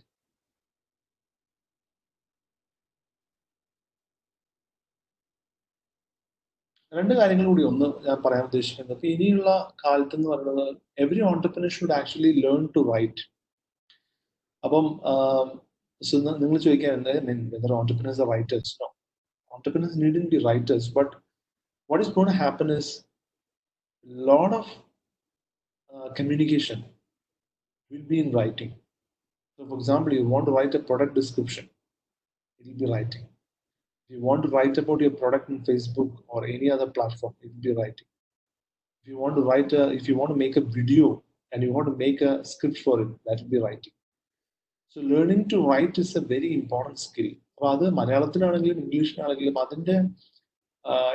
രണ്ട് കാര്യങ്ങൾ കൂടി ഒന്ന് ഞാൻ പറയാൻ ഉദ്ദേശിക്കുന്നത്, ഇനിയുള്ള കാലത്ത് എന്ന് പറയുന്നത് every entrepreneur should actually learn to write. അപ്പം നിങ്ങൾ ചോദിക്കാൻ whether entrepreneurs are writers. No, entrepreneurs needn't be writers, but what is going to happen is a lot of communication will be in writing. So for example, you want to write a product description, it will be writing. If you want to write about your product in Facebook or any other platform, it will be writing. If you want to if you want to make a video and you want to make a script for it, that will be writing. So learning to write is a very important skill. അപ്പോൾ അത് മലയാളത്തിലാണെങ്കിലും ഇംഗ്ലീഷിലാണെങ്കിലും അതിൻ്റെ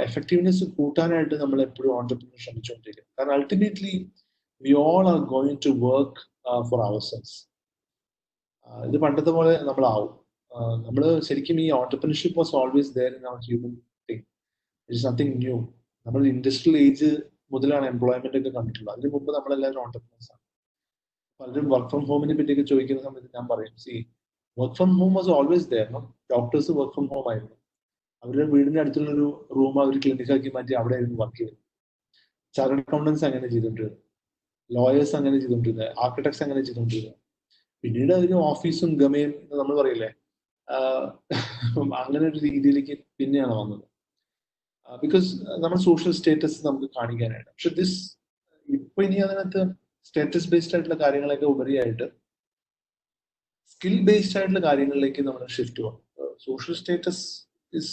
effectiveness കൂട്ടാനായിട്ട് നമ്മൾ എപ്പോഴും entrepreneur ശ്രമിച്ചുകൊണ്ടിരിക്കും. കാരണം ultimately we all are going to work for ourselves. ഇത് പണ്ടത്തെ പോലെ നമ്മളാവും. നമ്മൾ ശരിക്കും ഈ entrepreneurship was always there in our human thing. It is nothing new. നമ്മൾ ഇൻഡസ്ട്രിയൽ ഏജ് മുതലാണ് എംപ്ലോയ്മെന്റ് ഒക്കെ കണ്ടിട്ടുള്ളത്. അതിന് മുമ്പ് നമ്മളെല്ലാവരും ഓണ്ടർപ്രനേഴ്സ് ആണ്. പലരും വർക്ക് ഫ്രം ഹോമിനെ പറ്റിയൊക്കെ ചോദിക്കുന്ന സമയത്ത് ഞാൻ പറയും, work from home was always there. Doctors work from home ആയിരുന്നു. അവരുടെ വീടിന്റെ അടുത്തുള്ളൊരു റൂം അവർ ക്ലിനിക്കാക്കി മാറ്റി അവിടെ ആയിരുന്നു വർക്ക് ചെയ്തത്. ചാർട്ടേഡ് അക്കൗണ്ടൻസ് അങ്ങനെ ചെയ്തോണ്ടിരുന്നത്, ലോയേഴ്സ് അങ്ങനെ ചെയ്തോണ്ടിരുന്നത്, ആർക്കിടെക്ട്സ് അങ്ങനെ ചെയ്തോണ്ടിരുന്നത്. പിന്നീട് അതിന് ഓഫീസും ഗമയും നമ്മൾ പറയില്ലേ, അങ്ങനെ ഒരു രീതിയിലേക്ക് പിന്നെയാണ് വന്നത്. ബിക്കോസ് നമ്മൾ സോഷ്യൽ സ്റ്റേറ്റസ് നമുക്ക് കാണിക്കാനായിട്ട്. പക്ഷെ ഇപ്പൊ ഇനി അതിനകത്ത് സ്റ്റാറ്റസ് ബേസ്ഡ് ആയിട്ടുള്ള കാര്യങ്ങളൊക്കെ ഉപരിയായിട്ട് സ്കിൽ ബേസ്ഡ് ആയിട്ടുള്ള കാര്യങ്ങളിലേക്ക് നമ്മൾ ഷിഫ്റ്റ് പോകണം. Social status is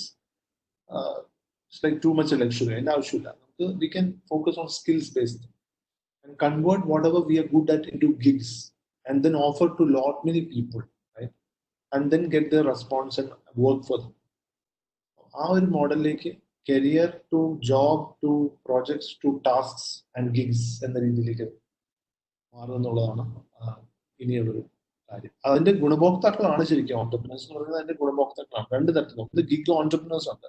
like too much luxury. അതിന്റെ ആവശ്യമില്ല. നമുക്ക് we can focus on skills based and convert whatever we are good at into gigs and then offer to lot many people, right, and then get the response and work for them. ആ ഒരു മോഡലിലേക്ക് career to job to projects to tasks and gigs എന്ന രീതിയിലേക്ക് മാറുമെന്നുള്ളതാണ് ഇനിയുള്ളൊരു കാര്യം. അതിന്റെ ഗുണഭോക്താക്കളാണ് ശരിക്കും ഓണ്ടർപ്രനേഴ്സ് എന്ന് പറയുന്നത്. അതിന്റെ ഗുണഭോക്താക്കളാണ് രണ്ട് തരത്തിലും. ഒന്ന് ഗിഗ് ഓണ്ടർപ്രനേഴ്സ് ഉണ്ട്,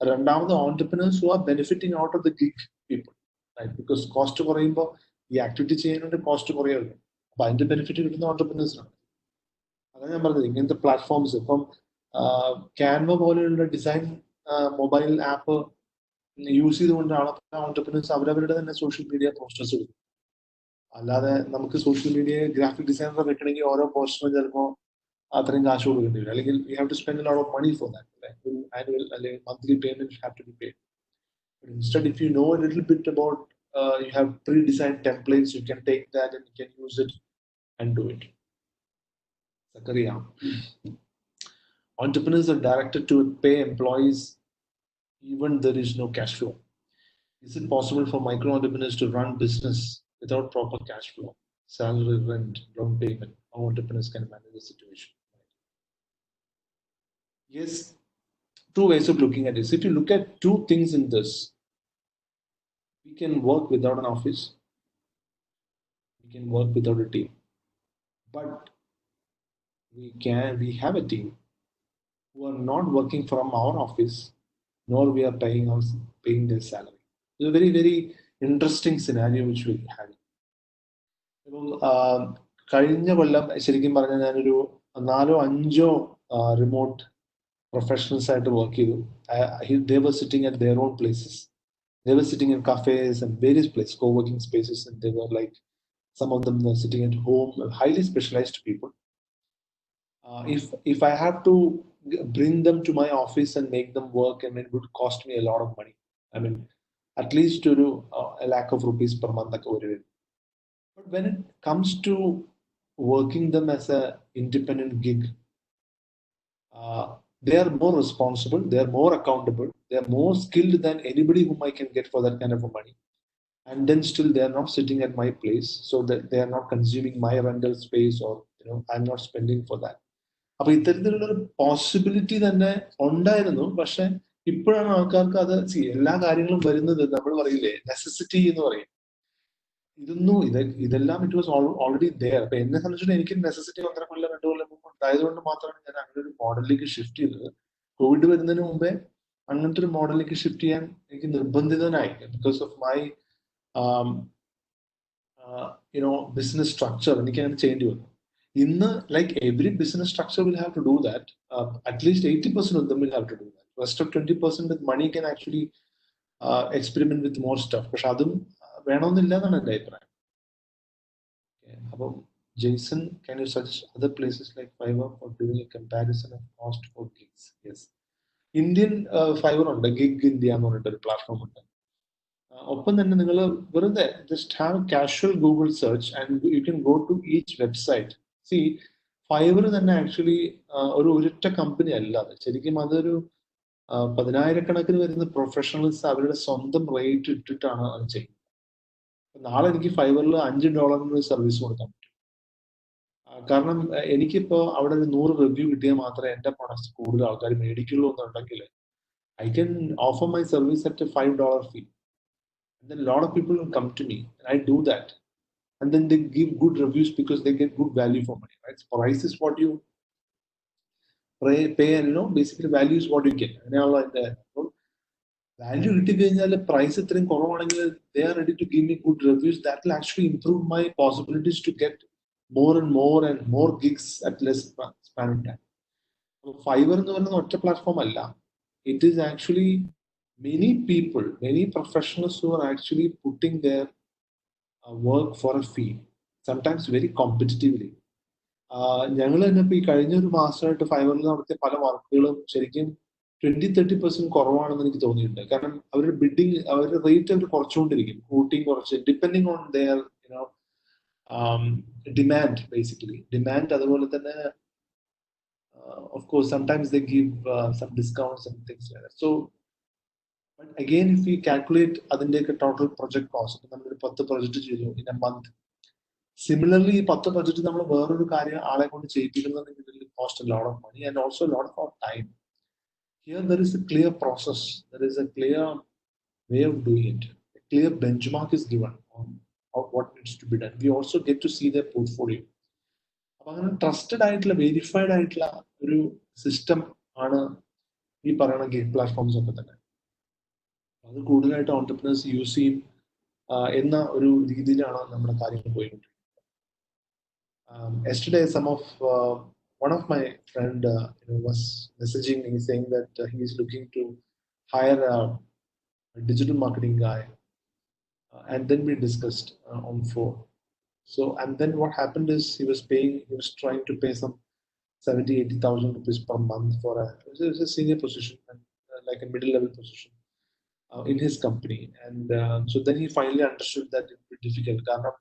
രണ്ടാമത് entrepreneurs who are benefiting out of the gig people, right. Because cost കുറയുമ്പോൾ ഈ ആക്ടിവിറ്റി ചെയ്യുന്നതിന്റെ കോസ്റ്റ് കുറയുമല്ലോ. അപ്പൊ അതിന്റെ ബെനിഫിറ്റ് കിട്ടുന്ന ഓണ്ടർപ്രനേഴ്സിനാണ്. അതാണ് ഞാൻ പറഞ്ഞത്. ഇങ്ങനത്തെ പ്ലാറ്റ്ഫോംസ് ഇപ്പം ക്യാൻവ പോലെയുള്ള ഡിസൈൻ മൊബൈൽ ആപ്പ് യൂസ് ചെയ്തുകൊണ്ടാണ് ഓണ്ടർപ്രനേഴ്സ് അവരവരുടെ തന്നെ സോഷ്യൽ മീഡിയ പോസ്റ്റേഴ്സ് എടുക്കും. അല്ലാതെ നമുക്ക് സോഷ്യൽ മീഡിയ ഗ്രാഫിക് ഡിസൈനർ വെക്കണമെങ്കിൽ ഓരോ പോസ്റ്ററിനും ചിലപ്പോൾ അത്രയും കാശ് കൊടുക്കേണ്ടി വരും. അല്ലെങ്കിൽ we have to spend a lot of money for that. Annual അല്ലെങ്കിൽ monthly payment have to be paid. Instead, if you know a little bit about, you have pre-designed templates, you can take that and you can use it and do it. Zakaria. Entrepreneurs are directed to pay employees even there is no cash flow. Is it possible for micro entrepreneurs to run business without proper cash flow, salary, rent, down payment? How entrepreneurs can manage the situation? Yes, two ways of looking at this. If you look at two things in this, we can work without an office, we can work without a team, but we have a team who are not working from our office, nor we are paying their salary. It's a very, very interesting scenario which we have. കഴിഞ്ഞ കൊല്ലം ശരിക്കും പറഞ്ഞാൽ ഞാനൊരു 4-5 remote professionals ആയിട്ട് work ചെയ്തു. They were sitting at their own places. They were sitting in cafes and various places, co-working spaces, and they were like, some of them were sitting at home, highly specialized people. If I have to bring them to my office and make them work, I mean, it would cost me a lot of money. I mean, at least to do a lakh of rupees per month. But when it comes to working them as an independent gig, they are more responsible, they are more accountable, they are more skilled than anybody whom I can get for that kind of a money. And then still they are not sitting at my place, so that they are not consuming my rental space, or I'm not spending for that. അപ്പൊ ഇത്തരത്തിലുള്ളൊരു possibility തന്നെ ഉണ്ടായിരുന്നു. പക്ഷെ ഇപ്പോഴാണ് ആൾക്കാർക്ക് അത് എല്ലാ കാര്യങ്ങളും വരുന്നത്. നമ്മൾ പറയില്ലേ, നെസസിറ്റി എന്ന് പറയും. ഇതെല്ലാം ഇറ്റ് വാസ് ഓൾറെഡി ദെയർ. അപ്പൊ എന്നെ സംബന്ധിച്ചിട്ട് എനിക്ക് നെസസിറ്റി 1.5 കൊല്ലം 2 കൊല്ലം മുമ്പ് ഉണ്ടായതുകൊണ്ട് മാത്രമാണ് ഞാൻ അങ്ങനെ ഒരു മോഡലിലേക്ക് ഷിഫ്റ്റ് ചെയ്തത്. കോവിഡ് വരുന്നതിന് മുമ്പേ അങ്ങനത്തെ ഒരു മോഡലിലേക്ക് ഷിഫ്റ്റ് ചെയ്യാൻ എനിക്ക് നിർബന്ധിതനായി because of my business structure. എനിക്ക് അങ്ങനെ ചെയ്യേണ്ടി വന്നു. ഇന്ന് like every business structure will have to do that. At least 80% of them will have to do that. Rest of 20% with money can actually experiment with more stuff. പക്ഷെ അതും വേണമെന്നില്ല എന്നാണ് എൻ്റെ അഭിപ്രായം. അപ്പം Jason, can you suggest other places like Fiverr for doing a comparison of cost for gigs? Yes. Indian Fiverr ഉണ്ട്, gig India എന്ന് പറഞ്ഞിട്ട് ഒരു പ്ലാറ്റ്ഫോം ഉണ്ട്. ഒപ്പം തന്നെ നിങ്ങൾ വെറുതെ just have casual Google search and you can go to each website. See Fiverr തന്നെ ആക്ച്വലി ഒരു ഒരൊറ്റ കമ്പനി അല്ല അത്. ശരിക്കും അതൊരു 10,000-കണക്കിന് വരുന്ന പ്രൊഫഷണൽസ് അവരുടെ സ്വന്തം റേറ്റ് ഇട്ടിട്ടാണ് അത് ചെയ്യുന്നത്. നാളെ എനിക്ക് ഫൈവറിൽ $5 സർവീസ് കൊടുക്കാൻ പറ്റും. കാരണം എനിക്കിപ്പോ അവിടെ ഒരു 100 റിവ്യൂ കിട്ടിയാൽ മാത്രമേ എന്റെ പ്രൊഡക്ട്സ് കൂടുതൽ ആൾക്കാർ മേടിക്കുള്ളൂ എന്നുണ്ടെങ്കിൽ I can offer my service at $5 fee. And then a lot of people will come to me and I do that. And then they give good reviews because they get good value for money, right? So price is what you pay and basically value is what you get. Value കിട്ടിക്കഴിഞ്ഞാൽ price ഇത്രയും കുറവാണെങ്കിൽ they are ready to give me good reviews. That will actually improve my possibilities to get more and more gigs at less span of time. Fiverr എന്ന് പറയുന്നത് ഒറ്റ platform അല്ല. It is actually many people, many professionals who are actually putting their work for a fee, sometimes very competitively. ഞങ്ങൾ തന്നെ ഇപ്പോൾ ഈ കഴിഞ്ഞ ഒരു മാസമായിട്ട് ഫൈവറിൽ നടത്തിയ പല വർക്കുകളും ശരിക്കും 20-30% കുറവാണെന്ന് എനിക്ക് തോന്നിയിട്ടുണ്ട്. കാരണം അവരുടെ ബിഡിങ്, അവരുടെ റേറ്റ് അവർ കുറച്ചുകൊണ്ടിരിക്കും, കൂട്ടിയും കുറച്ച്, depending on their demand, basically demand. അതുപോലെ തന്നെ of course sometimes they give some discounts and things like that. So but again, if we calculate അതിന്റെയൊക്കെ total project cost, നമ്മൾ 10 project ചെയ്തു in a month. Similarly, 10 project നമ്മൾ വേറൊരു കാര്യം ആളെ കൊണ്ട് ചെയ്യിപ്പിക്കുന്നതിന് cost a lot of money and also a lot of our time. Here there is a clear process, there is a clear way of doing it, a clear benchmark is given on what needs to be done. We also get to see their portfolio. അപ്പൊ അങ്ങനെ trusted ആയിട്ടുള്ള, verified ആയിട്ടുള്ള ഒരു system ആണ് ഈ പറയുന്ന gig platforms ഒക്കെ തന്നെ. അത് കൂടുതലായിട്ട് ഓൺടർപ്രനേഴ്സ് യൂസ് ചെയ്യും എന്ന ഒരു രീതിയിലാണ് നമ്മുടെ കാര്യങ്ങൾ പോയിക്കൊണ്ടിരിക്കുന്നത്. Yesterday, one of my friend was messaging me saying that he is looking to hire a digital marketing guy, and then we discussed on phone. So, and then what happened is he was trying to pay some 70,000-80,000 rupees per month for a senior position, and like a middle level position in his company. And so then he finally understood that it would be difficult. കാരണം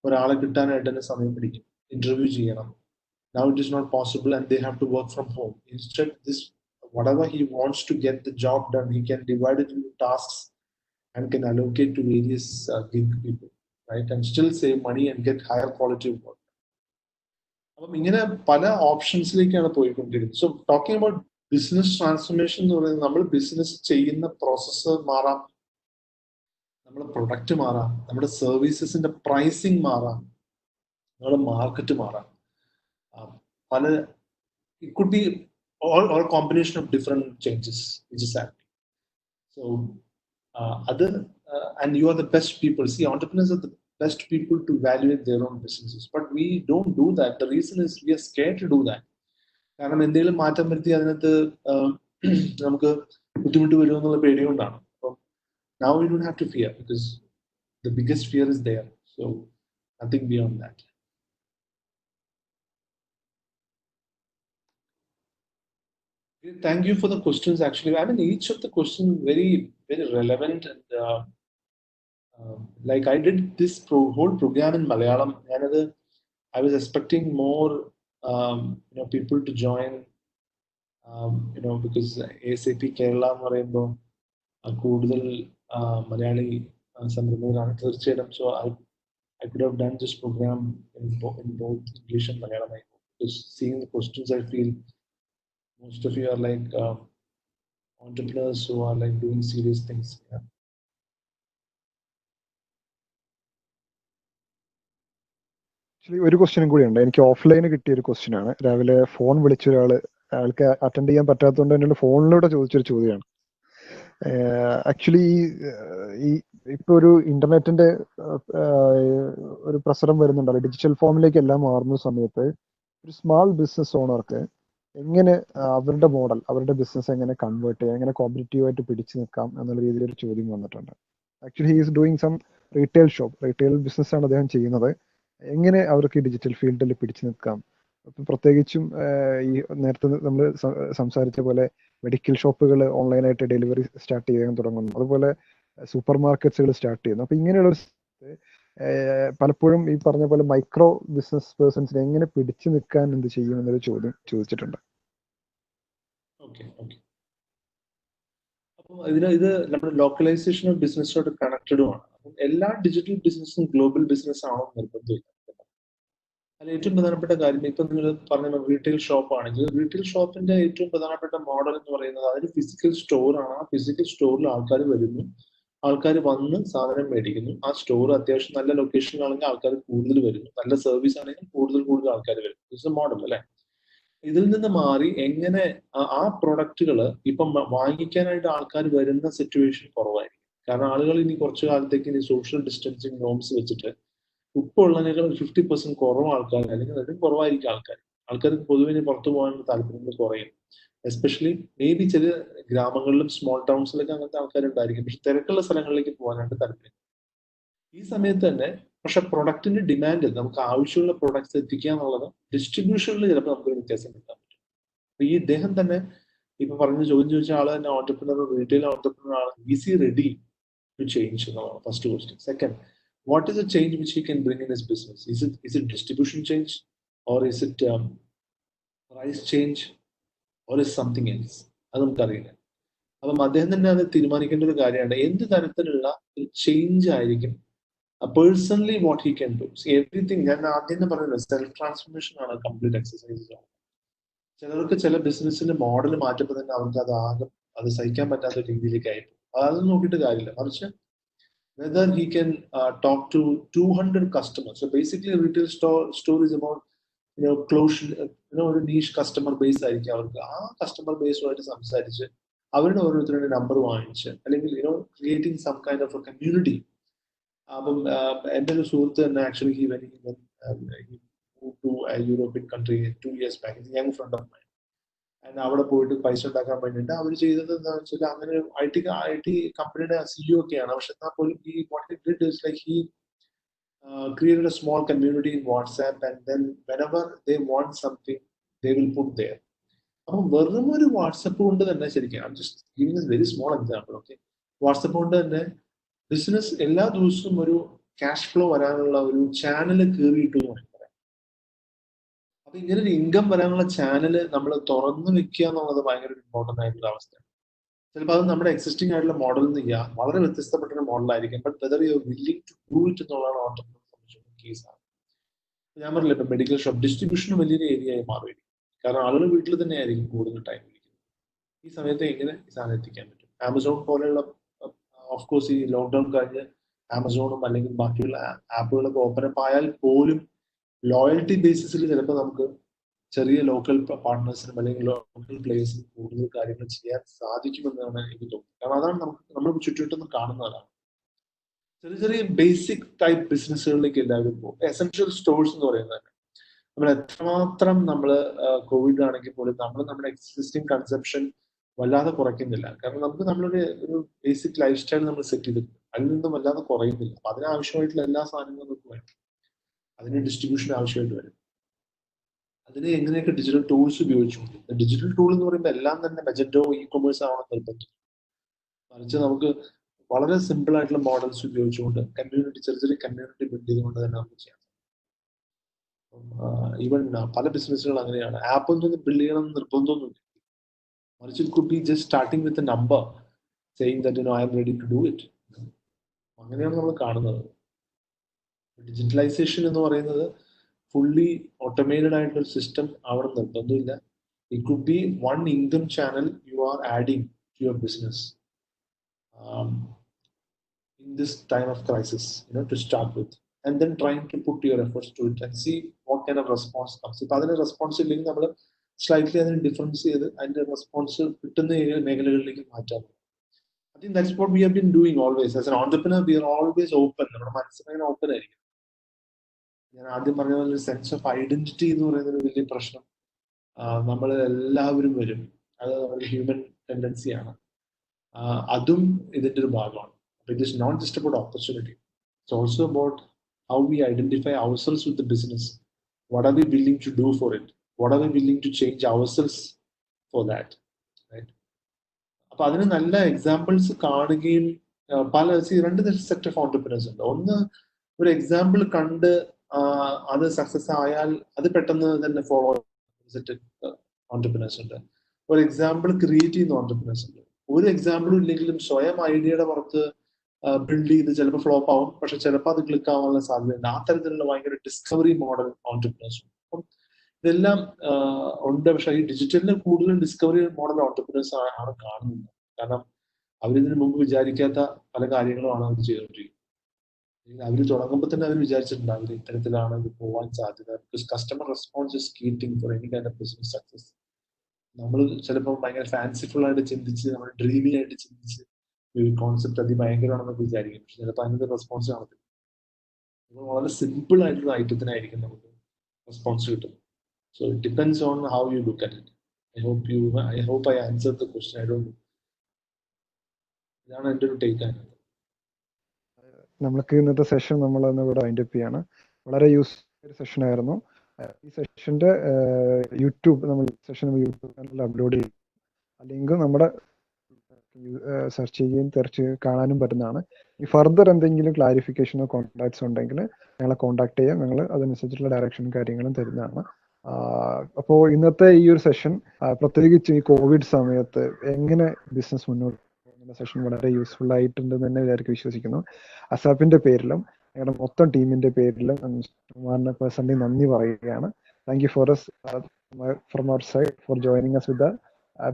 ഒരാളെ കിട്ടാനായിട്ട് തന്നെ സമയം പിടിക്കും, interview ചെയ്യണം. Now it is not possible and they have to work from home. Instead, whatever he wants to get the job done, he can divide it into tasks and can allocate to various gig people, right? And still save money and get higher quality of work. അപ്പം ഇങ്ങനെ പല ഓപ്ഷൻസിലേക്കാണ് പോയിക്കൊണ്ടിരിക്കുന്നത്. So talking about business transformation എന്ന് പറയുന്നത്, നമ്മൾ business ചെയ്യുന്ന process മാറാം, നമ്മുടെ പ്രൊഡക്റ്റ് മാറാം, നമ്മുടെ സർവീസസിന്റെ പ്രൈസിങ് മാറാം, നമ്മുടെ മാർക്കറ്റ് മാറാം. പല it could be all combination of different changes which is happening. So and you are the best people. See, entrepreneurs are the best people to evaluate their own businesses, but we don't do that. The reason is we are scared to do that. കാരണം എന്തെങ്കിലും മാറ്റം വരുത്തി അതിനകത്ത് നമുക്ക് ബുദ്ധിമുട്ട് വരുമെന്നുള്ള പേടി കൊണ്ടാണ്. അപ്പം now we don't have to fear because the biggest fear is there. So nothing beyond that. Thank you for the questions. Actually, I mean, each of the questions very, very relevant, and like I did this whole program in Malayalam. I was expecting more, people to join, because ASAP Kerala എന്ന് പറയുമ്പോൾ കൂടുതൽ മലയാളി സംരംഭകരാണ് തീർച്ചയായിട്ടും. So I could have done this program in both English and Malayalam. Because seeing the questions, I feel most of you are like entrepreneurs who are like doing serious things. Yeah. Actually ഒരു ക്വസ്റ്റ്യനും കൂടി ഉണ്ട്. എനിക്ക് offline കിട്ടിയ ഒരു question ആണ്. രാവിലെ phone വിളിച്ച ഒരാള്, അയാൾക്ക് അറ്റൻഡ് ചെയ്യാൻ പറ്റാത്തതുകൊണ്ട് എന്നോട് ഫോണിലൂടെ ചോദിച്ചൊരു ചോദ്യമാണ്. ആക്ച്വലി ഈ ഇപ്പൊ ഒരു ഇന്റർനെറ്റിന്റെ ഒരു പ്രസരം വരുന്നുണ്ടല്ലോ, ഡിജിറ്റൽ ഫോമിലേക്ക് എല്ലാം മാറുന്ന സമയത്ത് ഒരു സ്മാൾ ബിസിനസ് ഓണർക്ക് എങ്ങനെ അവരുടെ മോഡൽ, അവരുടെ ബിസിനസ് എങ്ങനെ കൺവേർട്ട് ചെയ്യാം, എങ്ങനെ കോമ്പറ്റീവ് ആയിട്ട് പിടിച്ചു നിൽക്കാം എന്നുള്ള രീതിയിൽ ഒരു ചോദ്യം വന്നിട്ടുണ്ട്. Actually he is doing some retail business ആണ് അദ്ദേഹം ചെയ്യുന്നത്. എങ്ങനെ അവർക്ക് ഈ ഡിജിറ്റൽ ഫീൽഡിൽ പിടിച്ചു നിൽക്കാം? പ്രത്യേകിച്ചും ഈ നേരത്തെ നമ്മൾ സംസാരിച്ച പോലെ മെഡിക്കൽ ഷോപ്പുകൾ ഓൺലൈനായിട്ട് ഡെലിവറി സ്റ്റാർട്ട് ചെയ്യാൻ തുടങ്ങുന്നു, അതുപോലെ സൂപ്പർ മാർക്കറ്റ്സുകൾ സ്റ്റാർട്ട് ചെയ്യുന്നു. അപ്പൊ ഇങ്ങനെയുള്ള പലപ്പോഴും ഈ പറഞ്ഞ പോലെ മൈക്രോ ബിസിനസ് പേഴ്സൺസിനെ എങ്ങനെ പിടിച്ചു നിൽക്കാൻ എന്ത് ചെയ്യും എന്നൊരു ചോദ്യം ചോദിച്ചിട്ടുണ്ട്. അപ്പം ഇത് നമ്മുടെ ലോക്കലൈസേഷൻ ഓഫ് ബിസിനസ്സോട് കണക്റ്റഡുമാണ്. അപ്പം എല്ലാ ഡിജിറ്റൽ ബിസിനസ്സും ഗ്ലോബൽ ബിസിനസ് ആണോ നിർബന്ധമില്ല. അതിൽ ഏറ്റവും പ്രധാനപ്പെട്ട കാര്യം, ഇപ്പൊ നിങ്ങൾ പറഞ്ഞ റീറ്റെയിൽ ഷോപ്പ് ആണെങ്കിൽ റീറ്റെയിൽ ഷോപ്പിന്റെ ഏറ്റവും പ്രധാനപ്പെട്ട മോഡൽ എന്ന് പറയുന്നത് അതൊരു ഫിസിക്കൽ സ്റ്റോർ ആണ്. ആ ഫിസിക്കൽ സ്റ്റോറിൽ ആൾക്കാർ വരുന്നു, ആൾക്കാർ വന്ന് സാധനം മേടിക്കുന്നു. ആ സ്റ്റോർ അത്യാവശ്യം നല്ല ലൊക്കേഷനിലാണെങ്കിൽ ആൾക്കാർ കൂടുതൽ വരുന്നു, നല്ല സർവീസ് ആണെങ്കിൽ കൂടുതൽ ആൾക്കാർ വരുന്നു. ഇറ്റ്സ് എ മോഡൽ അല്ലെ. ഇതിൽ നിന്ന് മാറി എങ്ങനെ ആ പ്രൊഡക്റ്റുകൾ ഇപ്പം വാങ്ങിക്കാനായിട്ട് ആൾക്കാർ വരുന്ന സിറ്റുവേഷൻ കുറവായിരിക്കും. കാരണം ആളുകൾ ഇനി കുറച്ചു കാലത്തേക്ക് ഇനി സോഷ്യൽ ഡിസ്റ്റൻസിങ് നോംസ് വെച്ചിട്ട് ഇപ്പോൾ ഉള്ളതിനേക്കാൾ 50% കുറവ് ആൾക്കാർ, അല്ലെങ്കിൽ അതിലും കുറവായിരിക്കും ആൾക്കാർക്ക് പൊതുവെ പുറത്തു പോകാനുള്ള താല്പര്യങ്ങൾ കുറയും. എസ്പെഷ്യലി മേ ബി ചില ഗ്രാമങ്ങളിലും സ്മോൾ ടൗൺസിലൊക്കെ അങ്ങനത്തെ ആൾക്കാരുണ്ടായിരിക്കും, പക്ഷെ തിരക്കുള്ള സ്ഥലങ്ങളിലേക്ക് പോകാനായിട്ട് താല്പര്യം. ഈ സമയത്ത് തന്നെ പക്ഷെ പ്രൊഡക്റ്റിന്റെ ഡിമാൻഡ്, നമുക്ക് ആവശ്യമുള്ള പ്രൊഡക്ട്സ് എത്തിക്കുക എന്നുള്ളത് ഡിസ്ട്രിബ്യൂഷനിൽ ചിലപ്പോൾ നമുക്കൊരു വ്യത്യാസം കിട്ടാൻ പറ്റും. അപ്പൊ ഈ ഇദ്ദേഹം തന്നെ ഇപ്പൊ ചോദ്യം ചോദിച്ച ആള് തന്നെ ഓന്റർപ്രണർ, റീറ്റെയിൽ ഓന്റർപ്രണർ ആണ്. Is he ready to change എന്നുള്ളതാണ് first question. Second, what is the change which he can bring in his business? Is it distribution change, or is it price change, or is something else? അത് നമുക്കറിയില്ല. അപ്പം അദ്ദേഹം തന്നെ അത് തീരുമാനിക്കേണ്ട ഒരു കാര്യമാണ് എന്ത് തരത്തിലുള്ള ഒരു ചേഞ്ച് ആയിരിക്കും personally what he can do. Everything ഞാൻ ആദ്യം തന്നെ പറഞ്ഞല്ലോ, സെൽഫ് ട്രാൻസ്ഫോർമേഷൻ ആണ് കംപ്ലീറ്റ് എക്സസൈസ്. ചിലർക്ക് ചില ബിസിനസിന്റെ മോഡൽ മാറ്റുമ്പോൾ തന്നെ അവർക്ക് അത് സഹിക്കാൻ പറ്റാത്ത രീതിയിലേക്ക് ആയിരിക്കും. അതൊന്നും നോക്കിയിട്ട് കാര്യമില്ല, മറിച്ച് whether he can talk to 200 customers. So basically a retail store is about close, ഒരു niche customer base ആയിരിക്കും അവർക്ക്. ആ കസ്റ്റമർ ബേസുമായിട്ട് സംസാരിച്ച് അവരുടെ ഓരോരുത്തരുടെ നമ്പർ വാങ്ങിച്ച്, അല്ലെങ്കിൽ creating some kind of a community. അപ്പം എൻ്റെ ഒരു സുഹൃത്ത് തന്നെ actually he moved to a European country 2 years back. He's a young friend of mine. And അവിടെ പോയിട്ട് പൈസ ഉണ്ടാക്കാൻ വേണ്ടിയിട്ട് അവർ ചെയ്തത് എന്താ വെച്ചാൽ, അങ്ങനെ ഐ ടി കമ്പനിയുടെ CEO ഒക്കെയാണ്. പക്ഷെ എന്നാൽ പോലും he created a small community in WhatsApp, and then whenever they want something they will put there. അപ്പം വെറും ഒരു വാട്സപ്പ് കൊണ്ട് തന്നെ, ശരിക്കും I'm just giving a very small example, okay? WhatsApp കൊണ്ട് തന്നെ ബിസിനസ് എല്ലാ ദിവസവും ഒരു ക്യാഷ് ഫ്ലോ വരാനുള്ള ഒരു ചാനൽ കയറിയിട്ടു എന്ന് പറയാം. അപ്പൊ ഇങ്ങനെ ഒരു ഇൻകം വരാനുള്ള ചാനല് നമ്മൾ തുറന്നു വെക്കുക എന്നുള്ളത് ഭയങ്കര ഇമ്പോർട്ടന്റ് ആയിട്ടുള്ള അവസ്ഥയാണ്. ചിലപ്പോൾ അത് നമ്മുടെ എക്സിസ്റ്റിംഗ് ആയിട്ടുള്ള മോഡലിൽ നിന്ന് വളരെ വ്യത്യസ്തപ്പെട്ട ഒരു മോഡലായിരിക്കും. But whether you are willing to do it എന്നുള്ളതാണ് ഓൺടർപ്രണർ സംബന്ധിച്ചുള്ള കേസാണ്. ഞാൻ പറഞ്ഞില്ല, ഇപ്പൊ മെഡിക്കൽ ഷോപ്പ് ഡിസ്ട്രിബ്യൂഷന് വലിയൊരു ഏരിയ ആയി മാറിയിരിക്കും. കാരണം ആളുകൾ വീട്ടിൽ തന്നെ ആയിരിക്കും കൂടുതൽ ടൈം ഇരിക്കുന്നത്. ഈ സമയത്ത് എങ്ങനെ ഈ സാധനം എത്തിക്കാൻ പറ്റും? ആമസോൺ പോലെയുള്ള, ഓഫ് കോഴ്സ് ഈ ലോക്ക്ഡൌൺ കഴിഞ്ഞ് ആമസോണും അല്ലെങ്കിൽ ബാക്കിയുള്ള ആപ്പുകളൊക്കെ ഓപ്പൺ അപ്പ് ആയാൽ പോലും ലോയൽറ്റി ബേസിസിൽ ചിലപ്പോൾ നമുക്ക് ചെറിയ ലോക്കൽ പാർട്ട്നേഴ്സിനും അല്ലെങ്കിൽ ലോക്കൽ പ്ലേയേഴ്സിനും കൂടുതൽ കാര്യങ്ങൾ ചെയ്യാൻ സാധിക്കുമെന്നാണ് എനിക്ക് തോന്നുന്നത്. കാരണം അതാണ് നമ്മൾ ചുറ്റുവട്ടം കാണുന്നതാണ്. ചെറിയ ബേസിക് ടൈപ്പ് ബിസിനസ്സുകളിലേക്ക് എല്ലാവരും പോകും. എസെൻഷ്യൽ സ്റ്റോഴ്സ് എന്ന് പറയുന്നത് നമ്മൾ എത്രമാത്രം കോവിഡ് ആണെങ്കിൽ പോലും നമ്മുടെ എക്സിസ്റ്റിംഗ് കൺസെപ്ഷൻ വല്ലാതെ കുറയ്ക്കുന്നില്ല. കാരണം നമ്മളൊരു ബേസിക് ലൈഫ് സ്റ്റൈൽ നമ്മൾ സെറ്റ് ചെയ്തിട്ടുണ്ട്, അതിൽ നിന്നും വല്ലാതെ കുറയുന്നില്ല. അപ്പൊ അതിനാവശ്യമായിട്ടുള്ള എല്ലാ സാധനങ്ങളും നമുക്ക് വേണം. അതിന് ഡിസ്ട്രിബ്യൂഷൻ ആവശ്യമായിട്ട് വരും. അതിന് എങ്ങനെയൊക്കെ ഡിജിറ്റൽ ടൂൾസ് ഉപയോഗിച്ചുകൊണ്ട്, ഡിജിറ്റൽ ടൂൾ എന്ന് പറയുമ്പോൾ എല്ലാം തന്നെ മെജന്റോ ഇ-കൊമേഴ്സ് ആവണം നിർബന്ധം. മറിച്ച് നമുക്ക് വളരെ സിമ്പിൾ ആയിട്ടുള്ള മോഡൽസ് ഉപയോഗിച്ചുകൊണ്ട് ചെറിയ കമ്മ്യൂണിറ്റി ബിൽഡ് ചെയ്തുകൊണ്ട് തന്നെ നമുക്ക് ചെയ്യാം. ഈവൻ പല ബിസിനസ്സുകൾ അങ്ങനെയാണ്. ആപ്പ് ഒന്നും ബിൽഡ് ചെയ്യണം നിർബന്ധമൊന്നുമില്ല, മറിച്ച് it could be just starting with a number saying that I'm ready to do it. അങ്ങനെയാണ് നമ്മൾ കാണുന്നത്. ഡിജിറ്റലൈസേഷൻ എന്ന് പറയുന്നത് ഫുള്ളി ഓട്ടോമേറ്റഡ് ആയിട്ടുള്ള ഒരു സിസ്റ്റം അവിടെ നിർബന്ധമില്ല. It could be one income channel you are adding to your business in this time of crisis, to start with, and then trying to put your efforts to it and see what kind of response comes. ഇപ്പൊ അതിന് response ഇല്ലെങ്കിൽ നമ്മൾ slightly അതിന് difference ചെയ്ത് അതിന്റെ response കിട്ടുന്ന മേഖലകളിലേക്ക് മാറ്റാം. I think that's what we have been doing always. As an entrepreneur, we are always open. നമ്മുടെ മനസ്സിനെ ഓപ്പൺ ആയിരിക്കും. ഞാൻ ആദ്യം പറഞ്ഞ പോലെ സെൻസ് ഓഫ് ഐഡന്റിറ്റി എന്ന് പറയുന്ന ഒരു വലിയ പ്രശ്നം നമ്മൾ എല്ലാവരും വരും. അത് നമ്മുടെ ഹ്യൂമൻ ടെൻഡൻസിയാണ്. അതും ഇതിന്റെ ഒരു ഭാഗമാണ്. It is not just about opportunity. It's also about how we identify ourselves with the business. What are we willing to do for it? What are we willing to change ourselves for that? Right? അപ്പൊ അതിന് നല്ല examples കാണുകയും പല രണ്ട് set of ഓണ്ടർപ്രിനേഴ്സ് ഉണ്ട്. ഒന്ന് ഒരു example കണ്ട് അത് സക്സസ് ആയാൽ അത് പെട്ടെന്ന് തന്നെ ഫോളോ സെറ്റ് ഓണ്ടർപ്രിനേഴ്സ് ഉണ്ട്. ഒരു എക്സാമ്പിൾ ക്രിയേറ്റ് ചെയ്യുന്ന ഓണ്ടർപ്രിനേഴ്സ് ഉണ്ട്. ഒരു എക്സാമ്പിളും ഇല്ലെങ്കിലും സ്വയം ഐഡിയയുടെ പുറത്ത് ബിൽഡ് ചെയ്ത് ചിലപ്പോൾ ഫ്ലോപ്പ് ആവും, പക്ഷെ ചിലപ്പോൾ അത് ക്ലിക്ക് ആവാനുള്ള സാധ്യതയുണ്ട്. ആ തരത്തിലുള്ള ഭയങ്കര ഡിസ്കവറി മോഡൽ ഓണ്ടർപ്രിനേഴ്സ് ഉണ്ട്. അപ്പം ഇതെല്ലാം ഉണ്ട്. പക്ഷെ ഈ ഡിജിറ്റലിന് കൂടുതൽ ഡിസ്കവറി മോഡൽ ഓണ്ടർപ്രിനേഴ്സ് ആണ് കാണുന്നത്. കാരണം അവരിതിനു മുമ്പ് വിചാരിക്കാത്ത പല കാര്യങ്ങളുമാണ് അവർ ചെയ്തുകൊണ്ടിരിക്കുന്നത്. അവർ തുടങ്ങുമ്പോൾ തന്നെ അവർ വിചാരിച്ചിട്ടുണ്ട് അവർ ഇത്തരത്തിലാണ് ഇത് പോകാൻ സാധ്യത. Because customer response is key thing for any kind of business success. നമ്മൾ ചിലപ്പോൾ ഭയങ്കര ഫാൻസിഫുൾ ആയിട്ട് ചിന്തിച്ച്, നമ്മൾ ഡ്രീമി ആയിട്ട് ചിന്തിച്ച് ഒരു കോൺസെപ്റ്റ് അതിഭയങ്കരമാണെന്നൊക്കെ വിചാരിക്കും. പക്ഷെ ചിലപ്പോൾ അതിനൊരു റെസ്പോൺസ് കാണത്തില്ല. വളരെ സിമ്പിൾ ആയിട്ടുള്ള ഐറ്റത്തിനായിരിക്കും നമുക്ക് റെസ്പോൺസ് കിട്ടുന്നത്. So it depends on how you look at it. I hope I answered the question. I don't know. ഇതാണ് എൻ്റെ ഒരു ടേക്ക് ആയിരുന്നത്. നമുക്ക് ഇന്നത്തെ സെഷൻ നമ്മൾ ഇവിടെ വൈൻഡപ്പ് ചെയ്യാണ്. വളരെ യൂസ്ഫുൾ സെഷൻ ആയിരുന്നു. ഈ സെഷന്റെ യൂട്യൂബ് നമ്മൾ സെഷൻ യൂട്യൂബ് ചാനലിൽ അപ്ലോഡ് ചെയ്യും. ആ ലിങ്ക് നമ്മുടെ സെർച്ച് ചെയ്യുകയും തെരച്ച് കാണാനും പറ്റുന്നതാണ്. ഈ ഫർദർ എന്തെങ്കിലും ക്ലാരിഫിക്കേഷനോ കോൺടാക്ട്സ് ഉണ്ടെങ്കിൽ ഞങ്ങളെ കോൺടാക്ട് ചെയ്യാം. ഞങ്ങൾ അതനുസരിച്ചിട്ടുള്ള ഡയറക്ഷനും കാര്യങ്ങളും തരുന്നതാണ്. അപ്പോൾ ഇന്നത്തെ ഈ ഒരു സെഷൻ പ്രത്യേകിച്ച് ഈ കോവിഡ് സമയത്ത് എങ്ങനെ ബിസിനസ് മുന്നോട്ട് പോകുന്ന സെഷൻ വളരെ യൂസ്ഫുൾ ആയിട്ടുണ്ടെന്ന് തന്നെ വിശ്വസിക്കുന്നു. അസാപ്പിന്റെ പേരിലും ഞങ്ങളുടെ മൊത്തം ടീമിന്റെ പേരിലും കുമാറിനെ പേഴ്സണലി നന്ദി പറയുകയാണ്. Thank you from our side for joining us with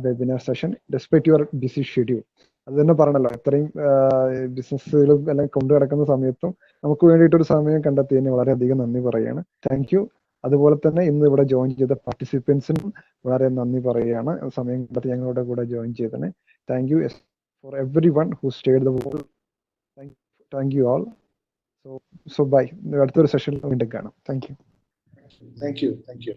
webinar session despite your busy schedule. അത് തന്നെ പറഞ്ഞല്ലോ, എത്രയും ബിസിനസ്സുകളും എല്ലാം കൊണ്ടു നടക്കുന്ന സമയത്തും നമുക്ക് വേണ്ടിയിട്ടൊരു സമയം കണ്ടെത്തിയതിന് വളരെയധികം നന്ദി പറയുകയാണ്. Thank U. അതുപോലെ തന്നെ ഇന്ന് ഇവിടെ ജോയിൻ ചെയ്ത പാർട്ടിസിപ്പൻസിനും വളരെ നന്ദി പറയുകയാണ്, സമയം കണ്ടെത്തി ഞങ്ങളുടെ കൂടെ ജോയിൻ ചെയ്തതിന്. Thank you for everyone who stayed the whole. Thank you all. So bye. അടുത്തൊരു സെഷനിൽ വീണ്ടും കാണാം. Thank you. Thank you.